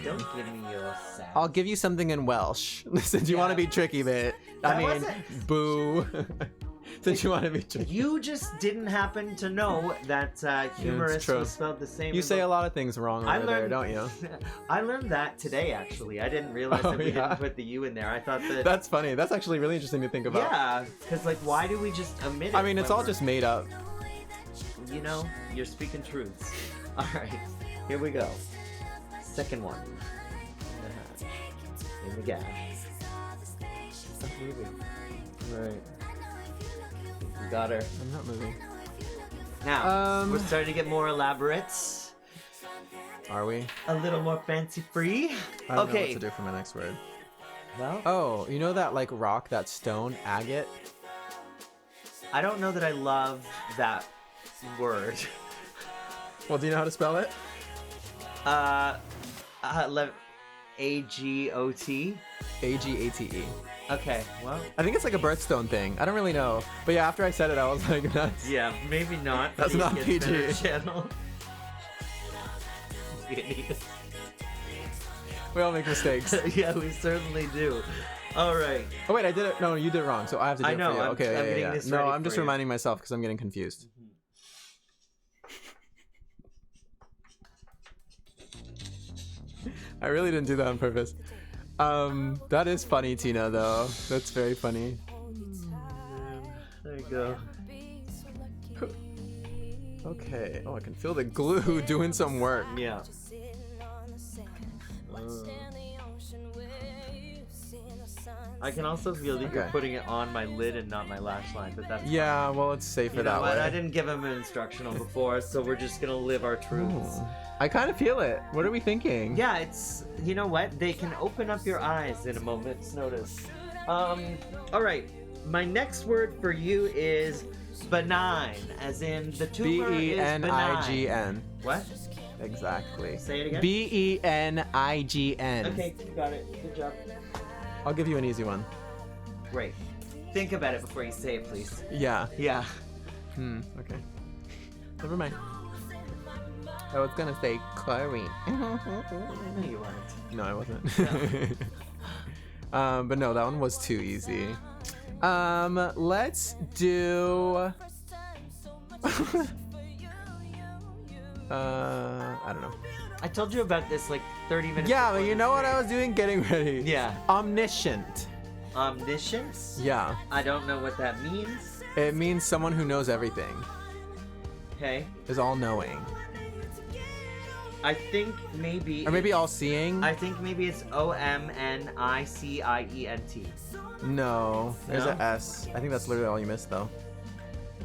Don't give me your sound. I'll give you something in Welsh. Since you want to Yeah. be tricky, bit. That I mean, wasn't- boo. Since you want to be tricky. You just didn't happen to know that humorous true. was spelled the same. You in say a both- lot of things wrong I over there, learned, don't you? I learned that today, actually. I didn't realize Oh, that we yeah. didn't put the U in there. I thought that. That's funny. That's actually really interesting to think about. Yeah, because like, why do we just omit it? I mean, it's when all we're- just made up. You know, you're speaking truths. All right, here we go. Second one. In the gash. Stop moving. Right. We got her. I'm not moving. Now, we're starting to get more elaborate. Are we? A little more fancy free. I don't know Okay. what to do for my next word. Well, Oh, you know that like rock, that stone, agate? I don't know that I love that word. Well, do you know how to spell it? A-G-O-T. A-G-A-T-E. Okay, well, I think it's like a birthstone thing. I don't really know. But yeah, after I said it, I was like, that's... yeah, maybe not. That's for the not Kids PG. Center Channel. We all make mistakes. Yeah, we certainly do. All right. Oh wait, I did it. No, you did it wrong. So I have to do I it know, for you. I'm- Okay, I'm yeah, getting yeah. this No, ready I'm for just you. reminding myself because I'm getting confused. I really didn't do that on purpose. That is funny, Tina. Though that's very funny. There you go. Okay. Oh, I can feel the glue doing some work. Yeah. I can also feel that you're Okay. putting it on my lid and not my lash line, but that's Yeah. Well, it's safer You know that what? way. I didn't give him an instructional before, so we're just gonna live our truths. I kind of feel it. What are we thinking? Yeah, it's you know what? They can open up your eyes in a moment's notice. All right. My next word for you is benign, as in the tumor is benign. B-E-N-I-G-N. What? Exactly. Say it again. B-E-N-I-G-N. Okay, you got it. Good job. I'll give you an easy one. Great. Think about it before you say it, please. Yeah. Yeah. Okay. Never mind. I was gonna say Cory. No, you weren't. No, I wasn't. But no, that one was too easy. Let's do. I don't know. I told you about this like 30 minutes. Yeah, before but you this know what game. I was doing? Getting ready. Yeah. Omniscient. Omniscience? Yeah. I don't know what that means. It means someone who knows everything. Okay. Is all knowing. I think maybe. Or maybe all seeing. I think maybe it's OMNICIENT. No. There's No? an S. I think that's literally all you missed though.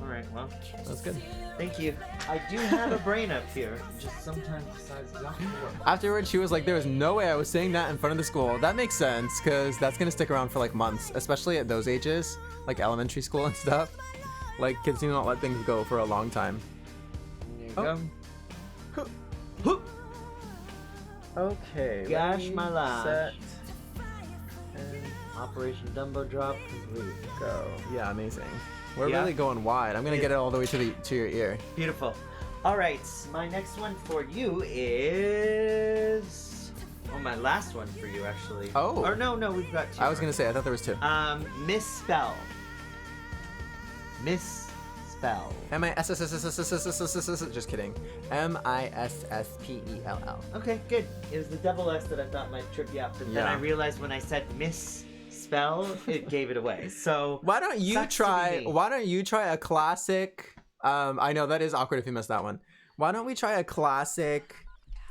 All right. Well, That's good. thank you. I do have a brain up here. Just sometimes decides not to work. Afterwards, she was like, there was no way I was saying that in front of the school. That makes sense, because that's going to stick around for like months, especially at those ages, like elementary school and stuff. Like, kids do not let things go for a long time. There you Oh. go. Okay. Gosh, my life. Set And Operation Dumbo Drop complete. go. Yeah, amazing. We're Yeah. really going wide. I'm going to get it all the way to your ear. Beautiful. All right, my next one for you is. Oh, my last one for you actually. Oh. Or no, we've got two. I was more. going to say, I thought there was two. Misspell. Misspell. M-I-S-S-S-S-S-S-S-S-S-S. Just kidding. M-I-S-S-P-E-L-L. Okay, good. It was the double S that I thought might trip you up, but then Yeah. I realized when I said misspell, it gave it away. So Why don't you sucks to be try? me. Why don't you try a classic? I know that is awkward if you missed that one. Why don't we try a classic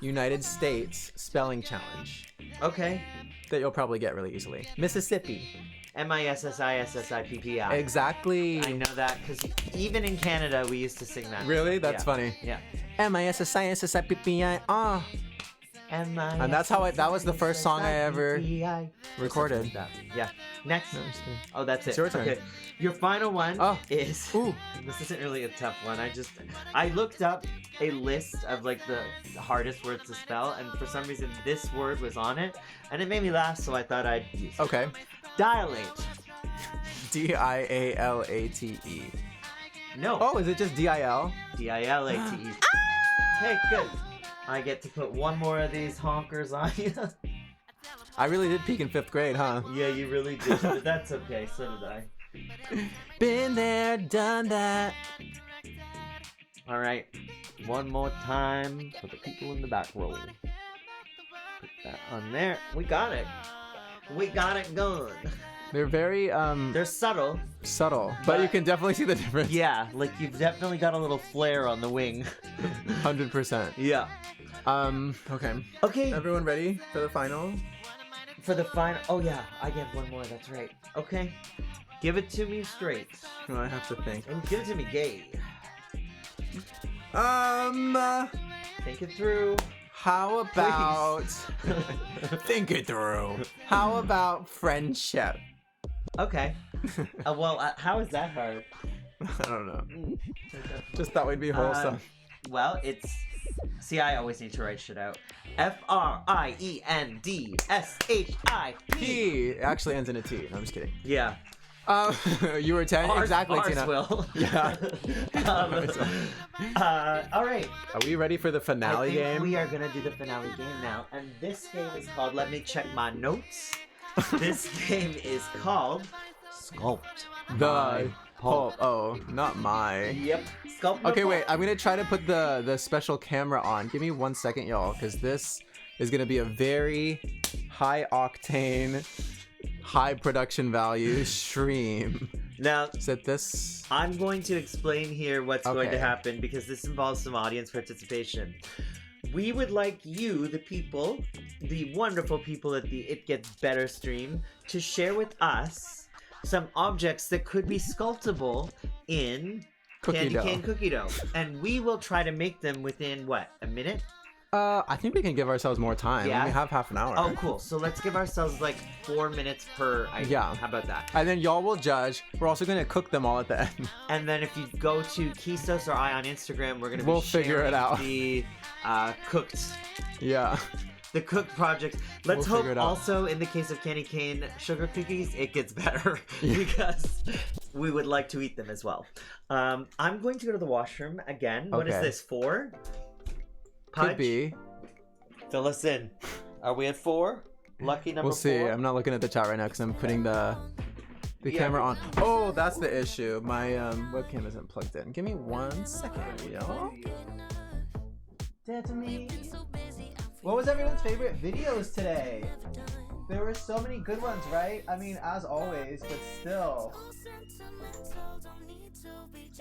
United States spelling challenge Okay. that you'll probably get really easily? Mississippi. Mississippi. Exactly. I know that because even in Canada we used to sing that. Really? That's Yeah. funny. Yeah. M-I-S-S-I-S-S-I-P-P-I. And that's how that was the first song I ever recorded. Yeah. Next. No, I'm just kidding. Oh, that's it. It's your turn. Okay. Your final one Oh. is. Ooh. This isn't really a tough one. I looked up a list of like the hardest words to spell, and for some reason this word was on it, and it made me laugh, so I thought I'd use it. Okay. Dilate. D-I-A-L-A-T-E. No. Oh, is it just D-I-L? D-I-L-A-T-E. Okay, good. I get to put one more of these honkers on you. I really did peak in 5th grade, huh? Yeah, you really did, but that's okay. So did I. Been there, done that. All right, one more time for the people in the back row. Put that on there. We got it. We got it going. They're very They're subtle. subtle, but you can definitely see the difference. Yeah, like you've definitely got a little flare on the wing. 100%. Yeah. Okay. Okay. Everyone ready for the final? For the final. Oh yeah, I get one more. That's right. Okay. Give it to me straight, No, I have to think. and give it to me gay. Think it through. How about think it through? How about friendship? Okay. Well, how is that hard? I don't know. Just thought we'd be wholesome. Well, it's. See, I always need to write shit out. FriendshiP. P actually ends in a T. No, I'm just kidding. Yeah. You were 10 exactly, ours Tina. will. Yeah. All right. Are we ready for the I finale think game? we are gonna do the finale game now, and this game is called "Let Me Check My Notes." This game is called Sculpt. The pulp. Oh, not my. Yep. Sculpt. my Okay, pulp. wait. I'm gonna try to put the special camera on. Give me 1 second, y'all, because this is gonna be a very high octane, high production value stream. Now, Is it this? I'm going to explain here what's going to Okay. happen because this involves some audience participation. We would like you, the people, the wonderful people at the It Gets Better stream, to share with us some objects that could be sculptable in Cookie candy dough. cane cookie dough. And we will try to make them within, what, a minute? I think we can give ourselves more time. Yeah? We have half an hour. Oh, cool. So let's give ourselves like 4 minutes per item. Yeah. How about that? And then y'all will judge. We're also gonna cook them all at the end. And then if you go to Kisos or I on Instagram, we're going to be We'll figure it sharing out. the cooked Yeah. the cooked project. Let's We'll hope figure it out. also in the case of candy cane sugar cookies, it gets better because we would like to eat them as well. I'm going to go to the washroom again. What is Okay. this, 4? Could Pudge? be. Fill us in. Are we at 4? Lucky number We'll see. 4? I'm not looking at the chat right now because I'm putting the Yeah. camera on. Oh, that's the issue. My webcam isn't plugged in. Give me 1 second, y'all. What was everyone's favorite videos today? There were so many good ones, right? I mean, as always, but still.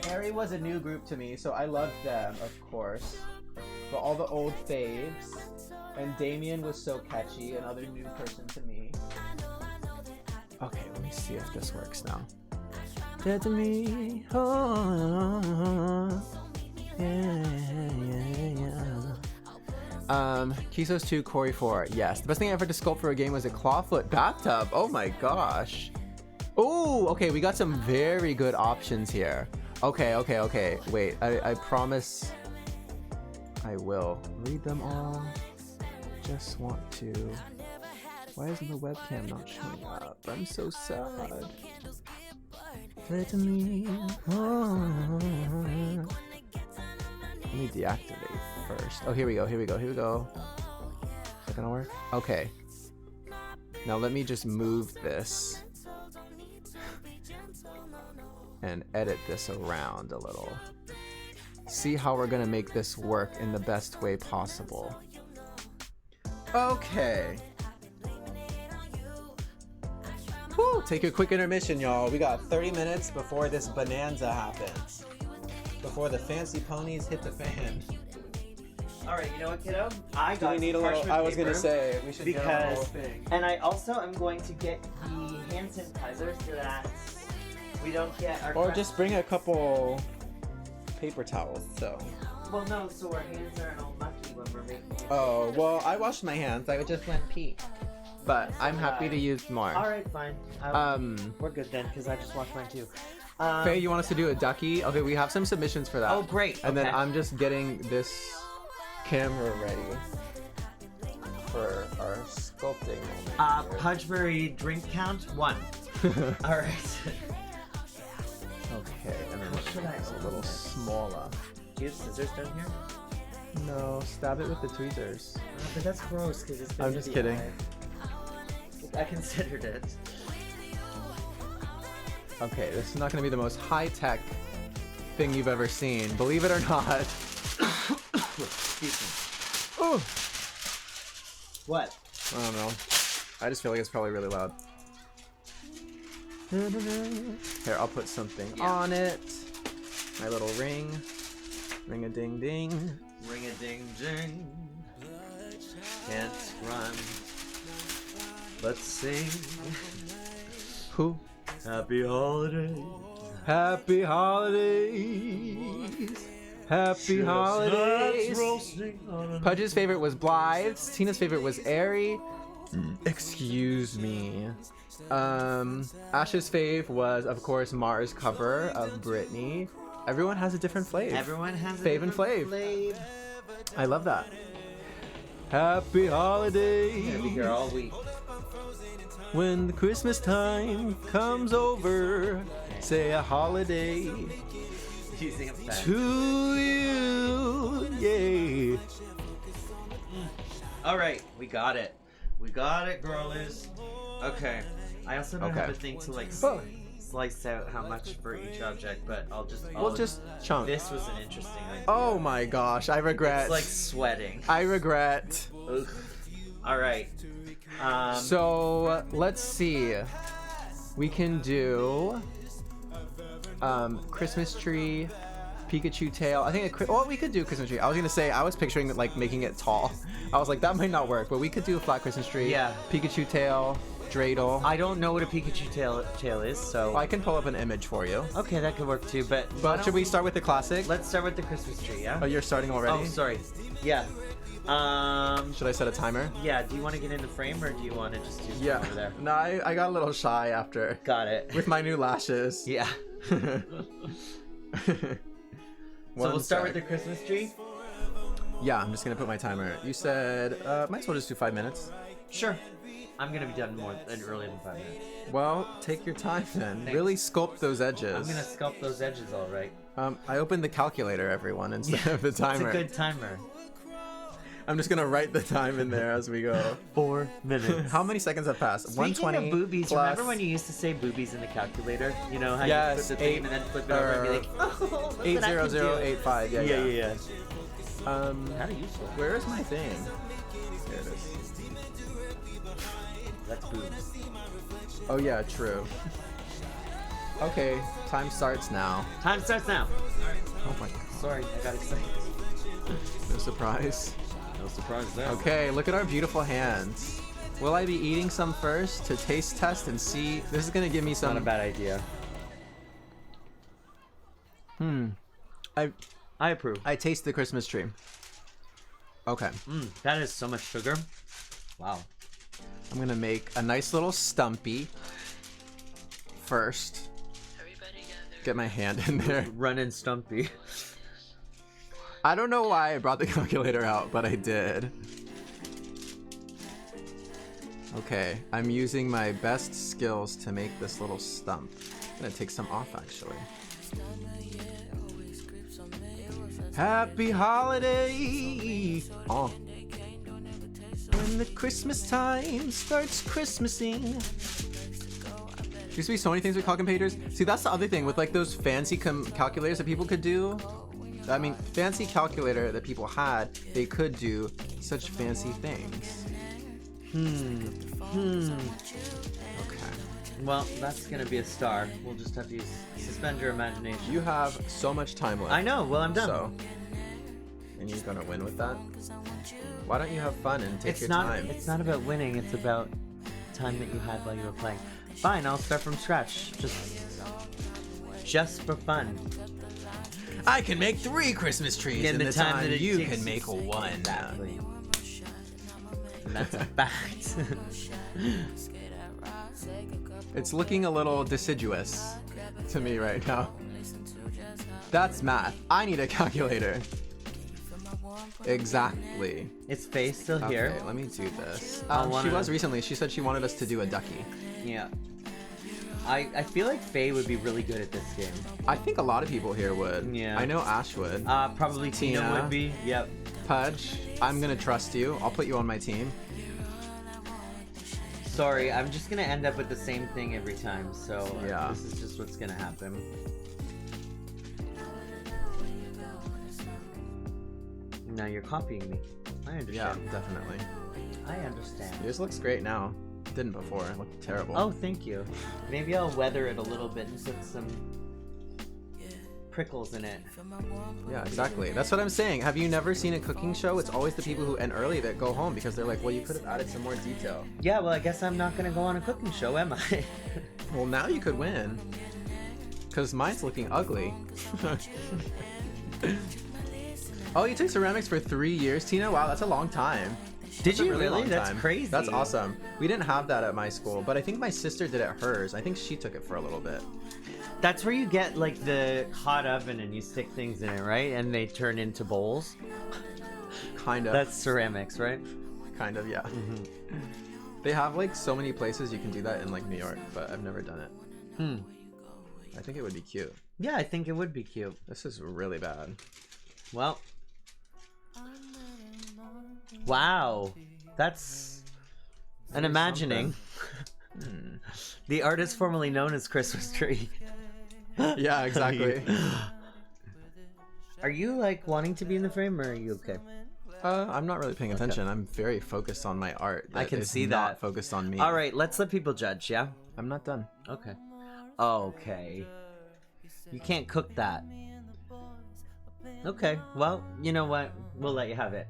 Harry was a new group to me, so I loved them, of course. But all the old faves. And Damien was so catchy, another new person to me. Okay, let me see if this works now. Dead to me. Oh, yeah. Kisos 2, Cory 4. Yes. The best thing I ever to sculpt for a game was a clawfoot bathtub. Oh my gosh. Oh, okay. We got some very good options here. Okay. Wait, I promise I will read them all. Just want to. Why isn't the webcam not showing up? I'm so sad. Let me. Let me deactivate first. Oh, here we go. Is that gonna work? Okay. Now let me just move this and edit this around a little. See how we're gonna make this work in the best way possible. Okay. Whew, take a quick intermission, y'all. We got 30 minutes before this bonanza happens. Before the fancy ponies hit the fan. All right, you know what, kiddo? I Do got we need a some little? parchment I was gonna paper say we should get a because, whole thing. and I also am going to get the hand sanitizer so that we don't get our. Or just bring a couple paper towels. So. Well, no, so our hands aren't all mucky when we're making. Oh well, I washed my hands. I just went pee. But I'm happy to use more. All right, fine. We're good then, because I just washed mine too. Faye, you want us to do a ducky? Okay, we have some submissions for that. Oh, great. And then okay. I'm just getting this camera ready for our sculpting moment. here. Pudgeberry drink count 1. All right. Okay, and then How should I it's a open little this? smaller. Do you have scissors down here? No, stab it with the tweezers. But that's gross because it's. I'm just kidding. I considered it. Okay, this is not going to be the most high-tech thing you've ever seen. Believe it or not. Excuse me. Oh, What? I don't know. I just feel like it's probably really loud. Here, I'll put something on it. My little ring. Ring-a-ding-ding. Ring a ding ding. Can't run. Let's sing. Who? Happy holiday. Happy holidays. Happy holidays. Pudge's favorite was Blythe's. Tina's favorite was Airy. Excuse me. Ash's fave was, of course, Mars' cover of Britney. Everyone has a different fave. Everyone has a Fave and different flave. I love that. Happy holidays. Gonna be here all week. When the Christmas time comes over, say a holiday Using a pen. to you, yeah. All right, we got it. We got it, girlies. Okay. I also don't have a thing to like slice out how much for each object, but We'll just chunk. This was an interesting idea. Oh my gosh, I regret. It's like sweating. I regret. Ugh. All right. So let's see. We can do Christmas tree, Pikachu tail. I think we could do Christmas tree. I was gonna say I was picturing like making it tall. I was like that might not work, but we could do a flat Christmas tree. Yeah. Pikachu tail, dreidel. I don't know what a Pikachu tail is, so I can pull up an image for you. okay, that could work too. But Should we start with the classic? Let's start with the Christmas tree. Yeah. Oh, you're starting already? Oh, sorry. Yeah. Should I set a timer? Yeah. Do you want to get in the frame or do you want to just do something over there? No, I got a little shy after. Got it. With my new lashes. Yeah. So we'll start with the Christmas tree. Yeah, I'm just gonna put my timer. You said might as well just do 5 minutes. Sure. I'm gonna be done earlier than 5 minutes. Well, take your time then. Thanks. Really sculpt those edges. I'm gonna sculpt those edges, all right. I opened the calculator, everyone, instead of the timer. It's a good timer. I'm just gonna write the time in there as we go. 4 minutes. How many seconds have passed? Speaking 120 of boobies, plus... remember when you used to say boobies in the calculator? You know how Yes, you put the thing and then flip it over and be like, oh, look what I can do. 80085. Yeah. Yeah. How How do you spell? where is my thing? There it is. That's boobs. Oh yeah, true. Okay, time starts now. Time starts now. Oh my god. Sorry, I got excited. No surprise. No surprise there. Okay, look at our beautiful hands. Will I be eating some first to taste test and see? This is gonna give me some. Not a bad idea. I approve. I taste the Christmas tree. Okay. That is so much sugar. Wow. I'm gonna make a nice little stumpy first. Get my hand in there. Running Stumpy. I don't know why I brought the calculator out, but I did. Okay, I'm using my best skills to make this little stump. I'm gonna take some off actually. Happy holiday! Oh. When the Christmas time starts Christmasing. There used to be so many things with calculators. See, that's the other thing with like those fancy calculators that people could do. I mean, fancy calculator that people had, they could do such fancy things. Okay. Well, that's gonna be a star. We'll just have to suspend your imagination. You have so much time left. I know. Well, I'm done. So, and you're gonna win with that? Why don't you have fun and take your time? It's not about winning. It's about time that you had while you were playing. Fine, I'll start from scratch. Just for fun. I can make 3 Christmas trees in the time that you can make 1. Exactly. And that's a fact. It's looking a little deciduous to me right now. That's math. I need a calculator. Exactly. Is Faye still here? Okay, let me do this. I She was recently. She said she wanted us to do a ducky. Yeah. I feel like Faye would be really good at this game. I think a lot of people here would. Yeah. I know Ash would. Probably Tina would be. Yep. Pudge, I'm gonna trust you. I'll put you on my team. Sorry, I'm just gonna end up with the same thing every time, so Yeah. this is just what's gonna happen. Now you're copying me. I Yeah, understand. definitely. I understand. Yours looks great now. Didn't before. It looked terrible. Oh, thank you. Maybe I'll weather it a little bit and put some prickles in it. Yeah, exactly. That's what I'm saying. Have you never seen a cooking show? It's always the people who end early that go home because they're like, well, you could have added some more detail. Yeah, well, I guess I'm not gonna go on a cooking show, am I? Well, now you could win. Because mine's looking ugly. Oh, you took ceramics for 3 years, Tina? Wow, that's a long time. Did That's a you really? long That's time. crazy. That's awesome. We didn't have that at my school, but I think my sister did at hers. I think she took it for a little bit. That's where you get like the hot oven and you stick things in it, right? And they turn into bowls. Kind of. That's ceramics, right? Kind of, yeah. They have like so many places you can do that in like New York, but I've never done it. I think it would be cute. Yeah, I think it would be cute. This is really bad. Well. Wow. That's and imagining the artist formerly known as Christmas Tree. Yeah, exactly. Are you like wanting to be in the frame, or are you okay? I'm not really paying attention. I'm very focused on my art. I can is see not that. Focused on me. All right, let's let people judge. Yeah. I'm not done. Okay. Okay. You can't cook that. Okay. Well, you know what? We'll let you have it.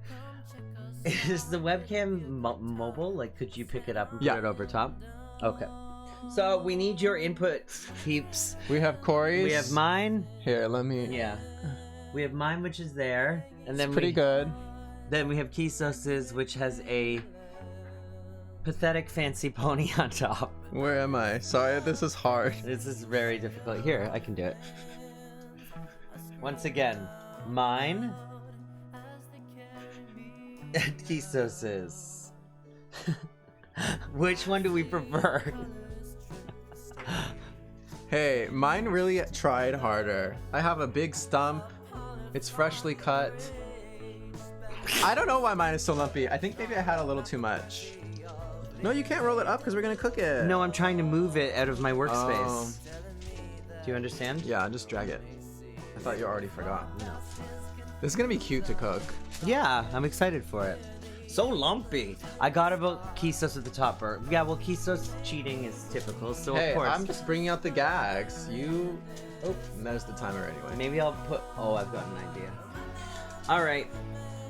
Is the webcam mobile? Like, could you pick it up and put it over top? Okay. So we need your input, peeps. We have Cory's. We have mine. Here, let me. Yeah. We have mine, which is there, and then Pretty good. Then we have Kisos's, which has a pathetic fancy pony on top. Where am I? Sorry, this is hard. This is very difficult. Here, I can do it. Once again, mine and Kisos's. Which one do we prefer? Hey, mine really tried harder. I have a big stump. It's freshly cut. I don't know why mine is so lumpy. I think maybe I had a little too much. No, you can't roll it up because we're gonna cook it. No, I'm trying to move it out of my workspace. Do you understand? Yeah, just drag it. I thought you already forgot. No. This is gonna be cute to cook. Yeah, I'm excited for it. So lumpy. I got about Kisos at the top. Yeah, well, Kisos cheating is typical, so Hey, of course. I'm just bringing out the gags. You... Oh, and there's the timer anyway. Maybe I'll put... Oh, I've got an idea. All right.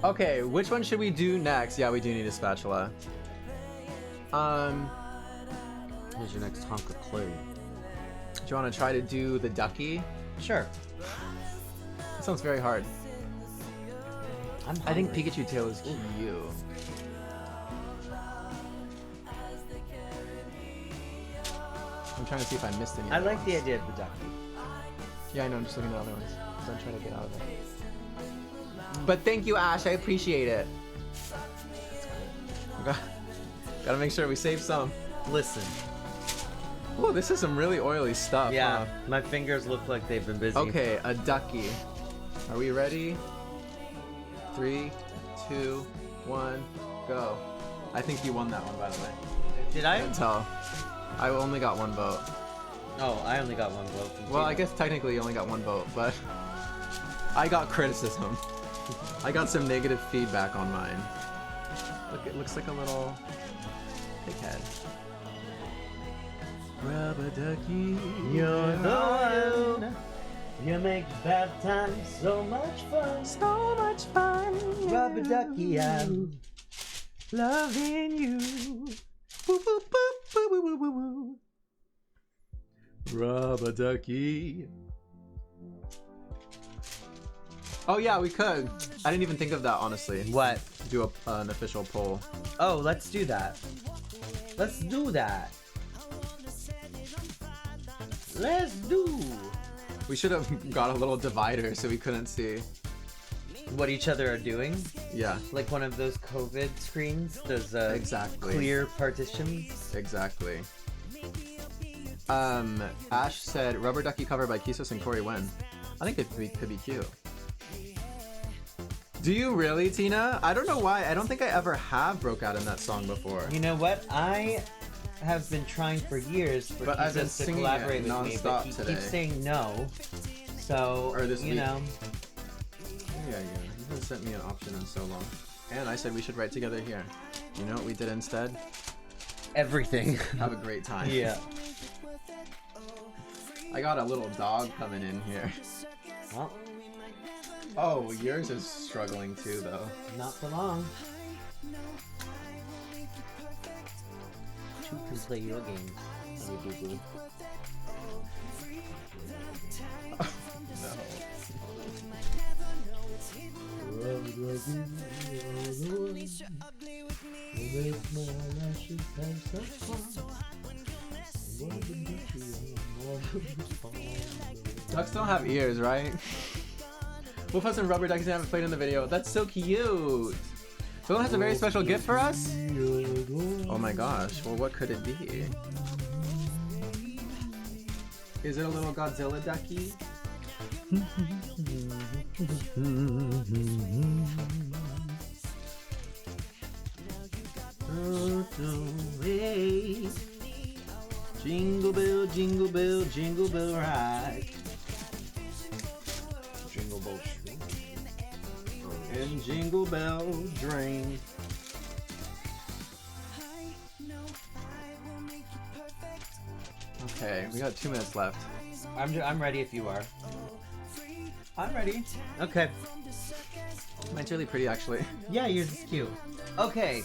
Okay, which one should we do next? Yeah, we do need a spatula. Here's your next hunk of clay. Do you want to try to do the ducky? Sure. That sounds very hard. I think hungry. Pikachu tail is cute. I'm trying to see if I missed any. I other like the ones. idea of the ducky. Yeah, I know. I'm just looking at other ones. So I'm trying to get out of it. But thank you, Ash. I appreciate it. Gotta make sure we save some. Listen. Oh, this is some really oily stuff. Yeah, Huh? my fingers look like they've been busy. Okay, a ducky. Are we ready? 3, 2, 1, go. I think you won that one, by the way. Did I I? can tell. I only got one vote. Oh, I only got one vote. from Well, I Tina. guess technically you only got one vote, but I got criticism. I got some negative feedback on mine. Look, it looks like a little pig head. Rubber ducky. You're the one. You make bath time so much fun. So much fun. Rubber ducky, I'm loving you. Woo, woo, woo, woo, woo, woo, woo, woo. Rubber ducky. Oh yeah, we could. I didn't even think of that, honestly. What? Do an official poll. Oh, let's do that. Let's do that. Let's do. We should have got a little divider so we couldn't see. What each other are doing? Yeah, Like one of those COVID screens? Those exactly. clear partitions? Exactly. Ash said Rubber Ducky cover by Kisos and Cory Wen. I think it could be cute. Do you really, Tina? I don't know why. I don't think I ever have broke out in that song before. You know what? I have been trying for years for But I've been Kisos to singing collaborate it with me, but nonstop he today. keeps saying no. So, Or this you week. know. Yeah. You haven't sent me an option in so long. And I said we should write together here. You know what we did instead? Everything. Have a great time. Yeah. I got a little dog coming in here. Well, Oh, yours is struggling too, though. not for long. Two can play your games. Honey boo boo. Ducks don't have ears, right? Wolf has some rubber ducks that haven't played in the video. That's so cute. Phil has a very special gift for us? Oh my gosh. Well, what could it be? Is it a little Godzilla ducky? way. Jingle bell, jingle bell, jingle bell ride. Jingle bell And jingle bell drain. Okay, we got 2 minutes left. I'm ready if you are. I'm ready. Okay. Mine's really pretty, actually. Yeah, yours is cute. Okay.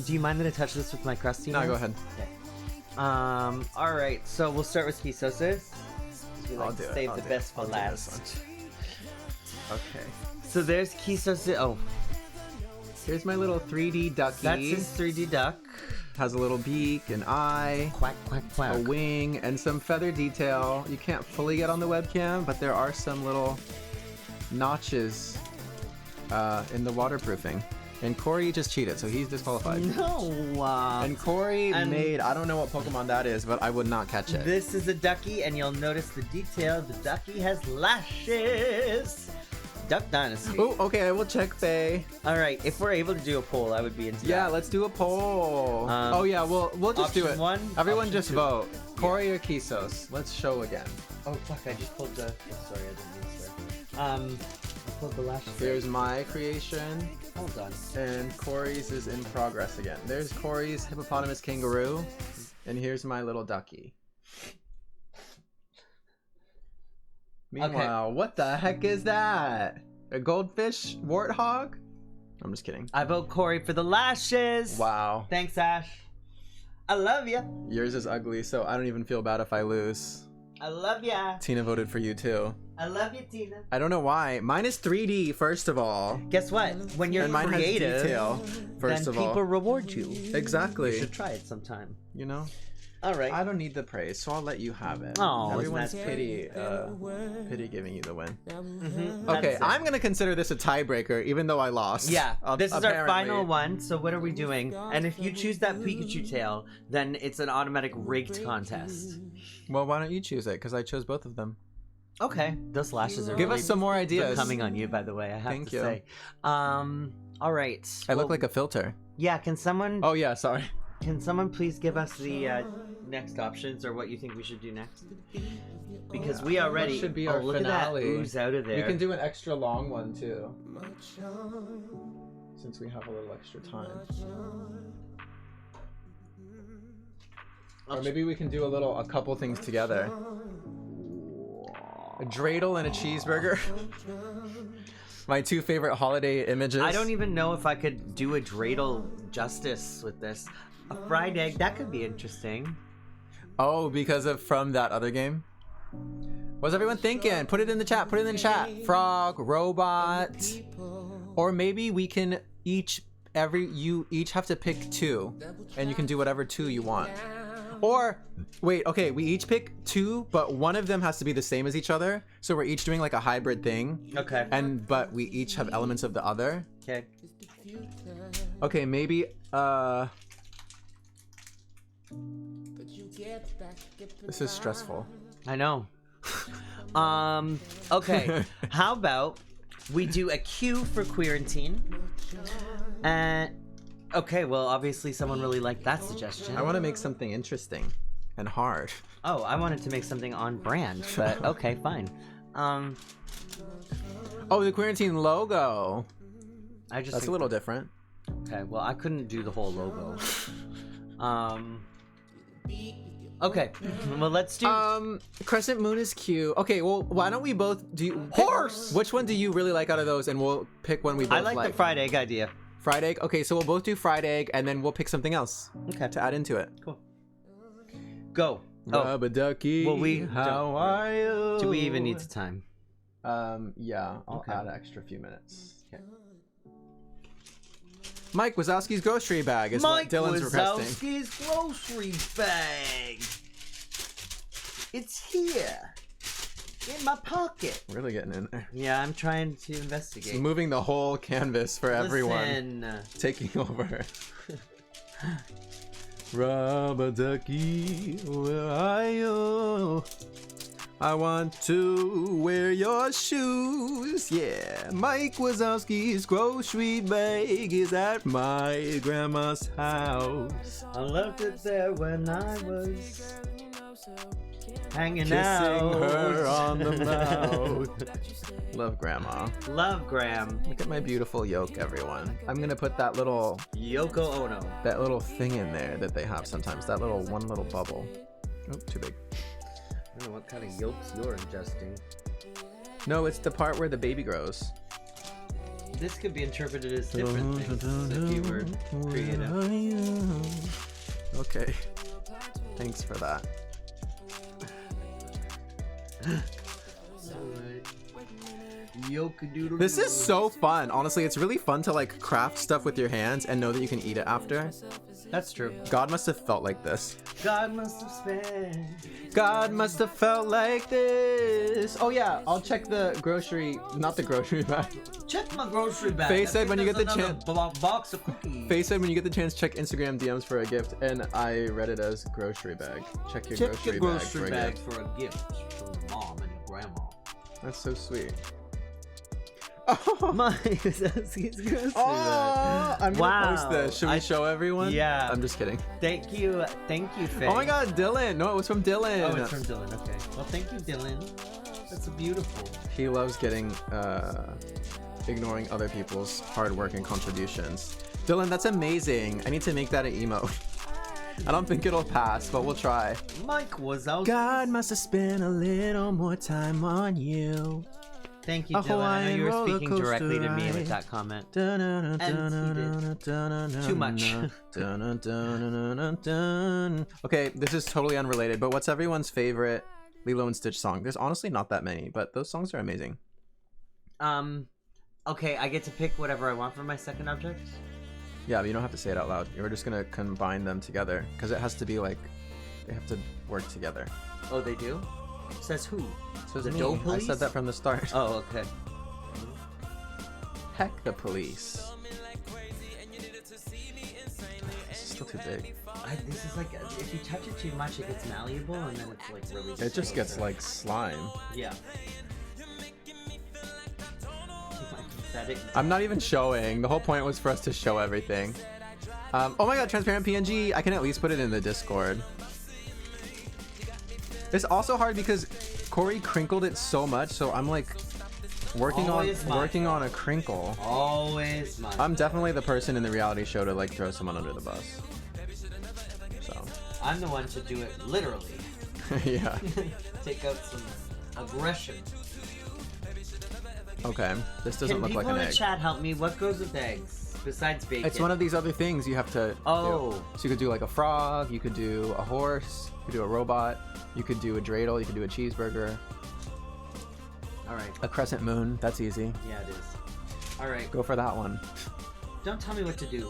Do you mind that I touch this with my crusty? No, hands? go ahead. Okay. All right. So we'll start with Kisos'. We like to save the best for last. Okay. So there's Kisos'. Oh, Here's my little 3D ducky. that's his 3D duck. Has a little beak, an eye, Quack, quack, quack. a wing, and some feather detail. You can't fully get on the webcam, but there are some little notches in the waterproofing. And Cory just cheated, so he's disqualified. No. And Cory And- made, I don't know what Pokemon that is, but I would not catch it. This is a ducky, and you'll notice the detail. The ducky has lashes. Duck Dynasty. Oh, okay, I will check, Faye. All right. If we're able to do a poll, I would be into Yeah, that. let's do a poll. Oh yeah, we'll just do option it. one, Everyone option just two. vote. Cory or Kisos. Let's show again. Oh fuck! I just pulled the. Oh, sorry, I didn't mean to swear. I pulled the lashes. Here's my creation, Hold on. and Cory's is in progress again. There's Cory's hippopotamus kangaroo, and here's my little ducky. Meanwhile, what the heck is that? A goldfish warthog? I'm just kidding. I vote Cory for the lashes. Wow. Thanks, Ash. I love ya. Yours is ugly, so I don't even feel bad if I lose. I love ya. Tina voted for you too. I love you, Tina. I don't know why. Mine is 3D, first of all. Guess what? When you're And mine creative, has detail, first then of all. people reward you. Exactly. You should try it sometime. You know? All right. I don't need the praise, so I'll let you have it. Oh, Everyone's isn't pity giving you the win. Mhm, Okay, that's it. I'm gonna consider this a tiebreaker, even though I lost. Yeah, this is our apparently. final one. So what are we doing? And if you choose that Pikachu tail, then it's an automatic rigged contest. Well, why don't you choose it? Because I chose both of them. Okay, those lashes are Give really us some more they're ideas. coming on you, by the way. I have Thank to you. say. All right. I look like a filter. Yeah. Can someone? Oh yeah, sorry. Can someone please give us the next options or what you think we should do next? Because we already should be oh, our look finale. at that ooze out of there. We can do an extra long one too. Since we have a little extra time. Or maybe we can do a couple things together. A dreidel and a cheeseburger. My two favorite holiday images. I don't even know if I could do a dreidel justice with this. A fried egg, that could be interesting. Oh, because of from that other game? What's everyone thinking? Put it in the chat. Put it in the chat. Frog, robot. Or maybe we can you each have to pick two, and you can do whatever two you want. Or wait, okay, we each pick two, but one of them has to be the same as each other. So we're each doing like a hybrid thing. Okay. But we each have elements of the other. Okay. Okay, maybe this is stressful. I know. Okay. How about we do a Q for Queerantine? Okay, well, obviously someone really liked that suggestion. I want to make something interesting and hard. Oh, I wanted to make something on brand, but okay, fine. Oh, the Queerantine logo. I just That's a little different. Okay, well, I couldn't do the whole logo. Okay, well, let's do. Crescent Moon is cute. Okay, well, why don't we both do Horse! Which one do you really like out of those, and we'll pick one we both I like the fried egg idea. Fried egg. Okay, so we'll both do fried egg, and then we'll pick something else Okay, to add into it. cool. Go. Oh, Rubber ducky. well, we how don't- are you? do we even need to time? Yeah, I'll Okay. add an extra few minutes. Okay. Mike Wazowski's grocery bag is what Dylan's requesting. Wazowski's grocery bag. It's here. In my pocket. Really getting in there. Yeah, I'm trying to investigate. Moving the whole canvas for everyone. Listen. Taking over. Rubber ducky, where are you? I want to wear your shoes. Yeah. Mike Wazowski's grocery bag is at my grandma's house. I left it there when I was hanging Kissing out. her on the mouth. Love grandma. Love Graham. Look at my beautiful yoke, everyone. I'm gonna put that little Yoko Ono. thing in there that they have sometimes. That one little bubble. Oh, too big. I don't know what kind of yolks you're ingesting. No, it's the part where the baby grows. This could be interpreted as different things if you were creative. Okay. Thanks for that. This is so fun. Honestly, it's really fun to like craft stuff with your hands and know that you can eat it after. That's true. God must have felt like this. God must have spent. God must have felt like this. Oh yeah, I'll check the grocery, not the grocery bag. Check my grocery bag. Faye said when you get the chance. Box of cookies. Faye said when you get the chance, check Instagram DMs for a gift, and I read it as grocery bag. Check your grocery bag for a gift from mom and grandma. That's so sweet. My grocery bag. Oh, I'm gonna post this. Should we show everyone? Yeah. I'm just kidding. Thank you, Faye. Oh my God, Dylan! No, it was from Dylan. Oh, it's from Dylan. Okay. Well, thank you, Dylan. That's beautiful. He loves ignoring other people's hard work and contributions. Dylan, that's amazing. I need to make that an emote. I don't think it'll pass, but we'll try. Mike was out. God must have spent a little more time on you. Thank you, Dylan. I know you were speaking directly to me with that comment. Too much. Okay, this is totally unrelated, but what's everyone's favorite Lilo and Stitch song? There's honestly not that many, but those songs are amazing. Okay, I get to pick whatever I want for my second object? Yeah, but you don't have to say it out loud. You're just gonna combine them together, because it has to be like, they have to work together. Oh, they do? Says who? Says the me. Doe Police? I said that from the start. Oh, okay. Heck the police. This is still too big. This is like, if you touch it too much, it gets malleable, and then it's like really... It just gets like slime. Yeah. I'm not even showing. The whole point was for us to show everything. Oh my God, transparent PNG. I can at least put it in the Discord. It's also hard because Cory crinkled it so much, so I'm like working on a crinkle. Always mine. I'm definitely the person in the reality show to like throw someone under the bus. So I'm the one to do it literally. Yeah. Take out some aggression. Okay, this doesn't look like an egg. Can people in the chat help me? What goes with eggs besides bacon? It's one of these other things you have to do. So you could do like a frog, you could do a horse, you could do a robot, you could do a dreidel, you could do a cheeseburger. All right. A crescent moon, that's easy. Yeah, it is. All right. Go for that one. Don't tell me what to do.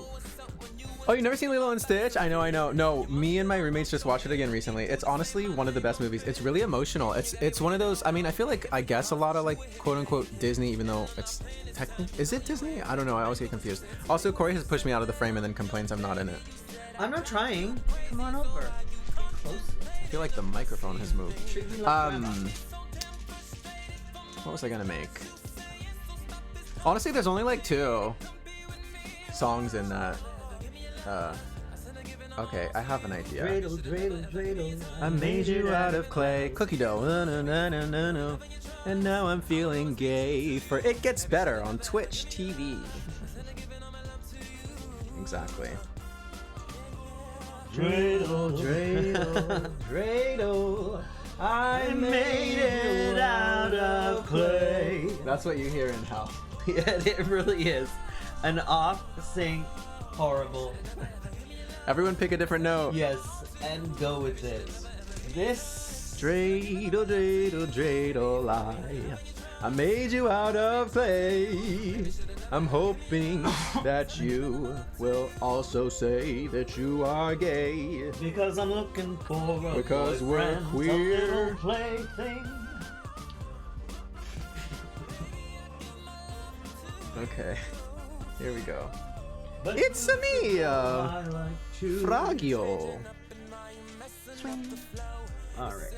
Oh, you've never seen Lilo and Stitch? I know. No, me and my roommates just watched it again recently. It's honestly one of the best movies. It's really emotional. It's one of those, I mean, I feel like, I guess a lot of like quote unquote Disney, even though it's technically, is it Disney? I don't know. I always get confused. Also, Cory has pushed me out of the frame and then complains I'm not in it. I'm not trying. Come on over. Close. I feel like the microphone has moved. Treat me like what was I gonna make? Honestly, there's only like 2 songs in that. Okay, I have an idea. Dreidel, dreidel, dreidel. I made you out of clay, cookie dough, no. And now I'm feeling gay. For it gets better on Twitch TV. Exactly. Dreidel, dreidel, dreidel. I made it out of clay. That's what you hear in hell. Yeah, it really is. An off-sync, horrible. Everyone pick a different note. Yes, and go with this. This dreidel, dreidel, dreidel, I made you out of clay. I'm hoping that you will also say that you are gay. Because I'm looking for a because we're boyfriend, queer. A little plaything. Okay, here we go. But It's a me, I like to Fragio. All right.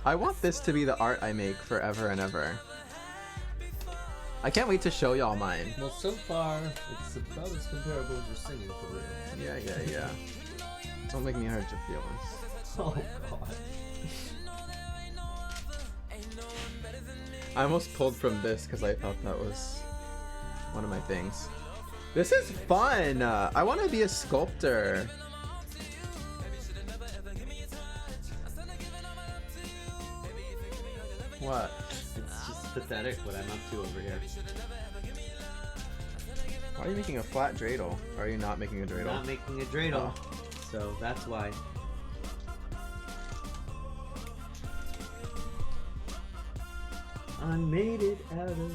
I want this to be the art I make forever and ever. I can't wait to show y'all mine. Well, so far, it's about as comparable as your singing career. Yeah. Don't make me hurt your feelings. Oh, God. I almost pulled from this because I thought that was one of my things. This is fun! I want to be a sculptor. What? It's just pathetic what I'm up to over here. Why are you making a flat dreidel? Or are you not making a dreidel? Not making a dreidel. So that's why. I made it out of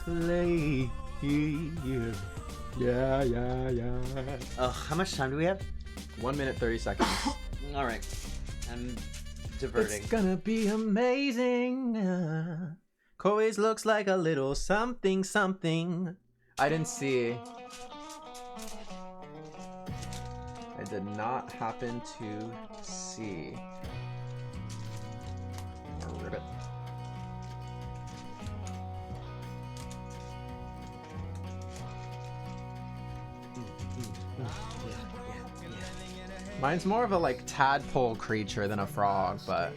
clay. Yeah. How much time do we have? 1 minute 30 seconds. All right. I'm diverting. It's gonna be amazing. Cory's looks like a little something. I didn't see. I did not happen to see. Ribbit. Mine's more of a like tadpole creature than a frog, but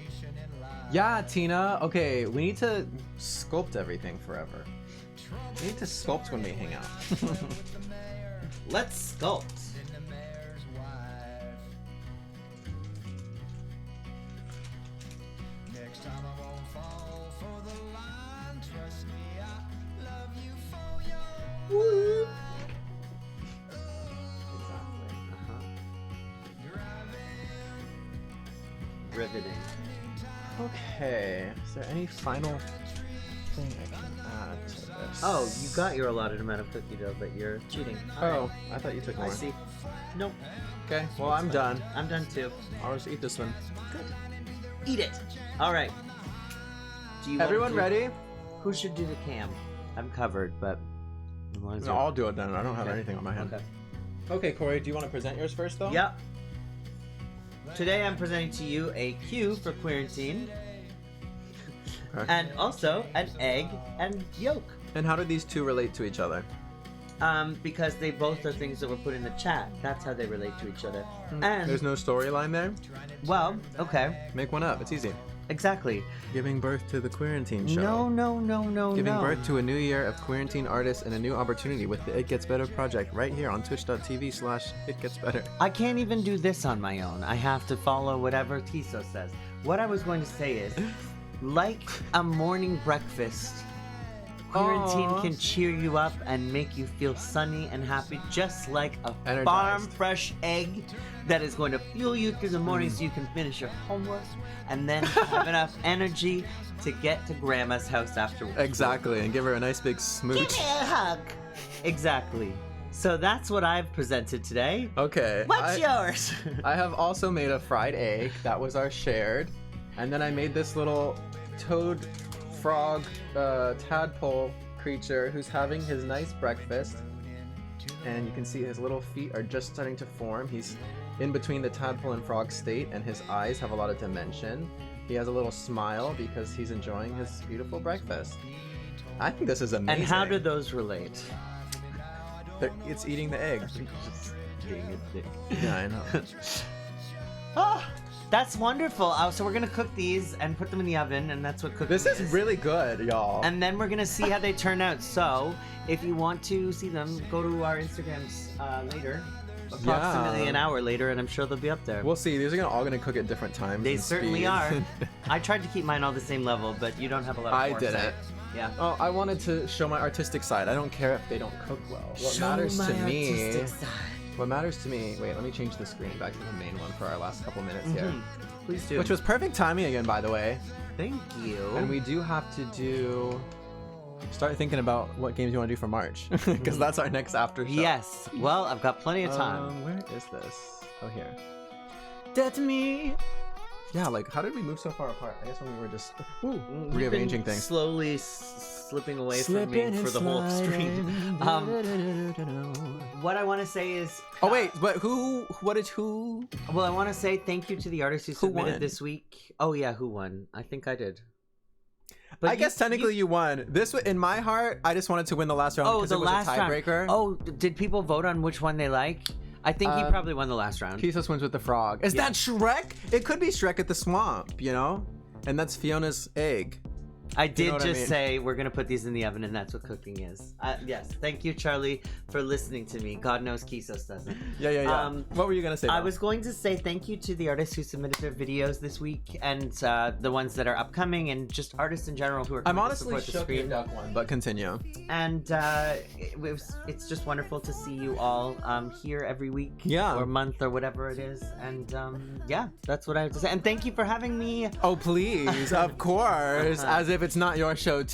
yeah, Tina. Okay, we need to sculpt everything forever. We need to sculpt when we hang out. Let's sculpt. Woo! Riveting. Okay, is there any final thing I can add to this? Oh, you got your allotted amount of cookie dough, but you're cheating. Oh, I thought you took more. I see. Nope. Okay, well, I'm done. I'm done too. I'll just eat this one. Good. Eat it. All right. Do you Everyone ready? Who should do the cam? I'm covered, but as long as No, I'll do it then. I don't have Okay. anything on my hand. Okay. Okay, Cory, do you want to present yours first, though? Yep. Today I'm presenting to you a Q for QUEERANTINE, Okay. and also an egg and yolk. And how do these two relate to each other? Because they both are things that were put in the chat. That's how they relate to each other. And There's no storyline there? well, okay, Make one up. It's easy. exactly. Giving birth to the QUEERANTINE show. No. Giving birth to a new year of QUEERANTINE artists and a new opportunity with the It Gets Better project right here on twitch.tv/itgetsbetter. I can't even do this on my own. I have to follow whatever Kisos says. What I was going to say is, like a morning breakfast, QUEERANTINE Aw. can cheer you up and make you feel sunny and happy, just like a Energized. farm fresh egg that is going to fuel you through the morning so you can finish your homework and then have enough energy to get to Grandma's house afterwards. Exactly, and give her a nice big Give smooch. me a hug. Exactly. So that's what I've presented today. Okay. What's yours? I have also made a fried egg. That was our shared. And then I made this little toad frog tadpole creature who's having his nice breakfast. And you can see his little feet are just starting to form. He's in between the tadpole and frog state, and his eyes have a lot of dimension. He has a little smile because he's enjoying his beautiful breakfast. I think this is amazing. And how do those relate? It's eating the egg. Being a dick. Yeah, I know. Ah, that's wonderful. So we're gonna cook these and put them in the oven, and that's what cooking This is really good, y'all. And then we're gonna see how they turn out. So if you want to see them, go to our Instagrams later, approximately an hour later, and I'm sure they'll be up there. We'll see. These are all gonna cook at different times. They and certainly speeds. are. I tried to keep mine all the same level, but you don't have a lot of I foresight. didn't. Yeah. Oh, I wanted to show my artistic side. I don't care if they don't cook well. What matters to me. What matters to me. Wait, let me change the screen back to the main one for our last couple minutes here. Please do. Which was perfect timing again, by the way. Thank you. And we do have to start thinking about what games you want to do for March, because that's our next after show. Yes. Well, I've got plenty of time. Where is this? Oh, here. That's me. Yeah, like how did we move so far apart? I guess when we were just You've rearranging been things. slowly slipping away from me for the whole stream. What I want to say is... Oh wait, but who? What did who? Well, I want to say thank you to the artists who submitted won? this week. Oh yeah, who won? I think I did. But I guess technically you won. This in my heart, I just wanted to win the last round Oh, because the it was last a tiebreaker. round. Oh, did people vote on which one they like? I think he probably won the last round. Kisos wins with the frog. Is Yeah. that Shrek? It could be Shrek at the swamp, you know? And that's Fiona's egg. I did what I just mean? say we're gonna put these in the oven, and that's what cooking is. Yes, thank you, Charlie, for listening to me. God knows Kisos doesn't. Yeah. What were you gonna say? I Mel? was going to say thank you to the artists who submitted their videos this week, and the ones that are upcoming, and just artists in general who are. I'm coming to honestly support the shook your screen. duck one, but continue. And it's just wonderful to see you all here every week, Yeah. or month, or whatever it is. And yeah, that's what I have to say. And thank you for having me. Oh please, of course, as if it's not your show.